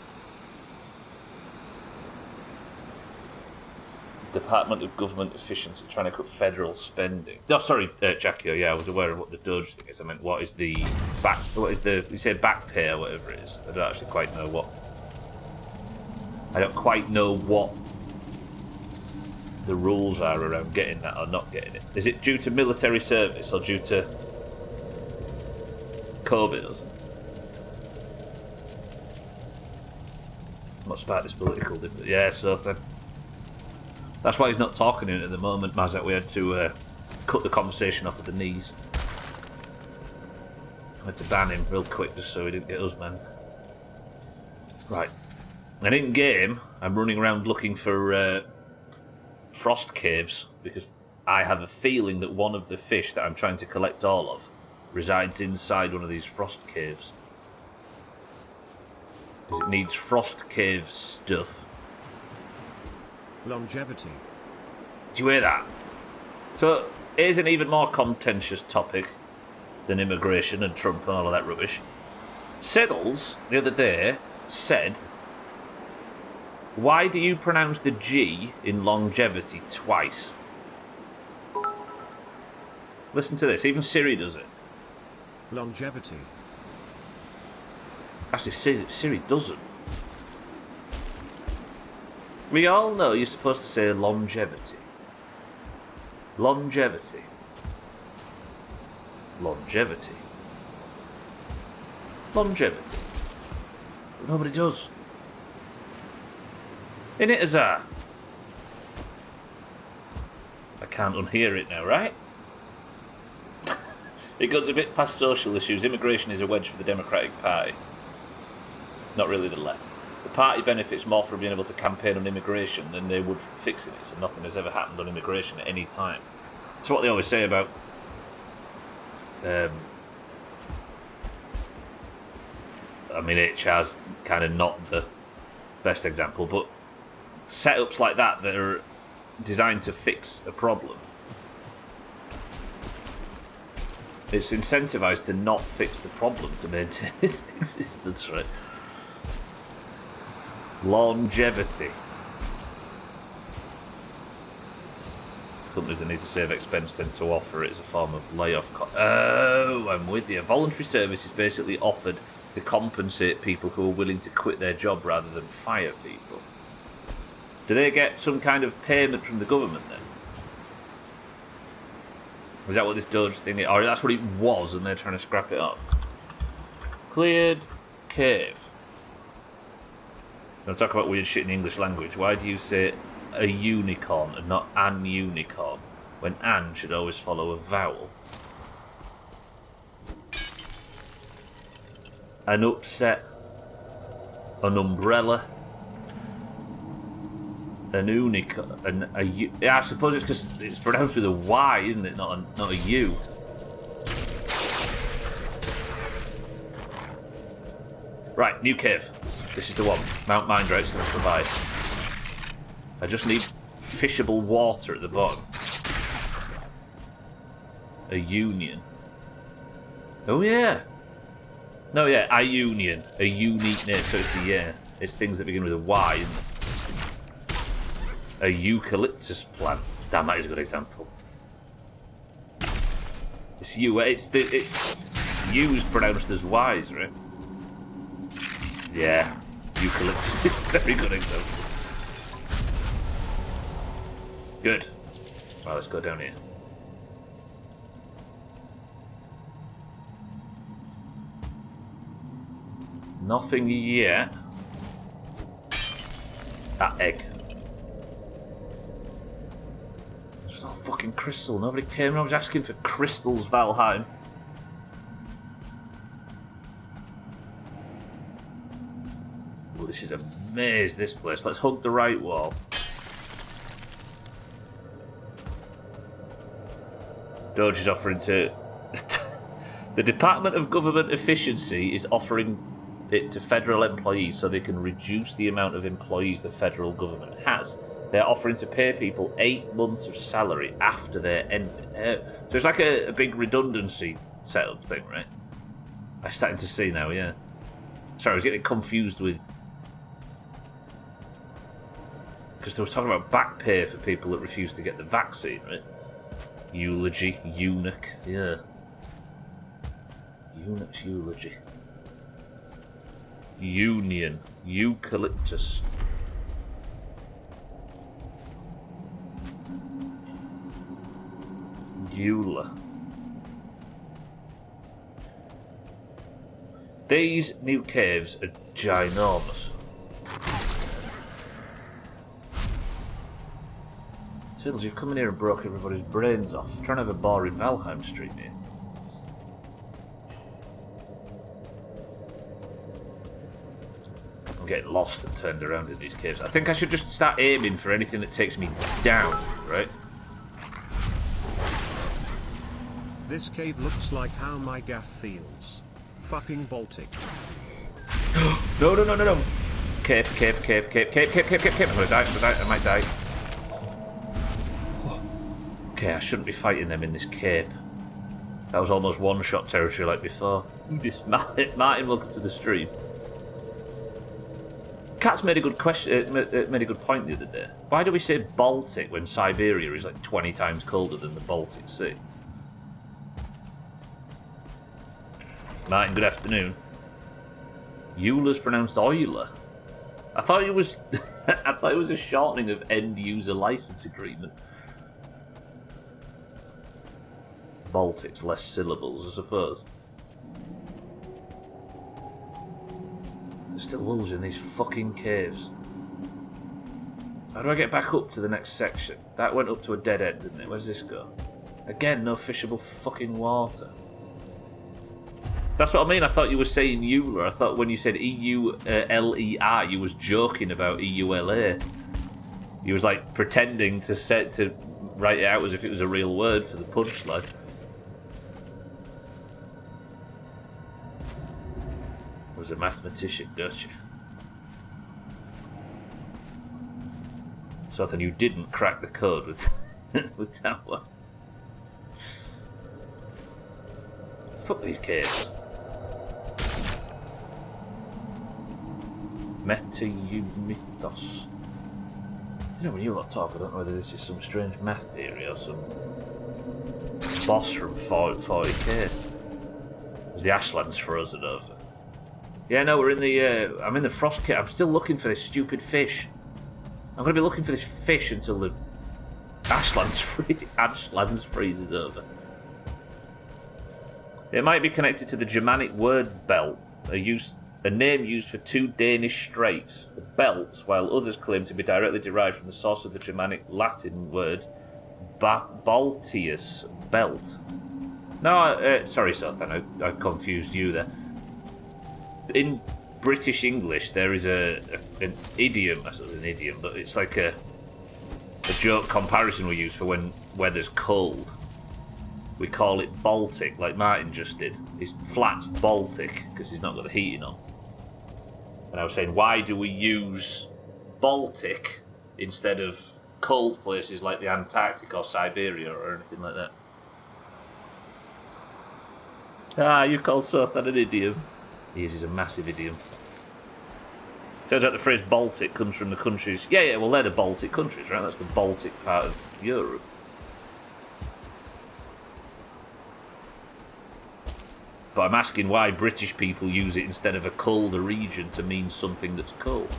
Department of Government Efficiency trying to cut federal spending. No, sorry, Jackie. Yeah, I was aware of what the Doge thing is. I meant, what is the back? What is the? You say back pay or whatever it is. I don't actually quite know what. I don't quite know what the rules are around getting that or not getting it. Is it due to military service or due to COVID or something? What sparked this political debate? Yeah, so then. That's why he's not talking in it at the moment, Mazak. We had to cut the conversation off at the knees. I had to ban him real quick just so he didn't get us, man. Right. And in game, I'm running around looking for frost caves because I have a feeling that one of the fish that I'm trying to collect all of resides inside one of these frost caves. Because it needs frost cave stuff. Longevity. Do you hear that? So, here's an even more contentious topic than immigration and Trump and all of that rubbish. Siddles, the other day, said, why do you pronounce the G in longevity twice? Listen to this, even Siri does it. Longevity. Actually, Siri doesn't. We all know you're supposed to say longevity. Longevity. Longevity. Longevity. But nobody does. In it, Azar. I can't unhear it now, right? It goes a bit past social issues. Immigration is a wedge for the Democratic Party. Not really the left. The party benefits more from being able to campaign on immigration than they would fixing it, so nothing has ever happened on immigration at any time. That's what they always say about I mean, HR's kind of not the best example, but setups like that are designed to fix a problem. It's incentivized to not fix the problem to maintain its existence, right? Longevity. companies that need to save expense tend to offer it as a form of layoff. Oh, I'm with you. Voluntary service is basically offered to compensate people who are willing to quit their job rather than fire people. Do they get some kind of payment from the government then? Is that what this Doge thing is? Or that's what it was and they're trying to scrap it off? Cleared cave. Now talk about weird shit in the English language. Why do you say a unicorn and not an unicorn when an should always follow a vowel? An upset. An umbrella. An unicorn. Yeah, I suppose it's because it's pronounced with a Y, isn't it? Not a U. Right, new cave. This is the one. Mount Mindrate's going to provide. I just need fishable water at the bottom. A union. Oh yeah. No, yeah, a union. A unique name. So it's the yeah. It's things that begin with a Y, isn't it? A eucalyptus plant. Damn, that is a good example. It's U. It's U's pronounced as Y's, right? Yeah, eucalyptus is a very good example. Good. Well, let's go down here. Nothing yet. That egg. It's all fucking crystal. Nobody came. I was asking for crystals, Valheim. Oh, this is a maze, this place. Let's hug the right wall. Doge is offering to... The Department of Government Efficiency is offering it to federal employees so they can reduce the amount of employees the federal government has. They're offering to pay people 8 months of salary after their end. So it's like a big redundancy setup thing, right? I'm starting to see now, yeah. Sorry, I was getting confused with... Because they was talking about back pay for people that refuse to get the vaccine, right? Eulogy, eunuch, yeah. Eunuch's eulogy. Union, eucalyptus. Eula. These new caves are ginormous. Tiddles, you've come in here and broke everybody's brains off. I'm trying to have a boring Valheim stream here. I'm getting lost and turned around in these caves. I think I should just start aiming for anything that takes me down, right? This cave looks like how my gaff feels. Fucking Baltic. No. Cape. I'm gonna die, I might die. Okay, I shouldn't be fighting them in this cape. That was almost one-shot territory like before. This Martin, welcome to the stream. Cat's made a good question. Made a good point the other day. Why do we say Baltic when Siberia is like 20 times colder than the Baltic Sea? Martin, good afternoon. Eula's pronounced Euler. I thought it was. I thought it was a shortening of end-user license agreement. Baltic's less syllables, I suppose. There's still wolves in these fucking caves. How do I get back up to the next section? That went up to a dead end, didn't it? Where's this go? Again, no fishable fucking water. That's what I mean. I thought you were saying Euler. I thought when you said E-U-L-E-R, you was joking about E-U-L-A. You was like pretending to write it out as if it was a real word for the punchline. Was a mathematician, don't you? So then you didn't crack the code with with that one. Fuck these caves. Meta-mythos. You know, when you lot talk, I don't know whether this is some strange math theory or some boss from 40k. There's the Ashlands for us and over. Yeah, no, we're in the. I'm in the frost kit. I'm still looking for this stupid fish. I'm going to be looking for this fish until the Ashlands freezes over. It might be connected to the Germanic word belt, a name used for two Danish straits, the belts, while others claim to be directly derived from the source of the Germanic Latin word Baltius, belt. No, sorry, Sothan, I confused you there. In British English, there is an idiom, I suppose an idiom, but it's like a joke comparison we use for when weather's cold. We call it Baltic, like Martin just did. His flat's Baltic, because he's not got the heating on. And I was saying, why do we use Baltic instead of cold places like the Antarctic or Siberia or anything like that? Ah, you called Sothan an idiom. He is a massive idiom. Turns out the phrase Baltic comes from the countries... Yeah, well, they're the Baltic countries, right? That's the Baltic part of Europe. But I'm asking why British people use it instead of a colder region to mean something that's cold.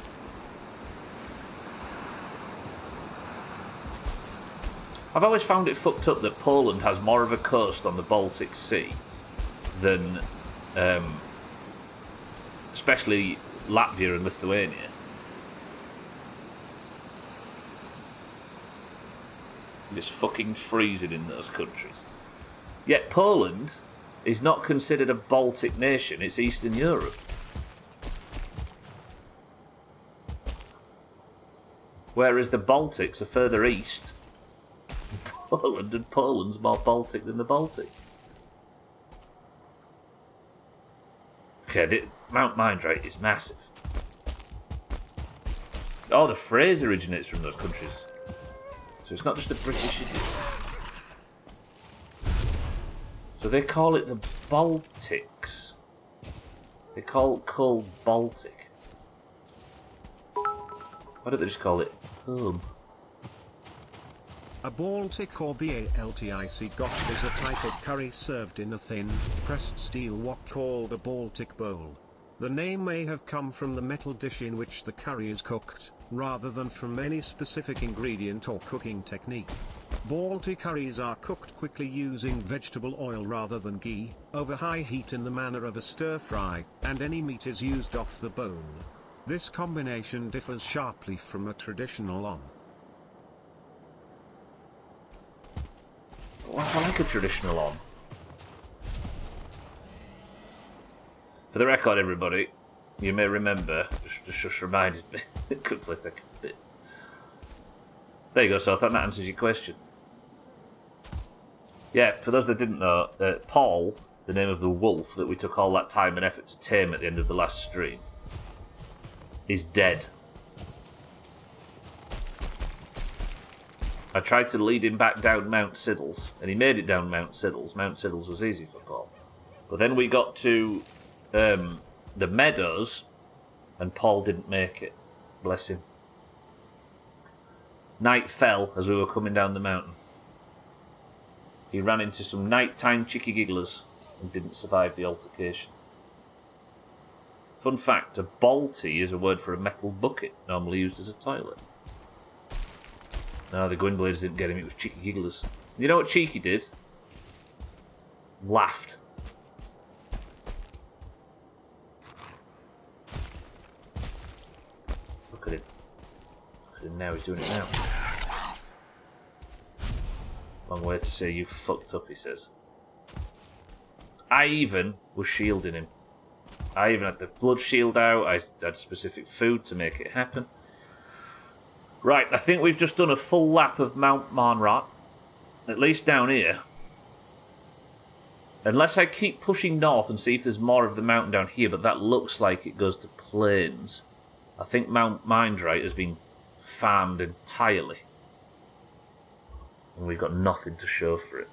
I've always found it fucked up that Poland has more of a coast on the Baltic Sea than... especially Latvia and Lithuania. It's fucking freezing in those countries. Yet Poland is not considered a Baltic nation, it's Eastern Europe. Whereas the Baltics are further east than Poland, and Poland's more Baltic than the Baltic. Okay, Mount Mindrate is massive. Oh, the phrase originates from those countries. So it's not just a British idiom. So they call it the Baltics. They call cold Baltic. Why don't they just call it home? A Baltic or Baltic gosh is a type of curry served in a thin, pressed steel wok called a Baltic bowl. The name may have come from the metal dish in which the curry is cooked, rather than from any specific ingredient or cooking technique. Baltic curries are cooked quickly using vegetable oil rather than ghee, over high heat in the manner of a stir-fry, and any meat is used off the bone. This combination differs sharply from a traditional on. What's I like a traditional on? For the record, everybody, you may remember, just reminded me, it could play thick bits. There you go, so I thought that answers your question. Yeah, for those that didn't know, Paul, the name of the wolf that we took all that time and effort to tame at the end of the last stream, is dead. I tried to lead him back down Mount Siddles, and he made it down Mount Siddles. Mount Siddles was easy for Paul. But then we got to the meadows, and Paul didn't make it. Bless him. Night fell as we were coming down the mountain. He ran into some nighttime chicky gigglers and didn't survive the altercation. Fun fact, a balty is a word for a metal bucket, normally used as a toilet. No, the Gwynblades didn't get him, it was cheeky gigglers. You know what Cheeky did? Laughed. Look at him. Look at him now, he's doing it now. Long way to say you fucked up, he says. I even was shielding him. I even had the blood shield out, I had specific food to make it happen. Right, I think we've just done a full lap of Mount Monrot, at least down here. Unless I keep pushing north and see if there's more of the mountain down here, but that looks like it goes to plains. I think Mount Mindrate has been farmed entirely. And we've got nothing to show for it.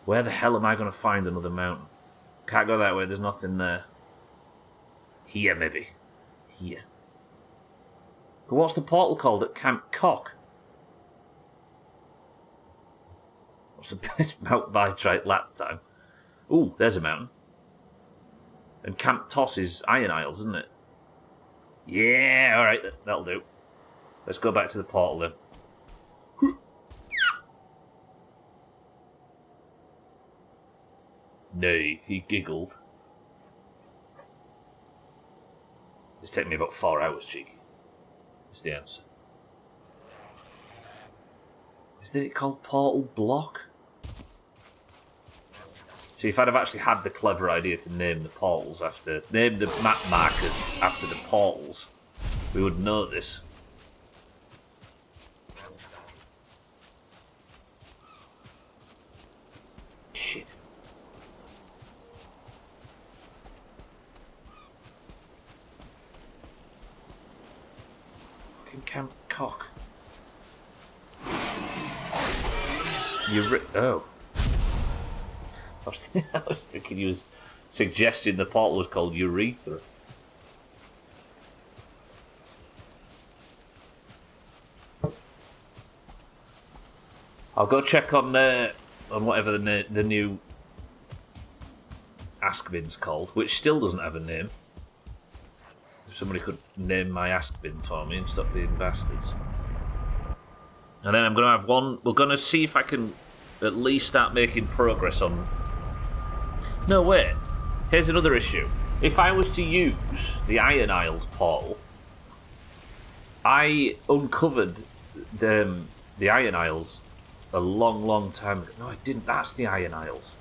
Where the hell am I going to find another mountain? Can't go that way, there's nothing there. Here, maybe. Here. But what's the portal called at Camp Cock? What's the best Mount Nitrite lap time? Ooh, there's a mountain. And Camp Toss is Iron Isles, isn't it? Yeah, alright, that'll do. Let's go back to the portal then. Nay, he giggled. It's taken me about 4 hours, cheeky. Is the answer. Is it called Portal Block? See, if I'd have actually had the clever idea to name the portals after... Name the map markers after the portals, we would know this. Shit. Fucking Camp Cock. Oh. I was thinking he was suggesting the portal was called Urethra. I'll go check on whatever the new Askvin's called, which still doesn't have a name. If somebody could name my Askvin for me and stop being bastards. And then I'm going to have one... We're going to see if I can at least start making progress on... No, wait. Here's another issue. If I was to use the Iron Isles portal, I uncovered the Iron Isles a long time ago. No, I didn't. That's the Iron Isles.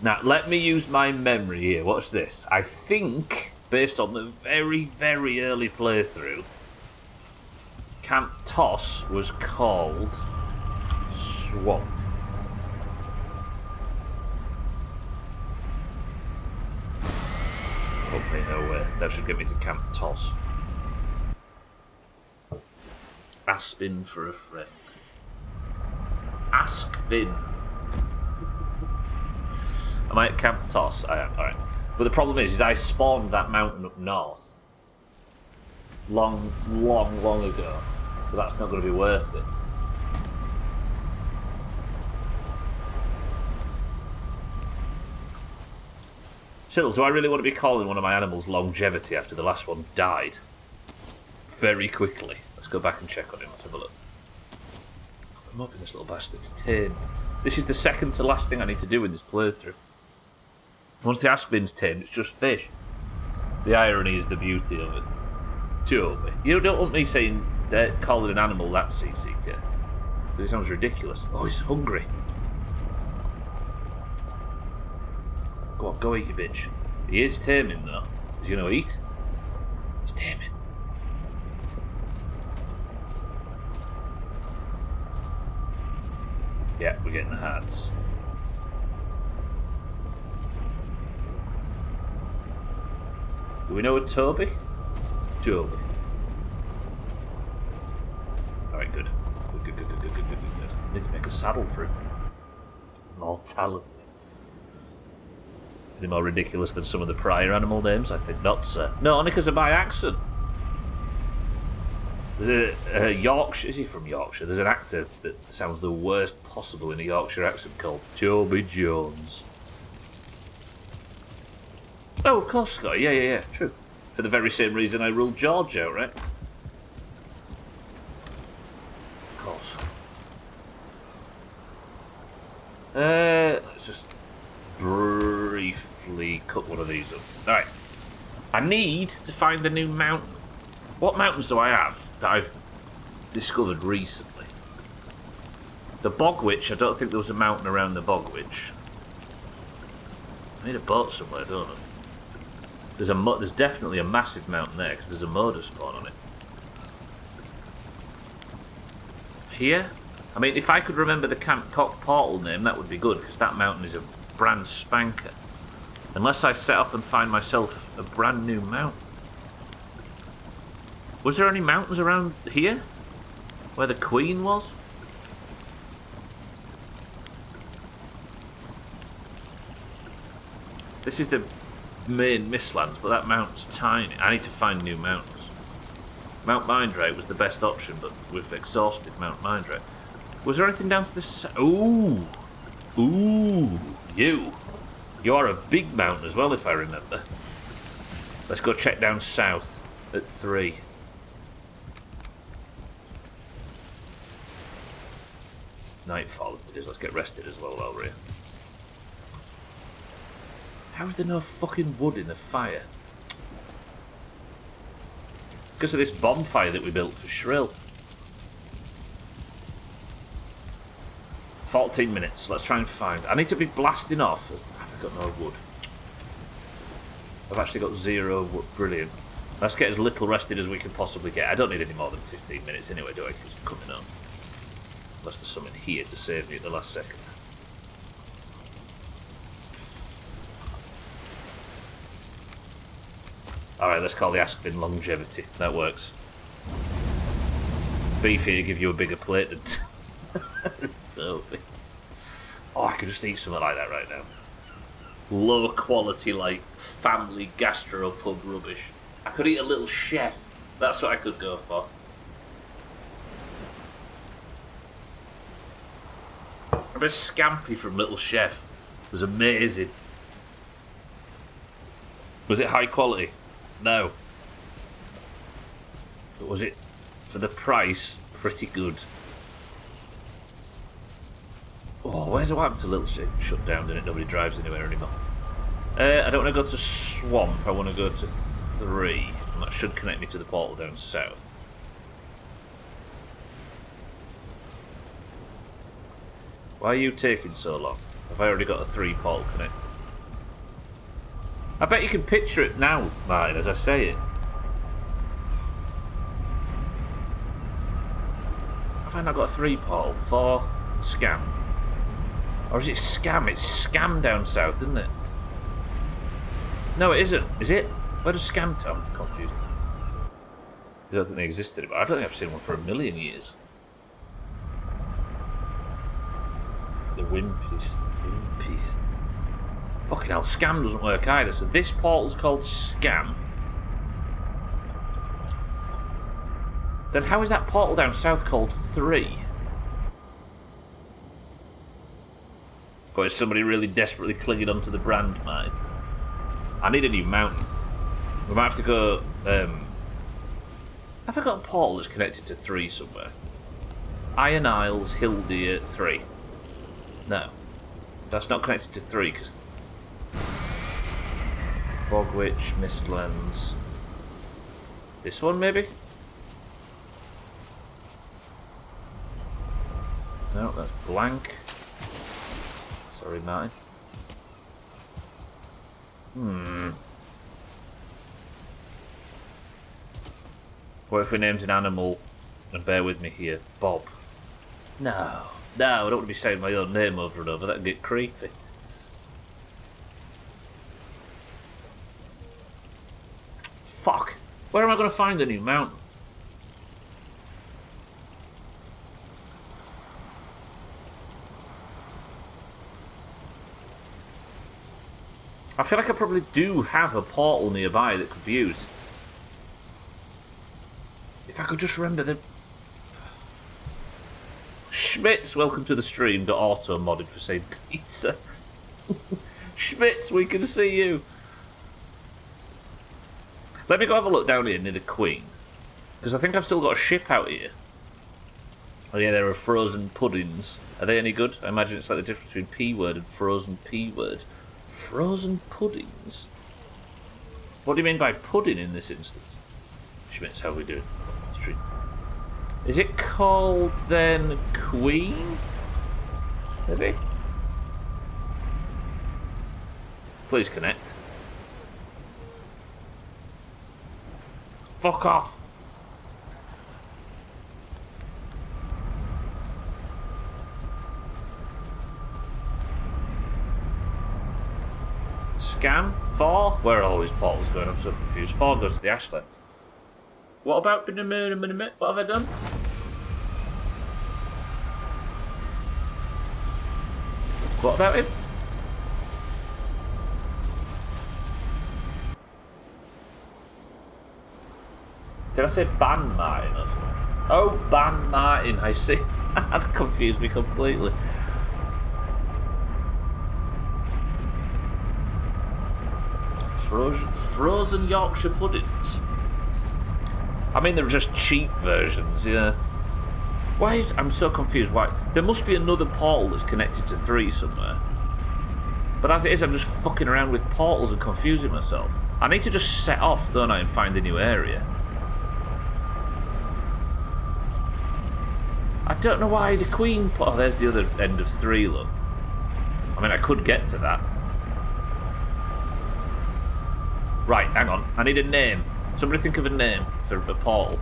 Now, let me use my memory here. Watch this. I think... Based on the very, very early playthrough, Camp Toss was called Swamp. Fuck me, no way. That should get me to Camp Toss. Aspin for a friend. Askvin. Am I at Camp Toss? I am, alright. But the problem is I spawned that mountain up north long ago, so that's not going to be worth it. Sills, do I really want to be calling one of my animals Longevity after the last one died? Very quickly. Let's go back and check on him. Let's have a look. I'm up in this little bastard. It's tame. This is the second to last thing I need to do in this playthrough. Once the Aspin's tamed, it's just fish. The irony is the beauty of it. Toby. You don't want me saying calling an animal that, Seeker. It sounds ridiculous. Oh, he's hungry. Go on, go eat, you bitch. He is taming, though. Is he going to eat? He's taming. Yeah, we're getting the hearts. Do we know a Toby? Toby. Alright, good. Good. Need to make a saddle for him. Mortality. Any more ridiculous than some of the prior animal names? I think not, sir. No, only because they're by accent. There's a Yorkshire... Is he from Yorkshire? There's an actor that sounds the worst possible in a Yorkshire accent called Toby Jones. Oh, of course, Scott. Yeah, true. For the very same reason I ruled George out, right? Of course. Let's just briefly cut one of these up. Alright. I need to find the new mountain. What mountains do I have that I've discovered recently? The Bogwitch, I don't think there was a mountain around the Bogwitch. I need a boat somewhere, don't I? There's definitely a massive mountain there because there's a motor spawn on it. Here? I mean, if I could remember the Camp Cock portal name, that would be good because that mountain is a brand spanker. Unless I set off and find myself a brand new mountain. Was there any mountains around here? Where the Queen was? This is the main Mistlands, but that mountain's tiny. I need to find new mountains. Mount Mindrake was the best option, but we've exhausted Mount Mindrake. Was there anything down to the Ooh! Ooh! You are a big mountain as well, if I remember. Let's go check down south at 3. It's nightfall. It is. Let's get rested as well while we're here. How is there no fucking wood in the fire? It's because of this bonfire that we built for Shrill. 14 minutes. Let's try and find... I need to be blasting off. Have I got no wood? I've actually got 0 wood. Brilliant. Let's get as little rested as we can possibly get. I don't need any more than 15 minutes anyway, do I? Because I'm coming up. Unless there's something here to save me at the last second. Alright, let's call the Aspin longevity. That works. Beef here to give you a bigger plate than... Oh, I could just eat something like that right now. Low quality, like, family gastropub rubbish. I could eat a little chef. That's what I could go for. I bet Scampi from Little Chef was amazing. Was it high quality? No. But was it, for the price, pretty good? Oh, where's what happened to Little Ship? Shut down, didn't it? Nobody drives anywhere anymore. I don't want to go to Swamp. I want to go to 3. And that should connect me to the portal down south. Why are you taking so long? Have I already got a 3 portal connected? I bet you can picture it now, Martin, as I say it. Have I not got a 3 portal? 4 Scam. Or is it Scam? It's Scam down south, isn't it? No, it isn't. Is it? Where does Scam tell? I'm confused. I don't think they exist anymore. I don't think I've seen one for a million years. The Wimpies. Wimpies. Fucking hell, Scam doesn't work either. So this portal's called Scam. Then how is that portal down south called 3? Or is somebody really desperately clinging onto the brand, mate? I need a new mountain. We might have to go... have I got a portal that's connected to 3 somewhere? Iron Isles, Hildeer, 3. No. That's not connected to 3, because... Bogwitch, Mistlands... This one, maybe? No, that's blank. Sorry, Martin. What if we named an animal, and bear with me here, Bob? No, I don't want to be saying my own name over and over, that'd get creepy. Fuck! Where am I going to find a new mountain? I feel like I probably do have a portal nearby that could be used. If I could just remember the... Schmitz, welcome to the stream. Got auto modded for saying pizza. Schmitz, we can see you. Let me go have a look down here near the Queen. Because I think I've still got a ship out here. Oh yeah, there are frozen puddings. Are they any good? I imagine it's like the difference between P-word and frozen P-word. Frozen puddings? What do you mean by pudding in this instance? Schmitz, how are we doing? Is it called then Queen? Maybe? Please connect. Fuck off. Scam? 4? Where are all these portals going? I'm so confused. 4 goes to the Ashlands. What about... What have I done? What about him? Did I say Ban Martin or something? Oh, Ban Martin, I see. That confused me completely. Frozen Yorkshire puddings. I mean, they're just cheap versions, yeah. Why? I'm so confused. Why? There must be another portal that's connected to 3 somewhere. But as it is, I'm just fucking around with portals and confusing myself. I need to just set off, don't I, and find a new area. I don't know why the Queen... Oh, there's the other end of 3, look. I mean, I could get to that. Right, hang on. I need a name. Somebody think of a name for a portal.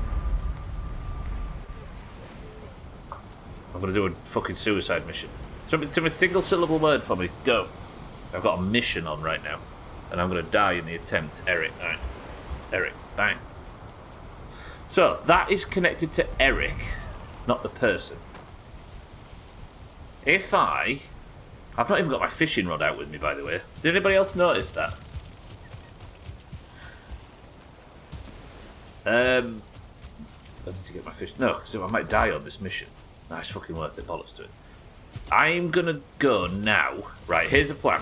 I'm going to do a fucking suicide mission. Somebody single syllable word for me. Go. I've got a mission on right now. And I'm going to die in the attempt. Eric. Alright. Eric. Bang. So, that is connected to Eric. Not the person. If I've not even got my fishing rod out with me, by the way. Did anybody else notice that? I need to get my fish. No, because I might die on this mission. Nice, fucking worth it. Bollocks to it. I'm gonna go now. Right, here's the plan.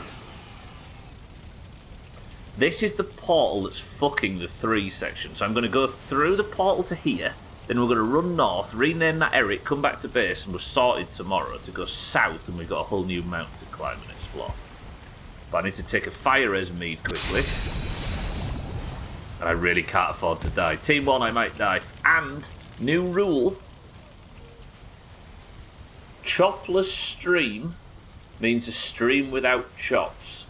This is the portal that's fucking the 3 section. So I'm gonna go through the portal to here. Then we're gonna run north, rename that Eric, come back to base, and we're sorted tomorrow to go south, and we've got a whole new mountain to climb and explore. But I need to take a fire res mead quickly. And I really can't afford to die. Team 1, I might die. And, new rule. Chopless stream means a stream without chops.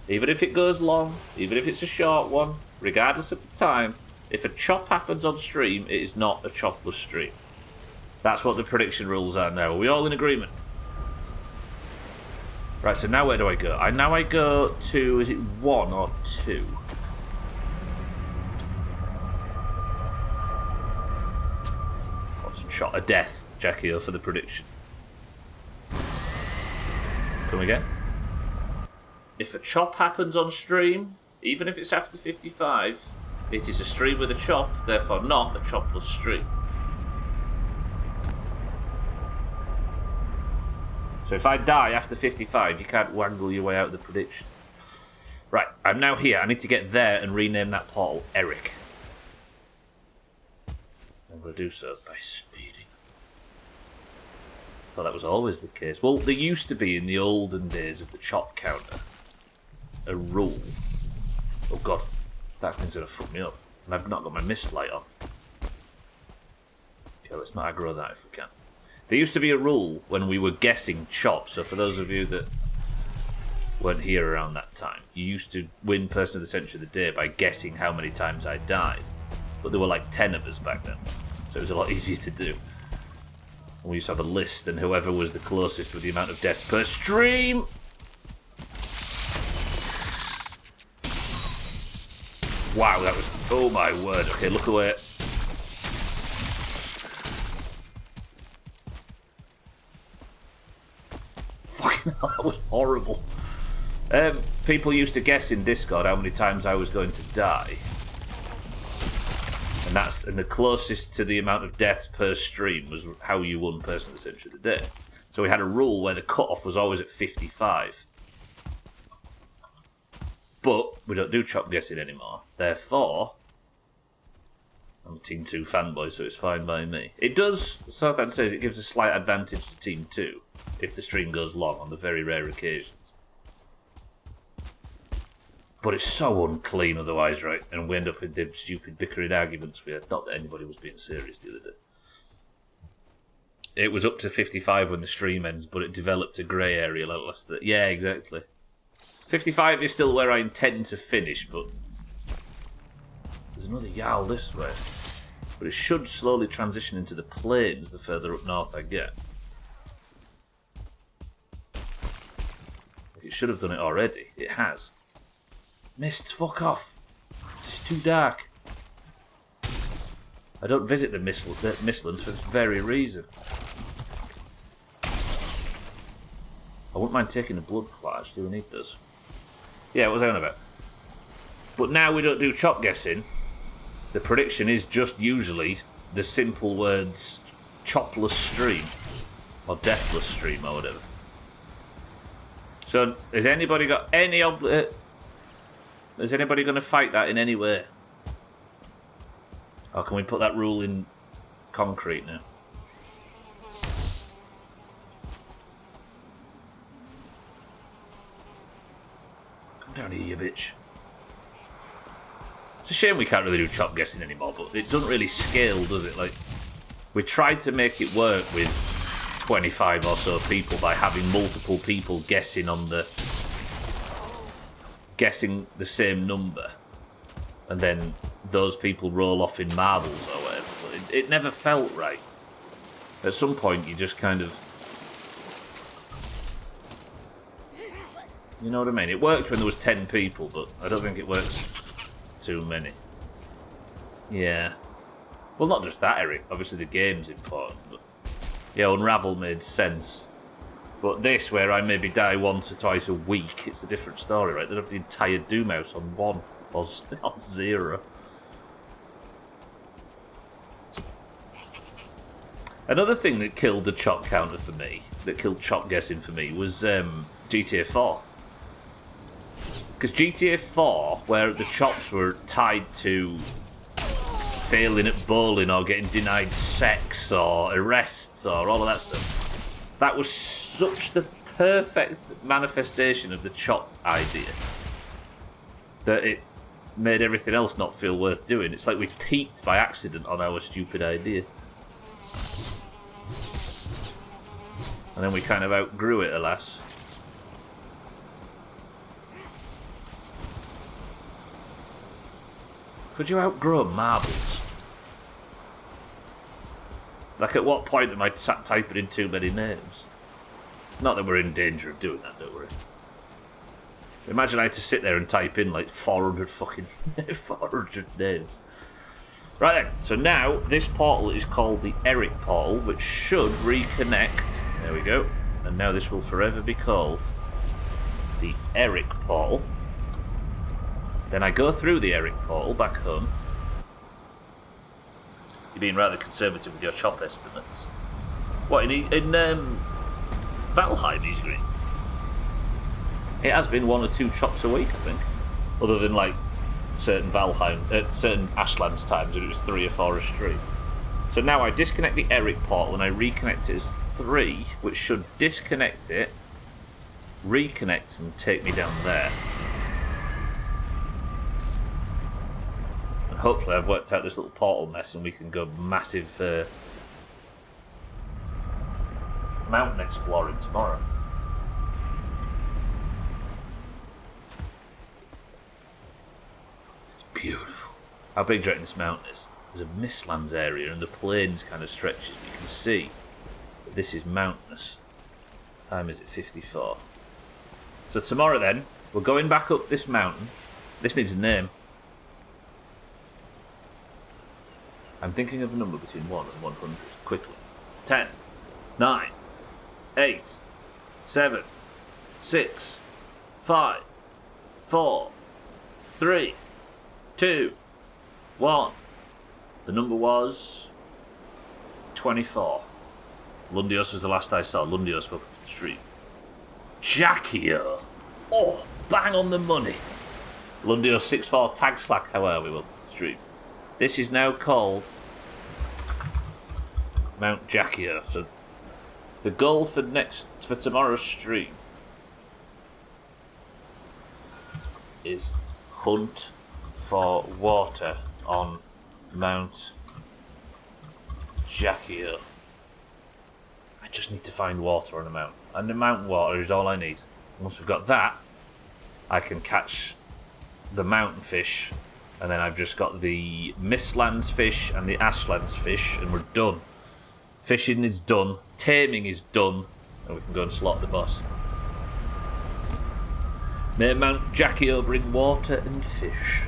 Even if it goes long, even if it's a short one, regardless of the time, if a chop happens on stream, it is not a chopless stream. That's what the prediction rules are now. Are we all in agreement? Right, so now where do I go? Now I go to, is it 1 or 2? Shot a death, Jackie, for the prediction. Come again? If a chop happens on stream, even if it's after 55, it is a stream with a chop, therefore not a chopless stream. So if I die after 55, you can't wangle your way out of the prediction. Right, I'm now here. I need to get there and rename that portal Eric. I'm going to do so by speeding. I thought that was always the case. Well, there used to be in the olden days of the chop counter a rule. Oh god, that thing's going to fuck me up. And I've not got my mist light on. Okay, let's not aggro that if we can. There used to be a rule when we were guessing chops. So for those of you that weren't here around that time, you used to win Person of the Century of the Day by guessing how many times I died. But there were like 10 of us back then, so it was a lot easier to do. And we used to have a list, and whoever was the closest with the amount of deaths per stream. Wow, that was... Oh my word. Okay, look away. Fucking hell, that was horrible. People used to guess in Discord how many times I was going to die. And the closest to the amount of deaths per stream was how you won Person of the Century of the Day. So we had a rule where the cutoff was always at 55. But we don't do chop guessing anymore. Therefore, I'm a Team 2 fanboy, so it's fine by me. It does, Southend says, it gives a slight advantage to Team 2 if the stream goes long on the very rare occasions. But it's so unclean otherwise, right? And we end up with the stupid bickering arguments we had. Not that anybody was being serious the other day. It was up to 55 when the stream ends, but it developed a grey area like less than... Yeah, exactly. 55 is still where I intend to finish, but... There's another Jarl this way. But it should slowly transition into the plains the further up north I get. It should have done it already. It has. Mists, fuck off. It's too dark. I don't visit the Mistlands for this very reason. I wouldn't mind taking a blood clot, actually, we need those. Yeah, what was I on about? But now we don't do chop guessing. the prediction is just usually the simple words chopless stream or deathless stream or whatever. So, has anybody got any is anybody going to fight that in any way? Or can we put that rule in concrete now? Come down here, you bitch. It's a shame we can't really do chop guessing anymore, but it doesn't really scale, does it? Like, we tried to make it work with 25 or so people by having multiple people guessing the same number, and then those people roll off in marbles or whatever. But it never felt right. At some point, you just kind of, you know what I mean? It worked when there was 10 people, but I don't think it works too many. Yeah. Well, not just that, Eric. Obviously, the game's important, but yeah, Unravel made sense. But this, where I maybe die once or twice a week, it's a different story, right? They'd have the entire Doomhaus on 1 or 0. Another thing that killed the chop counter for me, that killed chop guessing for me, was GTA 4. Because GTA 4, where the chops were tied to failing at bowling or getting denied sex or arrests or all of that stuff, that was such the perfect manifestation of the chop idea that it made everything else not feel worth doing. It's like we peaked by accident on our stupid idea. And then we kind of outgrew it, alas. Could you outgrow marbles? Like, at what point am I sat typing in too many names? Not that we're in danger of doing that, don't worry. Imagine I had to sit there and type in like 400 fucking 400 names. Right then, so now this portal is called the Eric portal, which should reconnect. There we go. And now this will forever be called the Eric portal. Then I go through the Eric portal back home. You're being rather conservative with your chop estimates. What, in Valheim he's green? It has been 1 or 2 chops a week, I think. Other than like certain certain Ashlands times when it was 3 or 4 a stream. So now I disconnect the Eric portal and I reconnect it as 3, which should disconnect it, reconnect and take me down there. And hopefully I've worked out this little portal mess and we can go massive mountain exploring tomorrow. Beautiful. How big do you reckon this mountain is? There's a Mistlands area and the plains kind of stretches. You can see that this is mountainous. What time is it? 54. So tomorrow then, we're going back up this mountain. This needs a name. I'm thinking of a number between 1 and 100. Quickly. 10, 9, 8, 7, 6, 5, 4, 3, 2, 1. The number was 24. Lundios was the last I saw. Lundios, welcome to the stream. Jackio. Oh, bang on the money. Lundios 6'4 tag slack. How are we? Welcome to the stream. This is now called Mount Jackio. So the goal for tomorrow's stream is hunt for water on Mount Jackio. I just need to find water on a mountain. And the mountain water is all I need. Once we've got that, I can catch the mountain fish, and then I've just got the Mistlands fish and the Ashlands fish, and we're done. Fishing is done, taming is done, and we can go and slaughter the boss. May Mount Jackio bring water and fish.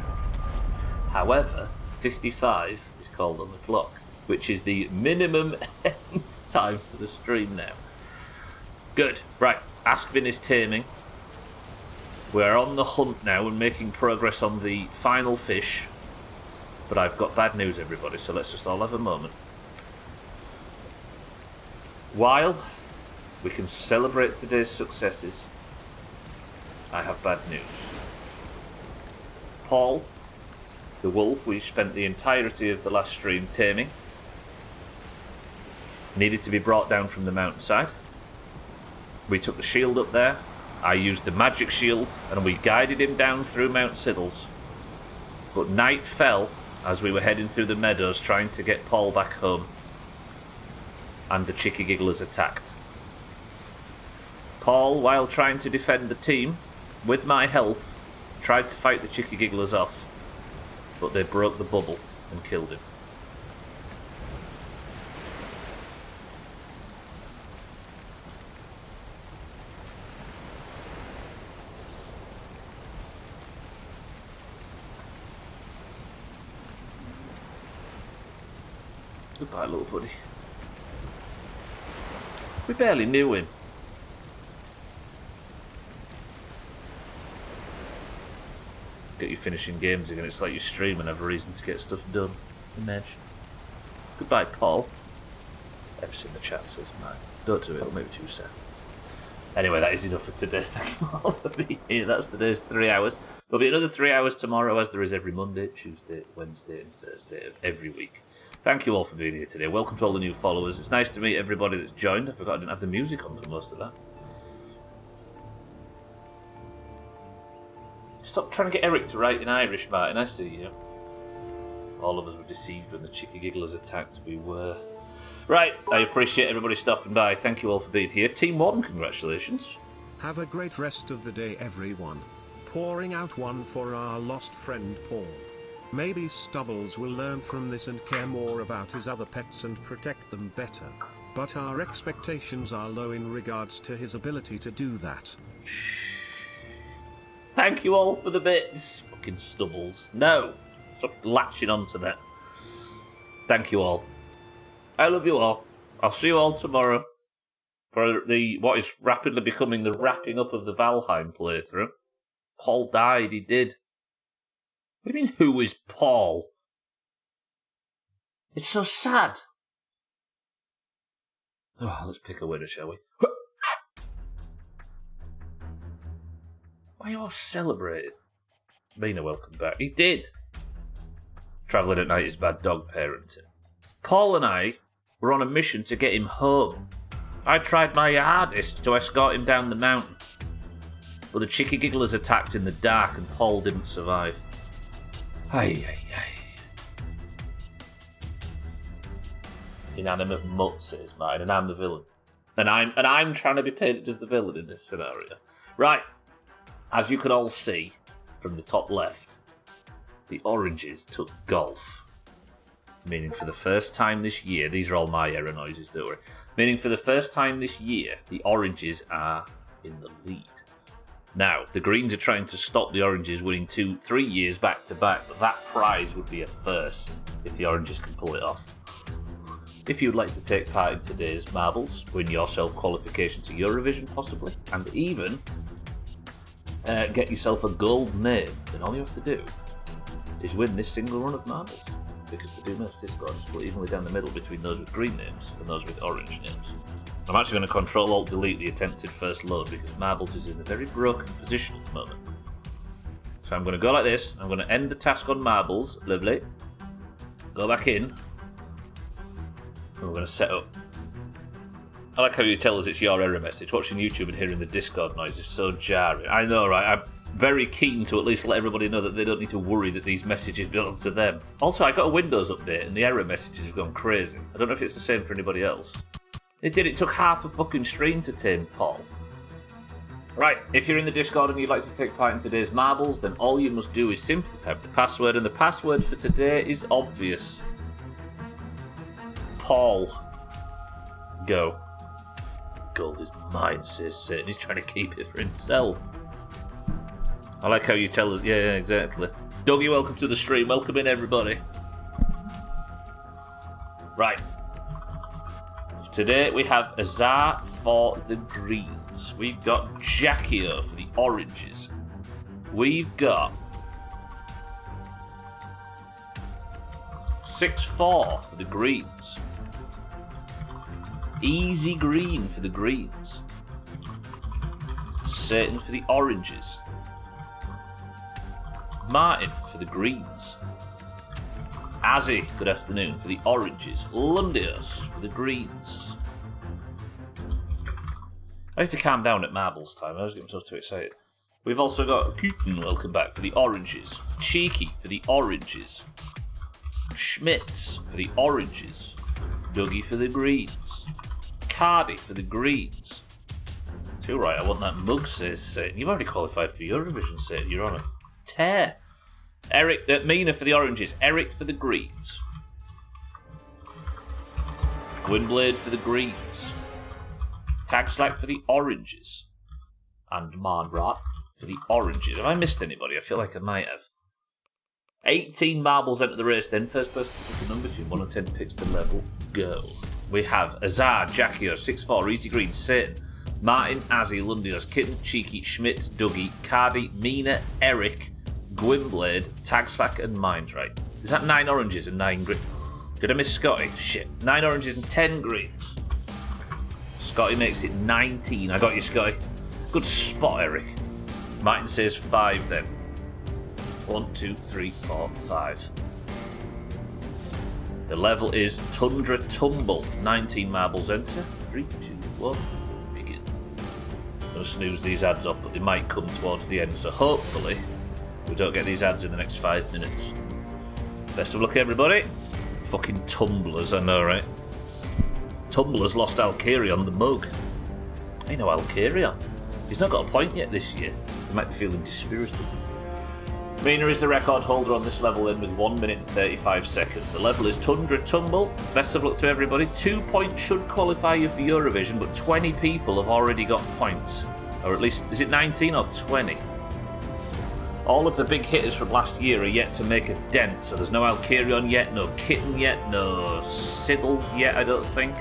However, 55 is called on the clock, which is the minimum end time for the stream now. Good. Right, Askvin is taming. We're on the hunt now and making progress on the final fish. But I've got bad news, everybody, so let's just all have a moment. While we can celebrate today's successes, I have bad news. Paul, the wolf we spent the entirety of the last stream taming, needed to be brought down from the mountainside. We took the shield up there. I used the magic shield, and we guided him down through Mount Siddles. But night fell as we were heading through the meadows trying to get Paul back home. And the Chicky Gigglers attacked. Paul, while trying to defend the team, with my help, tried to fight the Chicky Gigglers off. But they broke the bubble and killed him. Goodbye, little buddy. We barely knew him. Get you finishing games again. It's like you stream and have a reason to get stuff done. Imagine. Goodbye, Paul. F's in the chat says, man. Don't do it, it'll make me too sad. Anyway, that is enough for today. Thank you all for being here. That's today's 3 hours. There'll be another 3 hours tomorrow, as there is every Monday, Tuesday, Wednesday, and Thursday of every week. Thank you all for being here today. Welcome to all the new followers. It's nice to meet everybody that's joined. I forgot I didn't have the music on for most of that. Stop trying to get Eric to write in Irish, Martin. I see you. All of us were deceived when the Chicky Gigglers attacked. We were. Right, I appreciate everybody stopping by. Thank you all for being here. Team 1, congratulations. Have a great rest of the day, everyone. Pouring out one for our lost friend Paul. Maybe Stubbles will learn from this and care more about his other pets and protect them better. But our expectations are low in regards to his ability to do that. Thank you all for the bits. Fucking Stubbles. No. Stop latching onto that. Thank you all. I love you all. I'll see you all tomorrow for what is rapidly becoming the wrapping up of the Valheim playthrough. Paul died, he did. What do you mean, who is Paul? It's so sad. Oh, let's pick a winner, shall we? Why are you all celebrating? Mina, welcome back. He did. Travelling at night is bad dog parenting. Paul and I were on a mission to get him home. I tried my hardest to escort him down the mountain. But the Chicky Gigglers attacked in the dark and Paul didn't survive. Ay, ay, ay. Inanimate mutt, says mine, and I'm the villain. And I'm trying to be painted as the villain in this scenario. Right. As you can all see from the top left, the oranges took golf. Meaning for the first time this year, these are all my error noises, don't worry. Meaning for the first time this year, the oranges are in the lead. Now, the greens are trying to stop the oranges winning 2-3 years back to back, but that prize would be a first if the oranges can pull it off. If you'd like to take part in today's marbles, win yourself qualification to Eurovision possibly, and even get yourself a gold name, then all you have to do is win this single run of marbles. Because the Doomhaus Discord is split evenly down the middle between those with green names and those with orange names. I'm actually going to Control-Alt-Delete the attempted first load because Marbles is in a very broken position at the moment. So I'm going to go like this, I'm going to end the task on Marbles, lovely. Go back in. And we're going to set up. I like how you tell us it's your error message. Watching YouTube and hearing the Discord noise is so jarring. I know, right? I'm very keen to at least let everybody know that they don't need to worry that these messages belong to them. Also, I got a Windows update and the error messages have gone crazy. I don't know if it's the same for anybody else. It did. It took half a fucking stream to tame Paul. Right, if you're in the Discord and you'd like to take part in today's marbles, then all you must do is simply type the password, and the password for today is obvious. Paul. Go. Gold is mine, says Satan. He's trying to keep it for himself. I like how you tell us. Yeah, exactly. Dougie, welcome to the stream. Welcome in, everybody. Right. Today we have Azar for the greens. We've got Jackio for the oranges. We've got 6-4 for the Greens. Easy green for the Greens. Satan for the Oranges. Martin for the Greens. Azzy, good afternoon, for the Oranges. Lundios for the Greens. I need to calm down at marbles time. I was getting myself too excited. We've also got Keaton, welcome back, for the Oranges. Cheeky for the Oranges. Schmitz for the Oranges. Dougie for the Greens. Cardi for the Greens. Too right, I want that mug, says Satan. You've already qualified for Eurovision, Satan. You're on a tear. Eric, Mina for the Oranges. Eric for the Greens. Gwynblade for the Greens. Tag Slack for the Oranges. And Marnrat for the Oranges. Have I missed anybody? I feel like I might have. 18 marbles enter the race then. First person to pick a number between 1 and 10 picks the level. Go. We have Azar, Jackio, 6-4, Easy Green, Satan, Martin, Azzy, Lundios, Kitten, Cheeky, Schmitz, Dougie, Cardi, Mina, Eric, Gwynblade, Tagslack, and Mindright. Is that 9 oranges and 9 green? Did I miss Scotty? Shit. 9 oranges and 10 greens. Scotty makes it 19. I got you, Scotty. Good spot, Eric. Martin says 5 then. 1, 2, 3, 4, 5. The level is Tundra Tumble. 19 marbles enter. 3, 2, 1. Begin. I'm going to snooze these ads up, but they might come towards the end, so hopefully we don't get these ads in the next 5 minutes. Best of luck, everybody. Fucking tumblers, I know, right? Tumblers lost Alkirion the mug. I know Alkirion. He's not got a point yet this year. He might be feeling dispirited. Mina is the record holder on this level then with 1 minute and 35 seconds. The level is Tundra Tumble. Best of luck to everybody. 2 points should qualify you for Eurovision, but 20 people have already got points. Or at least, is it 19 or 20? All of the big hitters from last year are yet to make a dent, so there's no Alkirion yet, no Kitten yet, no Siddles yet, I don't think.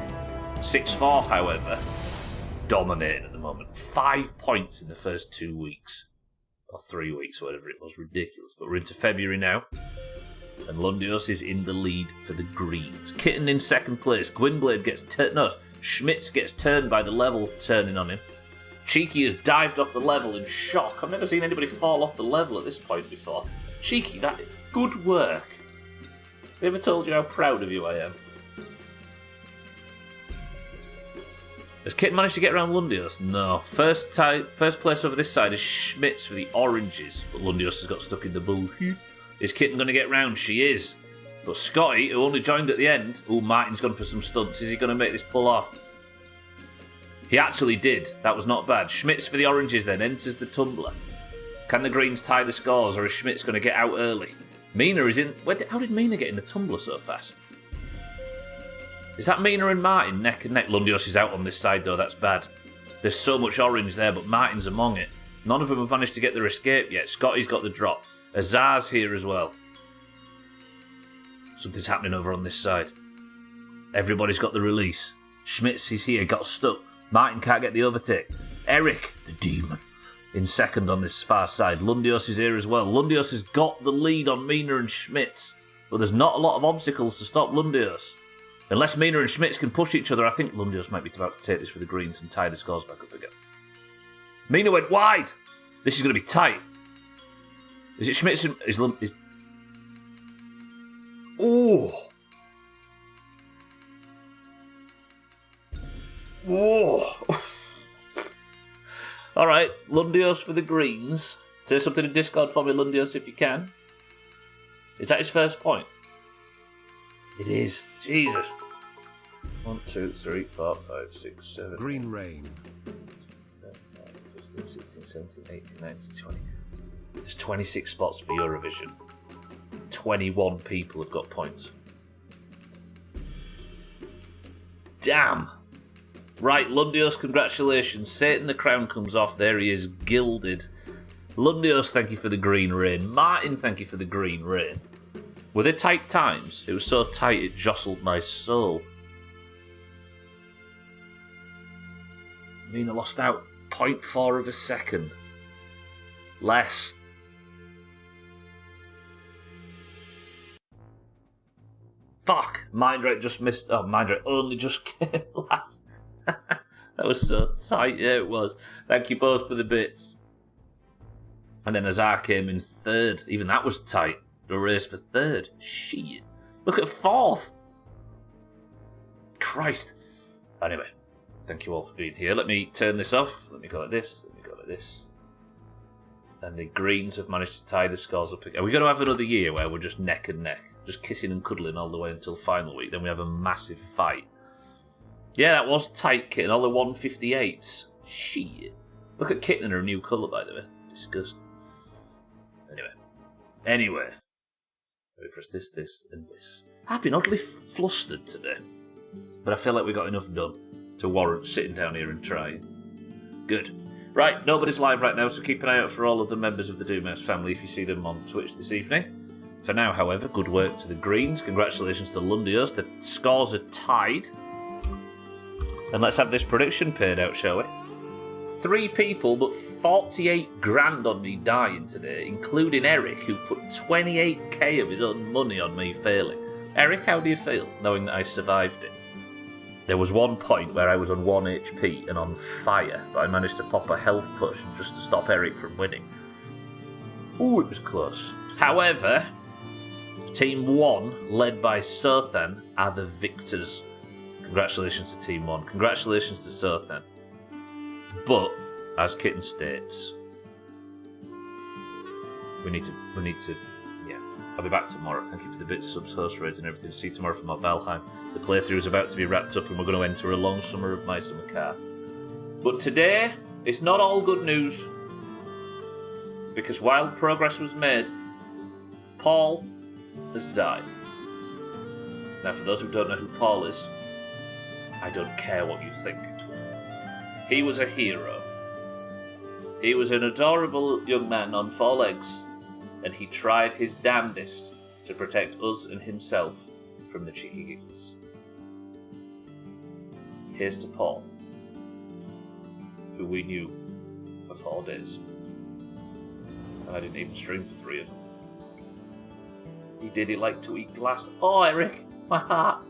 6-4, however, dominating at the moment. 5 points in the first 2 weeks. Or 3 weeks, or whatever it was. Ridiculous. But we're into February now. And Lundios is in the lead for the Greens. Kitten in second place. Gwynblade gets turned. No, Schmitz gets turned by the level turning on him. Cheeky has dived off the level in shock. I've never seen anybody fall off the level at this point before. Cheeky, that good work. Have I ever told you how proud of you I am? Has Kitten managed to get around Lundios? No. First place over this side is Schmitz for the Oranges, but Lundios has got stuck in the bullshit. Is Kitten going to get round? She is. But Scotty, who only joined at the end, Martin's gone for some stunts. Is he going to make this pull off? He actually did. That was not bad. Schmitz for the Oranges then enters the tumbler. Can the Greens tie the scores, or is Schmitz going to get out early? Mina is in... How did Mina get in the tumbler so fast? Is that Mina and Martin neck and neck? Lundios is out on this side though, that's bad. There's so much orange there, but Martin's among it. None of them have managed to get their escape yet. Scotty's got the drop. Azar's here as well. Something's happening over on this side. Everybody's got the release. Schmitz is here, got stuck. Martin can't get the overtake. Eric, the demon, in second on this far side. Lundios is here as well. Lundios has got the lead on Mina and Schmitz, but there's not a lot of obstacles to stop Lundios. Unless Mina and Schmitz can push each other, I think Lundios might be about to take this for the Greens and tie the scores back up again. Mina went wide. This is going to be tight. Is it Schmitz and... Oh! Whoa! Alright, Lundios for the Greens. Say something in Discord for me, Lundios, if you can. Is that his first point? It is. Jesus. 1, 2, 3, 4, 5, 6, 7. Green Rain. 15, 16, 17, 18, 19, 20. There's 26 spots for Eurovision. 21 people have got points. Damn. Right, Lundios, congratulations. Satan the crown comes off. There he is, gilded. Lundios, thank you for the green rain. Martin, thank you for the green rain. Were they tight times? It was so tight it jostled my soul. Mina lost out 0.4 of a second. Less. Mindray just missed. Oh, Mindray only just came last. That was so tight. Yeah, it was. Thank you both for the bits. And then Azar came in third. Even that was tight. A race for third. Shit. Look at fourth. Christ. Anyway, thank you all for being here. Let me turn this off. Let me go like this. Let me go like this. And the Greens have managed to tie the scores up. Are we going to have another year where we're just neck and neck? Just kissing and cuddling all the way until final week. Then we have a massive fight. Yeah, that was tight, Kitten. All the 158s. Shit. Look at Kitten in her new colour, by the way. Disgusting. Anyway. Let me press this, and this. I've been oddly flustered today. But I feel like we got enough done to warrant sitting down here and trying. Good. Right, nobody's live right now, so keep an eye out for all of the members of the Doomhaus family if you see them on Twitch this evening. For now, however, good work to the Greens. Congratulations to Lundios. The scores are tied. And let's have this prediction paid out, shall we? 3 people, but 48 grand on me dying today, including Eric, who put 28k of his own money on me failing. Eric, how do you feel, knowing that I survived it? There was one point where I was on 1 HP and on fire, but I managed to pop a health potion just to stop Eric from winning. Ooh, it was close. However, Team 1, led by Sothan, are the victors. Congratulations to Team 1. Congratulations to Sothan. But, as Kitten states, we need to, yeah. I'll be back tomorrow. Thank you for the bits, subs, host raids and everything. See you tomorrow from our Valheim. The playthrough is about to be wrapped up and we're going to enter a long summer of My Summer Car. But today, it's not all good news. Because while progress was made, Paul has died. Now, for those who don't know who Paul is, I don't care what you think. He was a hero. He was an adorable young man on 4 legs, and he tried his damnedest to protect us and himself from the cheeky giggles. Here's to Paul, who we knew for 4 days. And I didn't even stream for 3 of them. He did like to eat glass. Oh, Eric, my heart.